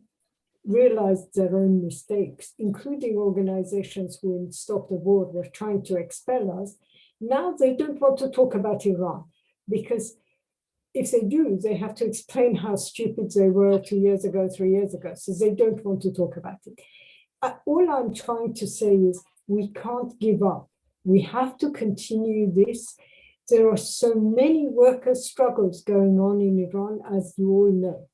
realized their own mistakes, including organizations who in Stop the War were trying to expel us, now they don't want to talk about Iran, because if they do, they have to explain how stupid they were 2 years ago, 3 years ago, so they don't want to talk about it. All I'm trying to say is we can't give up. We have to continue this. There are so many worker struggles going on in Iran, as you all know.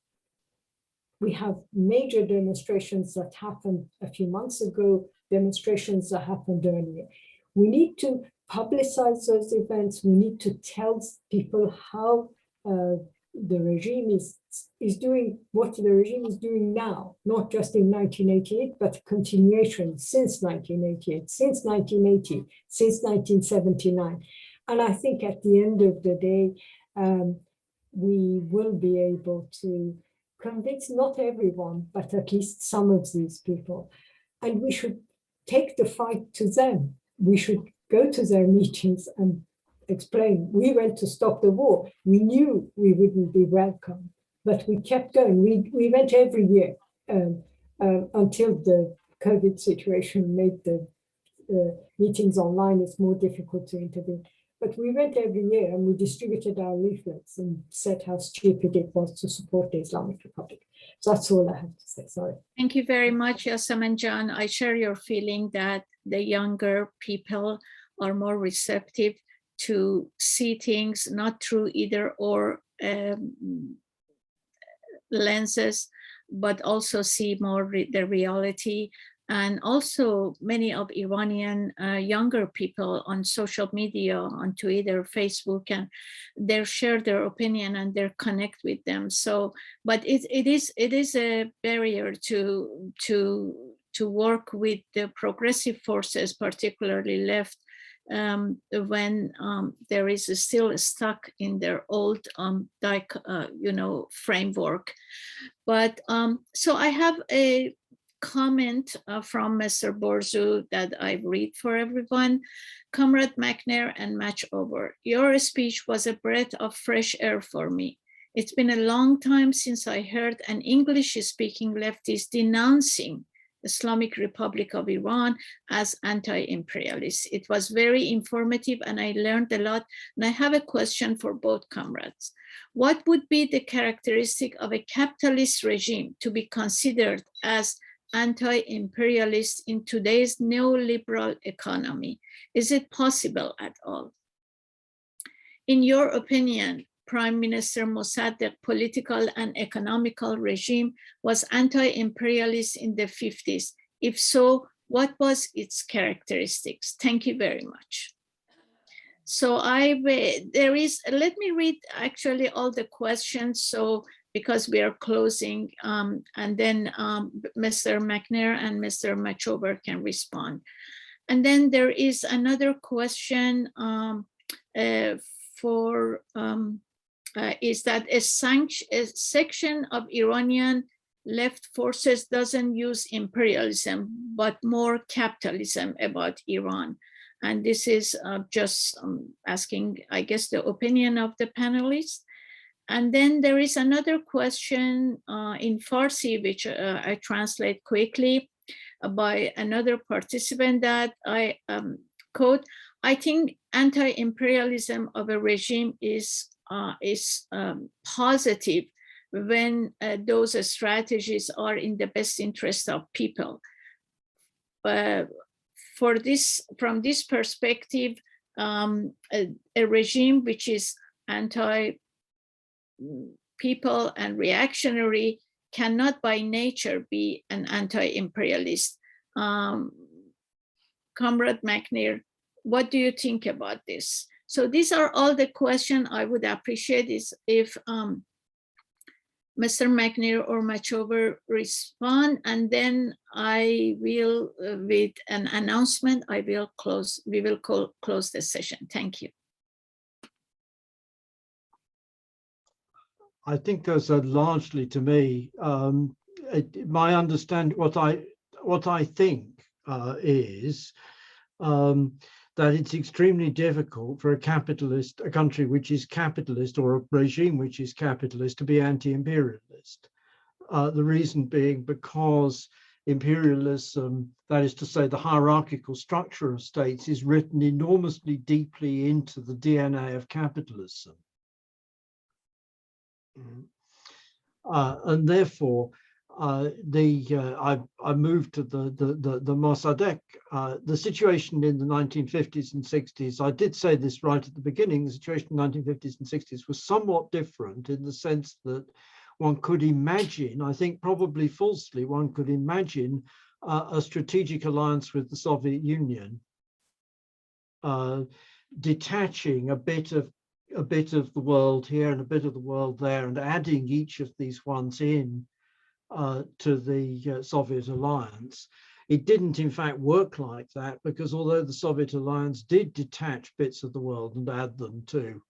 We have major demonstrations that happened a few months ago, demonstrations that happened earlier. We need to publicize those events. We need to tell people how the regime is doing what the regime is doing now, not just in 1988, but continuation since 1988, since 1980, since 1979. And I think at the end of the day, we will be able to convince not everyone, but at least some of these people. And we should take the fight to them. We should go to their meetings and explain. We went to stop the war. We knew we wouldn't be welcome, but we kept going. We went every year until the COVID situation made the meetings online. It's more difficult to intervene. But we went every year and we distributed our leaflets and said how stupid it was to support the Islamic Republic. So that's all I have to say. Sorry. Thank you very much, Yassamine John. I share your feeling that the younger people are more receptive to see things not through either or lenses, but also see more the reality. And also many of Iranian younger people on social media, on Twitter, Facebook, and they share their opinion and they connect with them. So, but it is a barrier to work with the progressive forces, particularly left, when there is still stuck in their old framework. But so I have a comment from Mr. Borzu that I read for everyone. Comrade Macnair and Machover, your speech was a breath of fresh air for me. It's been a long time since I heard an English-speaking leftist denouncing Islamic Republic of Iran as anti-imperialist. It was very informative and I learned a lot. And I have a question for both comrades. What would be the characteristic of a capitalist regime to be considered as anti-imperialist in today's neoliberal economy? Is it possible at all? In your opinion, Prime Minister Mossadegh political and economical regime was anti-imperialist in the 50s. If so, what was its characteristics? Thank you very much. So let me read actually all the questions. So because we are closing, and then Mr. Macnair and Mr. Machover can respond. And then there is another question is that a section of Iranian left forces doesn't use imperialism, but more capitalism about Iran. And this is just asking, I guess, the opinion of the panelists. And then there is another question in Farsi, which I translate quickly by another participant that I quote, I think anti-imperialism of a regime is positive when those strategies are in the best interest of people. From this perspective, a regime which is anti-people and reactionary cannot by nature be an anti-imperialist. Comrade Macnair, what do you think about this? So these are all the questions. I would appreciate is if Mr. Macnair or Machover respond, and then I will, with an announcement, we will close the session. Thank you. I think those are largely, to me, my understanding, what I think is that it's extremely difficult for a country which is capitalist, or a regime which is capitalist, to be anti-imperialist. The reason being because imperialism, that is to say the hierarchical structure of states, is written enormously deeply into the DNA of capitalism. And therefore, I moved to the Mossadegh, the situation in the 1950s and 60s. I did say this right at the beginning. The situation in the 1950s and 60s was somewhat different in the sense that one could imagine, I think probably falsely, one could imagine a strategic alliance with the Soviet Union, detaching a bit of the world here and a bit of the world there, and adding each of these ones in to the Soviet alliance. It didn't in fact work like that, because although the Soviet alliance did detach bits of the world and add them to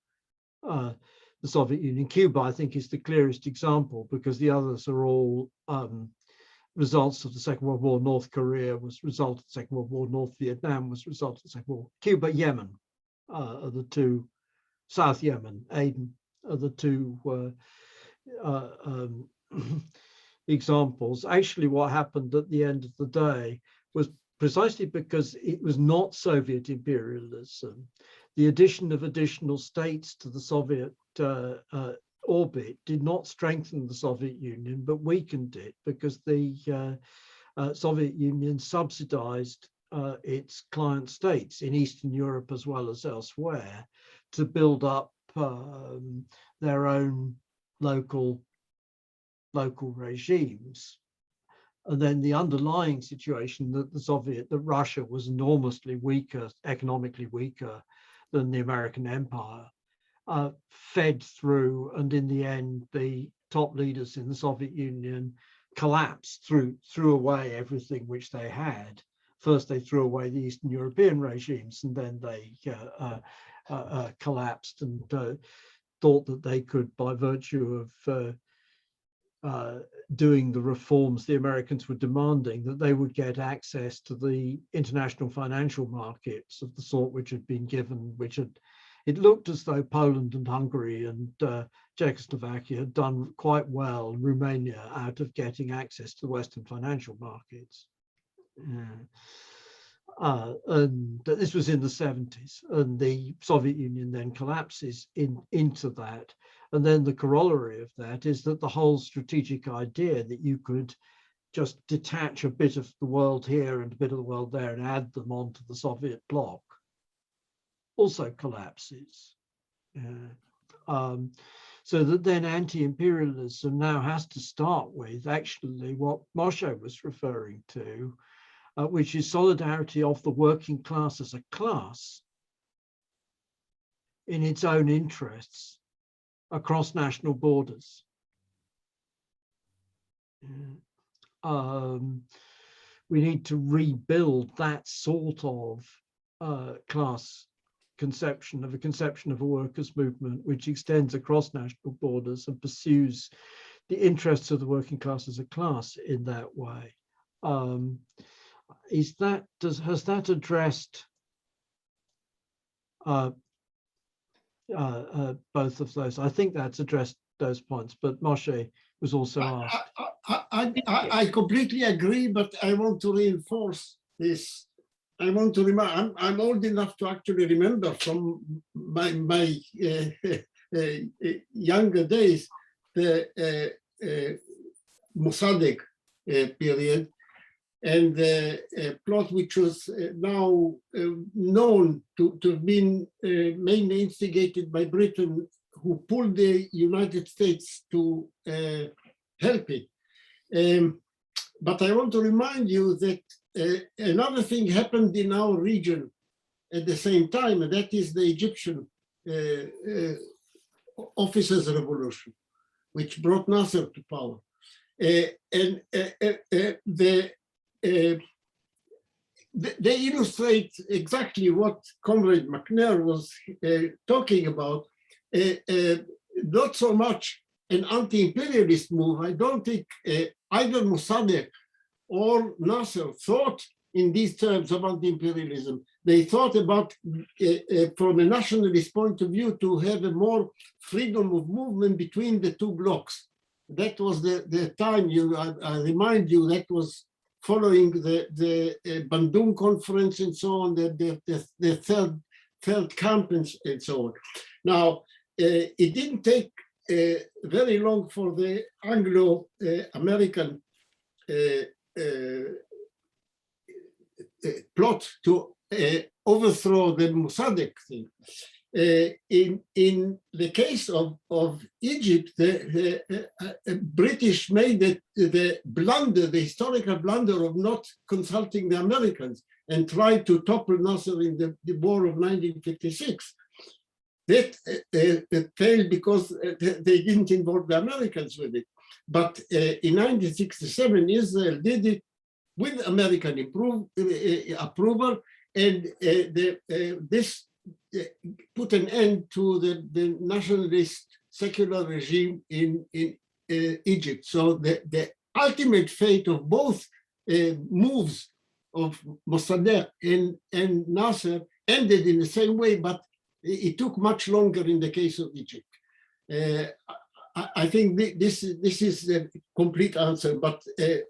the Soviet Union. Cuba, I think, is the clearest example because the others are all results of the Second World War. North Korea was a result of the Second World War. North Vietnam was a result of the Second World War. Cuba, Yemen are the two, South Yemen, Aden are the two examples. Actually, what happened at the end of the day was precisely because it was not Soviet imperialism. The addition of additional states to the Soviet orbit did not strengthen the Soviet Union, but weakened it because the Soviet Union subsidized its client states in Eastern Europe as well as elsewhere to build up their own local regimes. And then the underlying situation that Russia was enormously weaker, economically weaker than the American empire, fed through, and in the end, the top leaders in the Soviet Union collapsed, threw away everything which they had. First, they threw away the Eastern European regimes, and then they collapsed and thought that they could, by virtue of doing the reforms the Americans were demanding, that they would get access to the international financial markets of the sort which had been given, it looked as though Poland and Hungary and Czechoslovakia had done quite well, Romania, out of getting access to the Western financial markets. And this was in the 70s, and the Soviet Union then collapses into that. And then the corollary of that is that the whole strategic idea that you could just detach a bit of the world here and a bit of the world there and add them onto the Soviet bloc also collapses. So that then anti-imperialism now has to start with actually what Moshe was referring to, which is solidarity of the working class as a class in its own interests across national borders. We need to rebuild that sort of class conception of a workers' movement which extends across national borders and pursues the interests of the working class as a class in that way. Has that addressed both of those? I think that's addressed those points, but Moshe was also asked. I completely agree, but I want to reinforce this. I want to remind, I'm old enough to actually remember from my younger days, the Mossadegh period, and the plot which was now known to have been mainly instigated by Britain, who pulled the United States to help it. But I want to remind you that another thing happened in our region at the same time, and that is the Egyptian officers' revolution, which brought Nasser to power. They illustrate exactly what Comrade Macnair was talking about, not so much an anti-imperialist move. I don't think either Mossadegh or Nasser thought in these terms of anti-imperialism. They thought about, from a nationalist point of view, to have a more freedom of movement between the two blocs. That was the time, I remind you, that was following the Bandung conference and so on, the third camp and so on. Now, it didn't take very long for the Anglo-American plot to overthrow the Mossadegh thing. In the case of Egypt, the British made the blunder, the historical blunder of not consulting the Americans and tried to topple Nasser in the war of 1956. That failed because they didn't involve the Americans with it. But in 1967, Israel did it with American approval, and this put an end to the nationalist secular regime in Egypt. So the ultimate fate of both moves of Mossadegh and Nasser ended in the same way, but it took much longer in the case of Egypt. I think this is the complete answer, but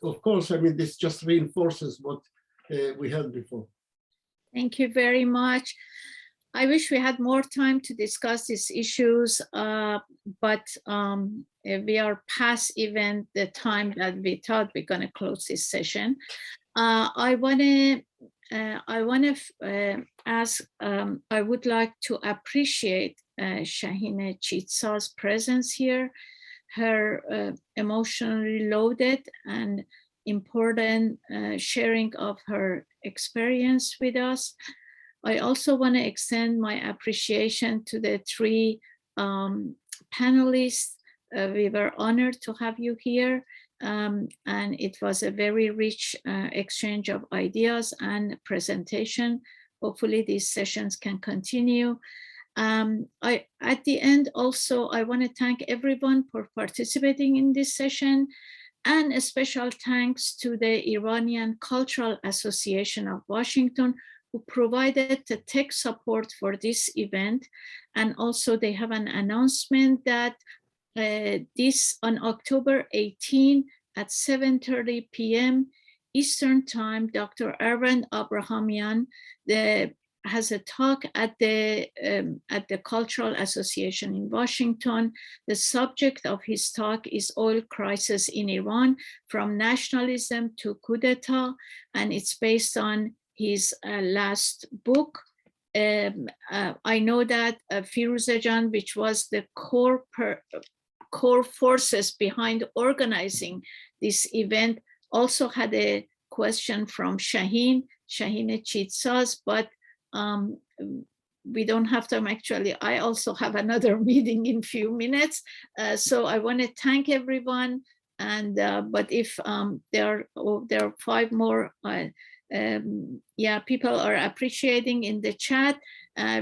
of course, I mean, this just reinforces what we had before. Thank you very much. I wish we had more time to discuss these issues, but we are past even the time that we thought we're going to close this session. I want to ask, I would like to appreciate Shahin Chitsaz's presence here, her emotionally loaded and important sharing of her experience with us. I also want to extend my appreciation to the three panelists. We were honored to have you here, and it was a very rich exchange of ideas and presentation. Hopefully these sessions can continue. At the end also, I want to thank everyone for participating in this session, and a special thanks to the Iranian Cultural Association of Washington, who provided the tech support for this event. And also they have an announcement that this on October 18 at 7:30 p.m. Eastern Time, Dr. Erwin Abrahamian has a talk at the Cultural Association in Washington. The subject of his talk is Oil Crisis in Iran, from Nationalism to Coup d'etat, and it's based on his last book. I know that Firuzajan, which was the core forces behind organizing this event, also had a question from Shahin Chitsaz, but we don't have time. Actually, I also have another meeting in few minutes. So I want to thank everyone. And but if there are 5 more people are appreciating in the chat,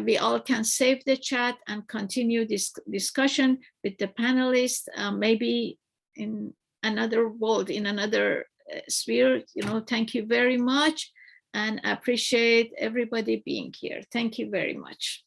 we all can save the chat and continue this discussion with the panelists, maybe in another world, in another sphere. Thank you very much, and appreciate everybody being here. Thank you very much.